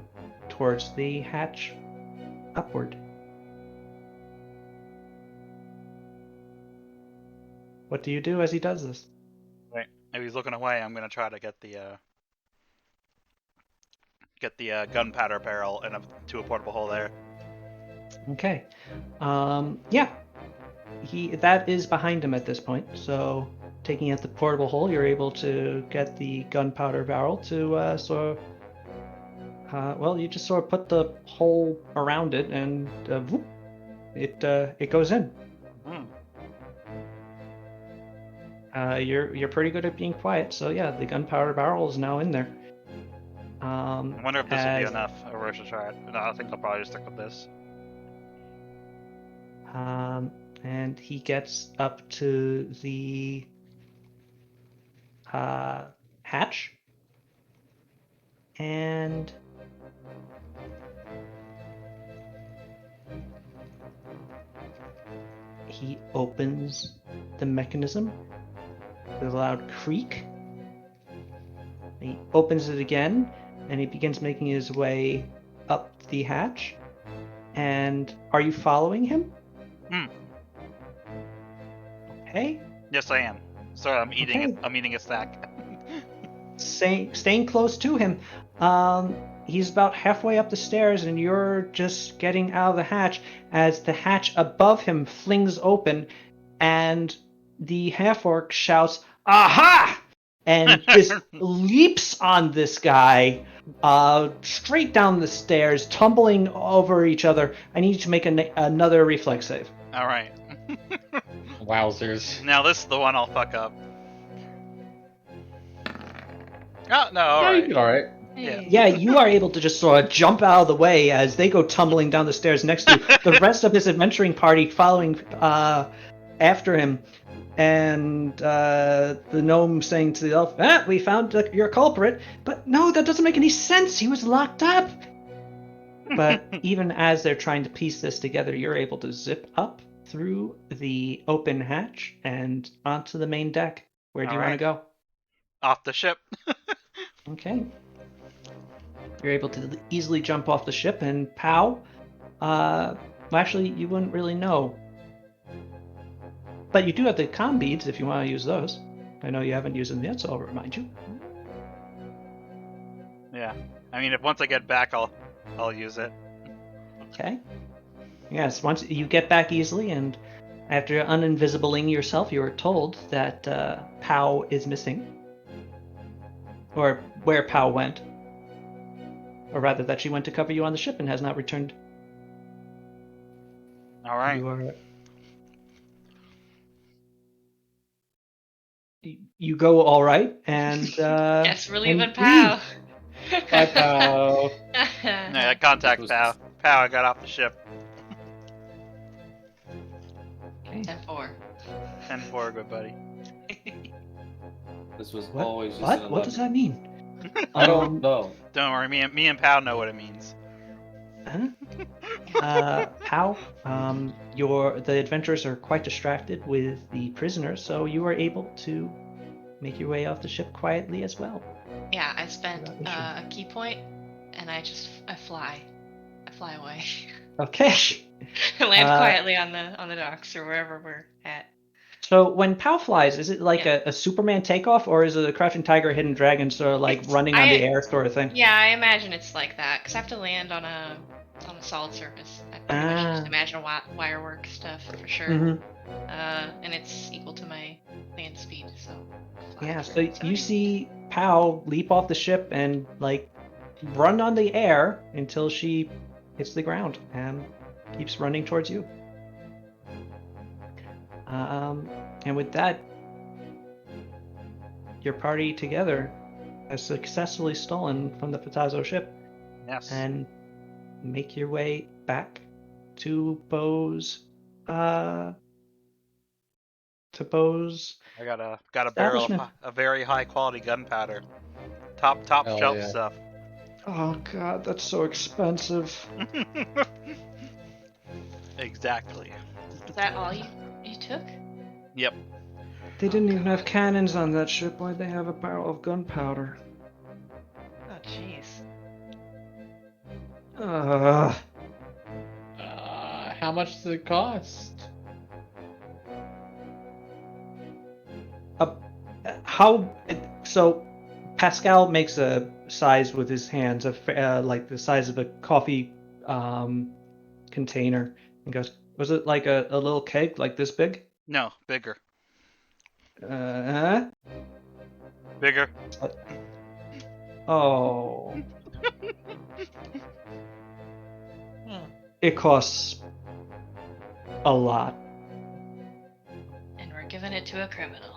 towards the hatch upward. What do you do as he does this? Wait. If he's looking away, I'm gonna try to get the gunpowder barrel to a portable hole there. Okay. Yeah. That is behind him at this point. So, taking out the portable hole, you're able to get the gunpowder barrel to you just sort of put the hole around it, and whoop, it goes in. Hmm. You're pretty good at being quiet, so yeah, the gunpowder barrel is now in there. I wonder if this will be as- enough, or I should try it. No, I think I'll probably just stick with this. And he gets up to the hatch, and he opens the mechanism with a loud creak. He opens it again, and he begins making his way up the hatch. And are you following him? Hmm. Okay. Yes, I am. Sorry, I'm eating. Okay. I'm eating a snack. Staying close to him. He's about halfway up the stairs, and you're just getting out of the hatch as the hatch above him flings open, and the half-orc shouts, "Aha!" and just leaps on this guy straight down the stairs, tumbling over each other. I need you to make another reflex save. All right. Wowzers. Now this is the one I'll fuck up. Oh no! All Yeah, you right. did all right. Yeah. Yeah, you are able to just sort of jump out of the way as they go tumbling down the stairs next to you. The rest of his adventuring party following after him. And the gnome saying to the elf, we found your culprit. But no, that doesn't make any sense. He was locked up. But even as they're trying to piece this together, you're able to zip up through the open hatch and onto the main deck. Where do you want to Alright. go? Off the ship. Okay. You're able to easily jump off the ship, and Pow, well, actually, you wouldn't really know. But you do have the comm beads if you want to use those. I know you haven't used them yet, so I'll remind you. Yeah. I mean, if once I get back, I'll use it. Okay. Yes, once you get back easily, and after uninvisibling yourself, you are told that Pow is missing. Or where Pow went. Or rather, that she went to cover you on the ship and has not returned. All right. You go all right, and Guess we're leaving and Pow. Bye, Pow. Yeah, contact This was- Pow. Pow, I got off the ship. Okay. 10-4. 10-4, good buddy. This was What? always just What? an What does 11. that mean? I don't know. Don't worry, me and Pow know what it means. Huh? Pow, the adventurers are quite distracted with the prisoners, so you are able to make your way off the ship quietly as well. Yeah, I spent Without issue. a key point, and I fly. I fly away. Okay. I land Uh, quietly on the docks or wherever we're at. So when Pow flies, is it like Yeah. a Superman takeoff, or is it a Crouching Tiger, Hidden Dragon, sort of like running on the air sort of thing? Yeah, I imagine it's like that because I have to land on a solid surface. I pretty much just Ah. imagine wire work stuff for sure. Mm-hmm. And it's equal to my land speed, so. Yeah, so you see Pow leap off the ship and like run on the air until she hits the ground and keeps running towards you. And with that, your party together has successfully stolen from the Patazo ship Yes. and make your way back to Bo's I got a barrel of establishment. a very high quality gunpowder. Top Hell shelf yeah. stuff. Oh god, that's so expensive. Exactly. Is that all you took? Yep. They didn't even have cannons on that ship. Why'd they have a barrel of gunpowder? Oh, jeez. How much does it cost? So Pascal makes a size with his hands of like the size of a coffee container and goes, was it like a little keg like this big? No, bigger. Uh, Bigger. oh. Hmm. It costs a lot. And we're giving it to a criminal.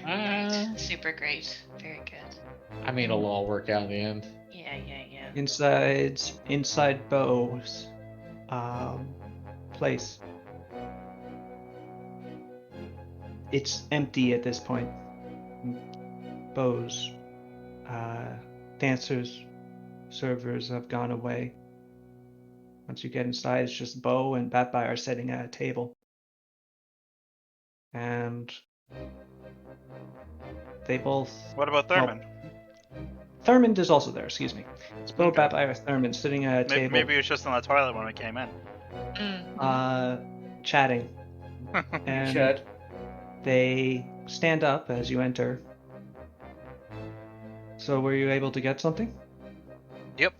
Uh, Super great. Very good. I mean, it'll all work out in the end. Yeah. Inside Bo's place. It's empty at this point. Bo's dancers, servers have gone away. Once you get inside, it's just Bo and Batby are sitting at a table. and they both. What about well, Thurman? Thurmond is also there. Excuse me. It's Bo Okay. Bat Thurmond sitting at a table, Maybe he was just in the toilet when we came in. chatting, and Chad. they stand up as you enter. So, were you able to get something? Yep.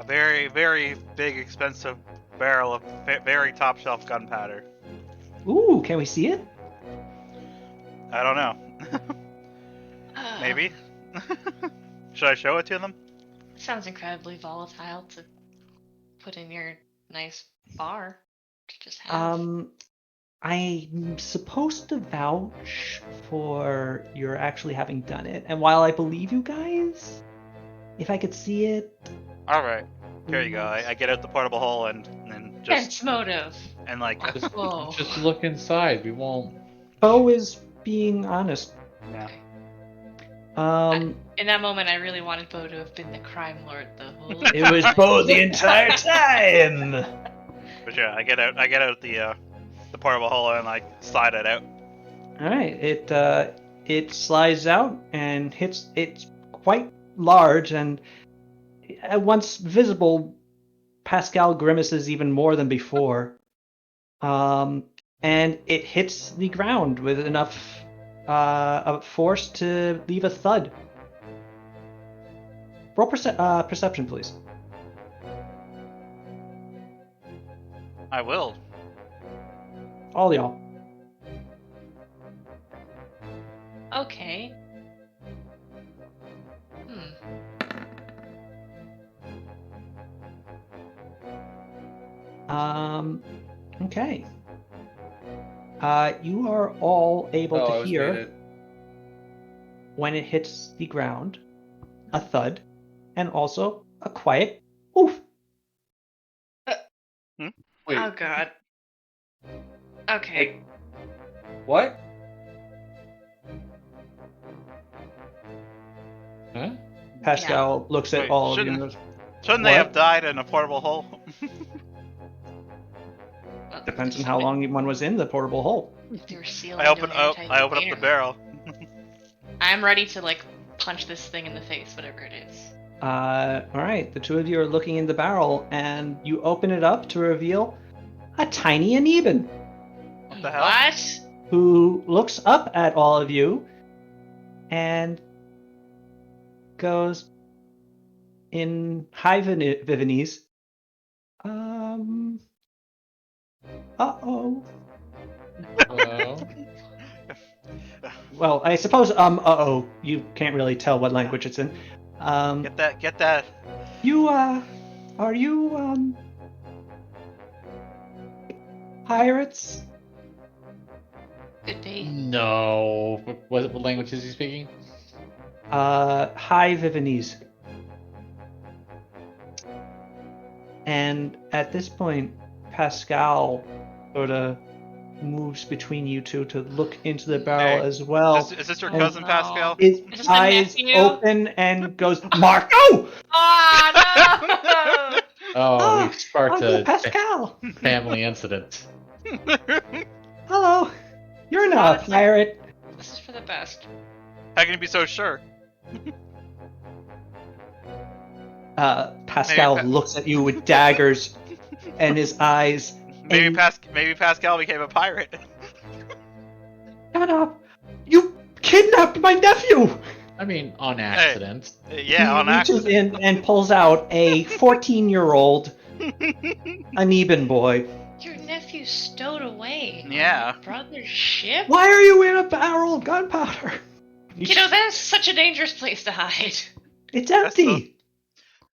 A very, very big, expensive barrel of very top shelf gunpowder. Ooh, can we see it? I don't know. Maybe. Should I show it to them? Sounds incredibly volatile to put in your nice bar to just have. I'm supposed to vouch for your actually having done it, and while I believe you guys, if I could see it. All right. Here you go. I get out the portable hole and just Sense motive. and like Whoa. Just look inside. We won't. Bo is being honest. yeah. Um, In that moment, I really wanted Bo to have been the crime lord the whole it was Bo the entire time. But yeah, I get out the portable hole and like slide it out. All right, it slides out and hits. It's quite large, and at once visible, Pascal grimaces even more than before. And it hits the ground with enough of force to leave a thud. Roll perception, please. I will. All y'all. Okay. Okay. You are all able I to was hear muted. when it hits the ground a thud, and also a quiet oof. Wait, Oh god. Okay. what? Huh? Pascal looks at Wait, all of you and shouldn't- goes, Shouldn't they What? have died in a portable hole? Well, depends on how long one was in the portable hole. if they were sealed I into open an up airtight the container. barrel. I'm ready to like punch this thing in the face, whatever it is. Alright, the two of you are looking in the barrel, and you open it up to reveal a tiny Aneben, What the hell? What? who looks up at all of you and goes in high Vivanese. Uh-oh. Hello. Well, I suppose, uh-oh, you can't really tell what language it's in. Get that. You, are you, pirates? Could be. No. What language is he speaking? High Vivanese. And at this point, Pascal sort of moves between you two to look into the barrel Hey, as well. Is this your and- cousin no. Pascal? His Is this the eyes nephew? open and goes, Marco! Ah, no! Oh, we sparked Uncle a Pascal! family incident. Hello! You're not a Honestly- pirate! This is for the best. How can you be so sure? Pascal Maybe looks at you with daggers and his eyes. Maybe And- maybe Pascal became a pirate. Shut up! You kidnapped my nephew! I mean, on accident. Yeah, on He reaches accident. in and pulls out a 14-year-old Aneben boy. Your nephew stowed away. Yeah. Brother's ship? Why are you in a barrel of gunpowder? You know, that's such a dangerous place to hide. It's empty.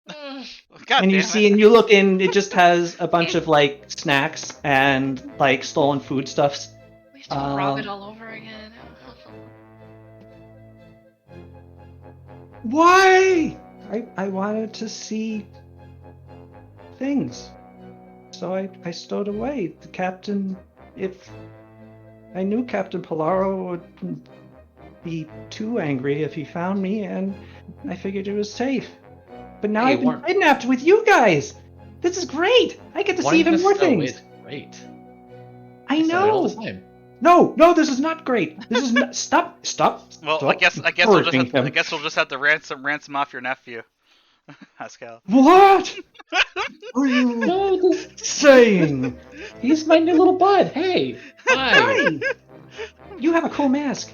Mm. God And you damn see, it. and you look in, it just has a bunch of like snacks and like stolen foodstuffs. We have to rub it all over again. Why? I wanted to see things. So I stowed away. The captain, if I knew Captain Polaro would be too angry if he found me, and I figured it was safe. But now Hey, I've been weren't- kidnapped with you guys. This is great. I get to see Wanting even to more snow things. is great. I say it all know. the time. No, this is not great. This is not. Stop. Well, Stop I guess we'll encouraging just him. have to ransom off your nephew, Pascal. What are you No, this saying? he's my new little bud. Hey, hi. Hi. You have a cool mask.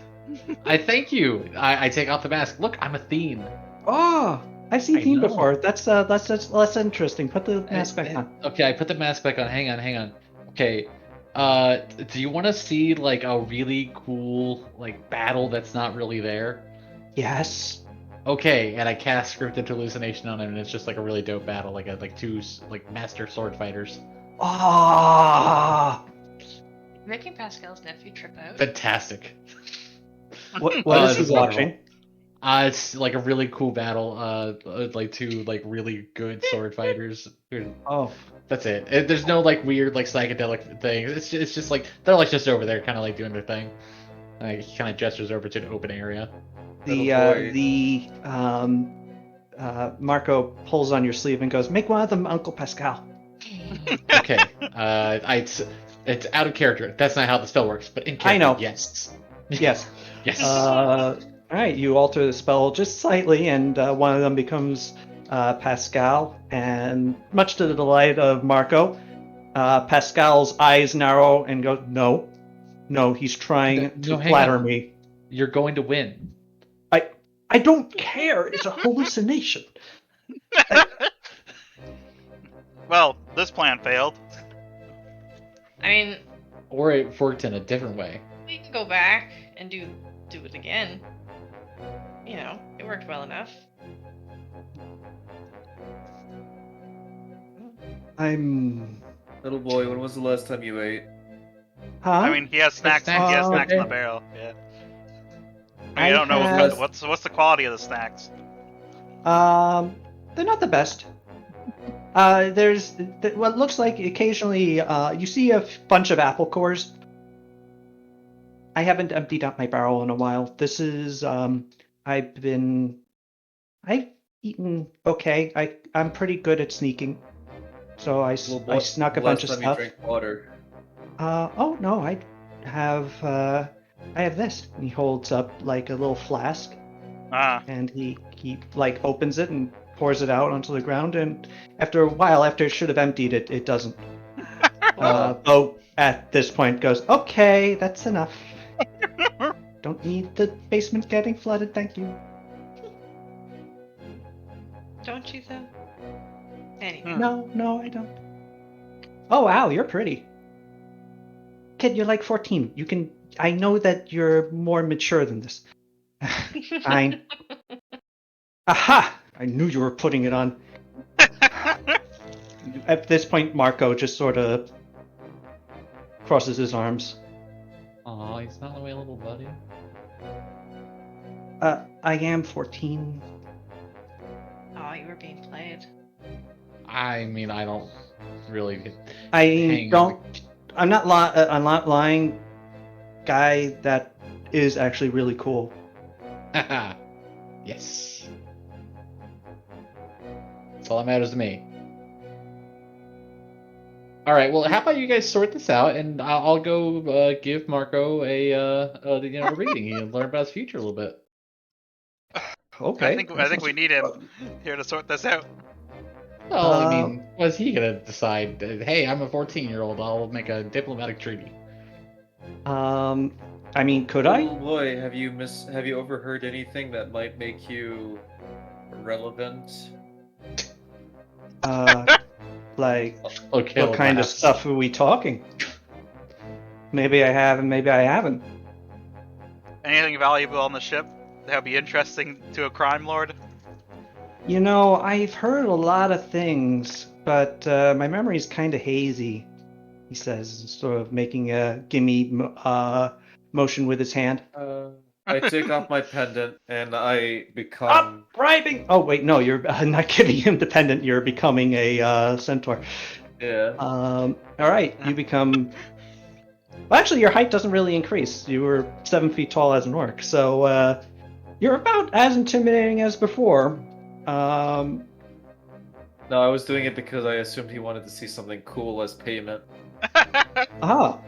I thank you. I take off the mask. Look, I'm a Thien. Oh, I've seen I Theme know. before. That's less interesting. Put the mask back on. Okay, I put the mask back on. Hang on. Okay. Do you want to see like a really cool like battle that's not really there? Yes. Okay, and I cast scripted hallucination on him, and it's just like a really dope battle, like two like master sword fighters. Ah. Making Pascal's nephew trip out. Fantastic. What is this he is wonderful. watching? It's like a really cool battle. Like two like really good sword fighters. Oh. That's it. There's no like weird like psychedelic thing. It's just like they're like just over there, kind of like doing their thing. Like he kind of gestures over to an open area. Marco pulls on your sleeve and goes, "Make one of them, Uncle Pascal." Okay. It's out of character. That's not how the spell works. But in character, I know. yes. Yes. Yes. All right. You alter the spell just slightly, and one of them becomes Pascal. And much to the delight of Marco, Pascal's eyes narrow and goes, "No, he's trying to hang flatter on. me. You're going to win. I don't care. It's a hallucination." Well, this plan failed. I mean, Or it worked in a different way. we can go back and do it again. You know, it worked well enough. I'm. Little boy, when was the last time you ate? Huh? I mean, he has snacks. He has snacks in the okay. barrel. Yeah. I I don't know have- what's the quality of the snacks. They're not the best. There's what looks like occasionally you see a bunch of apple cores. I haven't emptied out my barrel in a while. This is I've eaten okay. I'm pretty good at sneaking, so I snuck a bunch of Last time stuff. you drank water. Oh no, I have this. And he holds up like a little flask, Ah. and he like opens it and pours it out onto the ground, and after a while, after it should have emptied it, it doesn't. Bo at this point goes, "Okay, that's enough. Don't need the basement getting flooded, thank you." Don't you though? Anyway. No, I don't. Oh wow, you're pretty. Kid, you're like 14. You can. I know that you're more mature than this. Fine. Aha! I knew you were putting it on. At this point, Marco just sort of crosses his arms. Aw, he's not away, little buddy. I am 14. Oh, you were being played. I mean, I don't really. I Hang don't. I'm not lying. Guy, that is actually really cool. Yes. That's all that matters to me. All right. Well, how about you guys sort this out, and I'll go give Marco a reading. He can learn about his future a little bit. Okay. I think we need him here to sort this out. Well, I mean, was he gonna decide? Hey, I'm a 14-year-old. I'll make a diplomatic treaty. I mean, could I? Little boy, have you overheard anything that might make you relevant? Like, Okay. what kind of stuff are we talking? Maybe I have, and maybe I haven't. Anything valuable on the ship that would be interesting to a crime lord? You know, I've heard a lot of things, but my memory's kind of hazy. He says, sort of making a gimme motion with his hand. I take off my pendant and I become. Bribing! Oh wait, no, you're not giving him the pendant. You're becoming a centaur. Yeah. All right, you become. Well, actually, your height doesn't really increase. You were 7 feet tall as an orc, so you're about as intimidating as before. No, I was doing it because I assumed he wanted to see something cool as payment. Ah,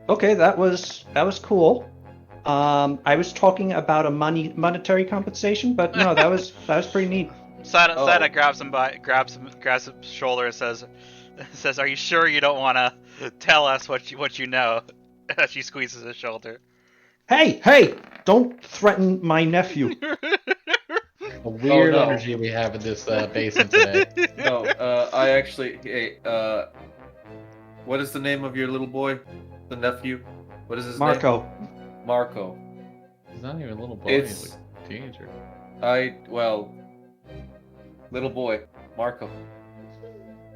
Okay, that was cool. I was talking about a monetary compensation, but no, that was pretty neat. Sada Oh. grabs his shoulder and says, "Are you sure you don't want to tell us what you know?" As she squeezes his shoulder. Hey! Don't threaten my nephew. A weird no. energy we have in this basement today. No, I actually. Hey, what is the name of your little boy? The nephew? What is his Marco. name? Marco. He's not even a little boy. It's- He's like a teenager. Little boy, Marco.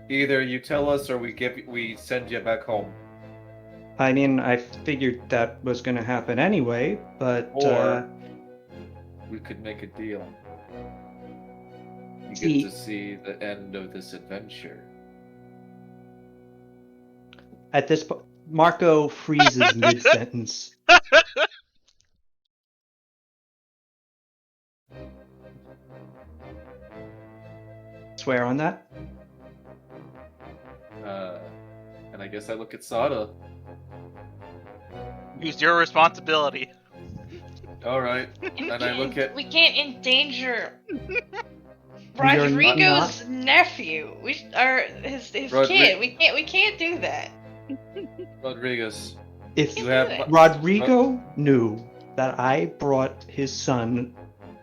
Either you tell us or we send you back home. I mean, I figured that was going to happen anyway, but Or we could make a deal. You See- get to see the end of this adventure. at this point, Marco freezes mid-sentence. Swear on that? And I guess I look at Sada. Use your responsibility. Alright. And I look at. We can't endanger You're Rodrigo's nephew. His Rodri- kid. We can't do that. Rodriguez. If You have. Good. Rodrigo knew that I brought his son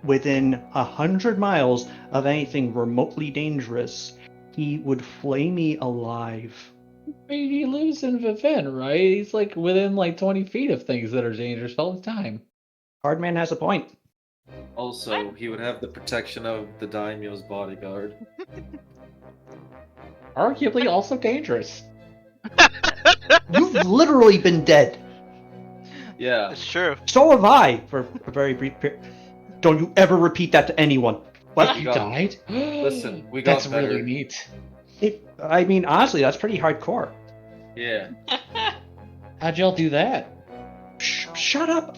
within 100 miles of anything remotely dangerous, he would flay me alive. I mean, he lives in Vivin, right? He's like within like 20 feet of things that are dangerous all the time. Hardman has a point. Also, he would have the protection of the daimyo's bodyguard. Arguably also dangerous. You've literally been dead. Yeah. It's true. So have I for a very brief period. Don't you ever repeat that to anyone. What? You God. died? Listen, we got That's better. really neat. I mean, honestly, that's pretty hardcore. Yeah. How'd y'all do that? Shut up!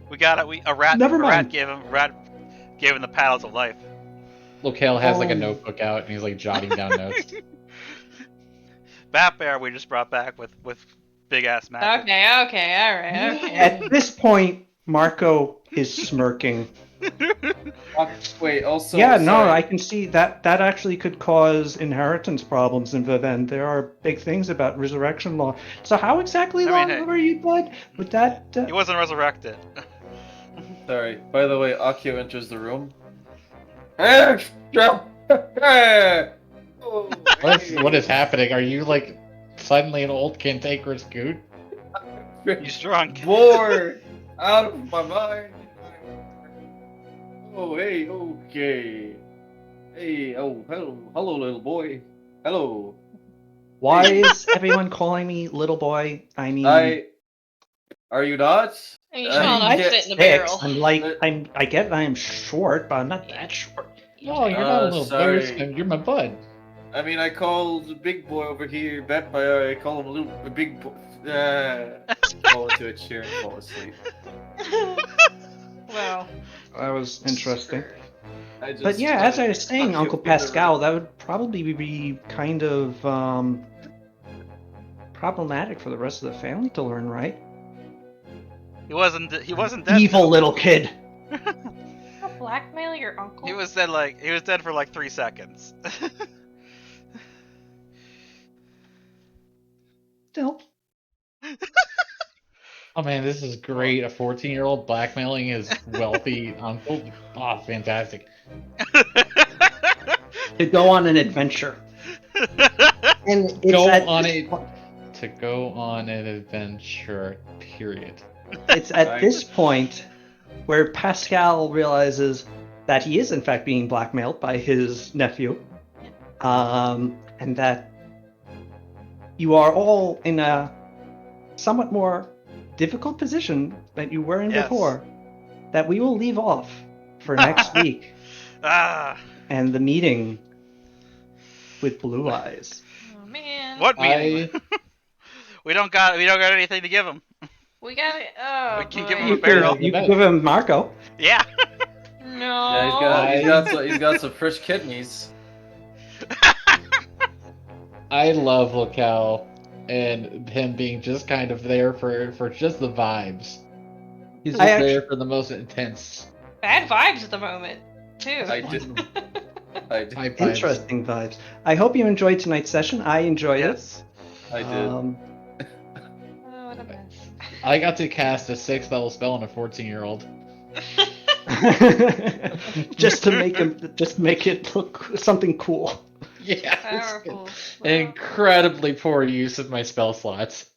We got it. A rat. Never a mind. rat gave him the paddles of life. Locale has like a Oh. notebook out and he's like jotting down notes. Bat Bear we just brought back with big ass magic. Okay, alright, okay. At this point, Marco is smirking. Wait, also. Yeah, no, sorry. I can see that actually could cause inheritance problems in Vivend. There are big things about resurrection law. So how exactly I long mean, hey. were you dead? With that? He wasn't resurrected. Sorry. By the way, Akio enters the room. Extra! Oh, What is happening? Are you like suddenly an old cantankerous goot? He's drunk. Bored! Out of my mind! Oh, hey, okay. Hey, oh, hello, little boy. Hello. Why is everyone calling me little boy? I mean, Are you not? You I shall not get fit in the six. barrel. I get I am short, but I'm not that short. No, you're not a little sorry. boy. You're my bud. I mean, I called the big boy over here, I call him a big boy. Fall into a chair and fall asleep. Well, That was interesting. I just But yeah, as I was touched saying, you Uncle in the Pascal, room. that would probably be kind of problematic for the rest of the family to learn, right? He wasn't dead. Evil little kid. blackmail your uncle? He was dead for like 3 seconds. Still. Oh man, this is great. A 14-year-old blackmailing his wealthy uncle. Oh, fantastic. To go on an adventure. And it's Go at on this a- po- To go on an adventure, period. It's at Right. this point where Pascal realizes that he is in fact being blackmailed by his nephew, and that you are all in a somewhat more difficult position than you were in Yes. before. That we will leave off for next week Ah, and the meeting with Blue Eyes. Oh man. what meeting? We don't got anything to give him. We got it. Oh, We can boy. give him You a barrel. could give him Marco. Yeah. No. Yeah, he's got some fresh kidneys. I love Locale and him being just kind of there for just the vibes. He's just I there for the most intense Bad vibes at the moment, too. I did. I did. high vibes. Interesting vibes. I hope you enjoyed tonight's session. I enjoyed Yes. I it. did. Oh, what a mess. I got to cast a 6th level spell on a 14-year-old. just to make it look something cool. Yeah, Powerful. an incredibly poor use of my spell slots.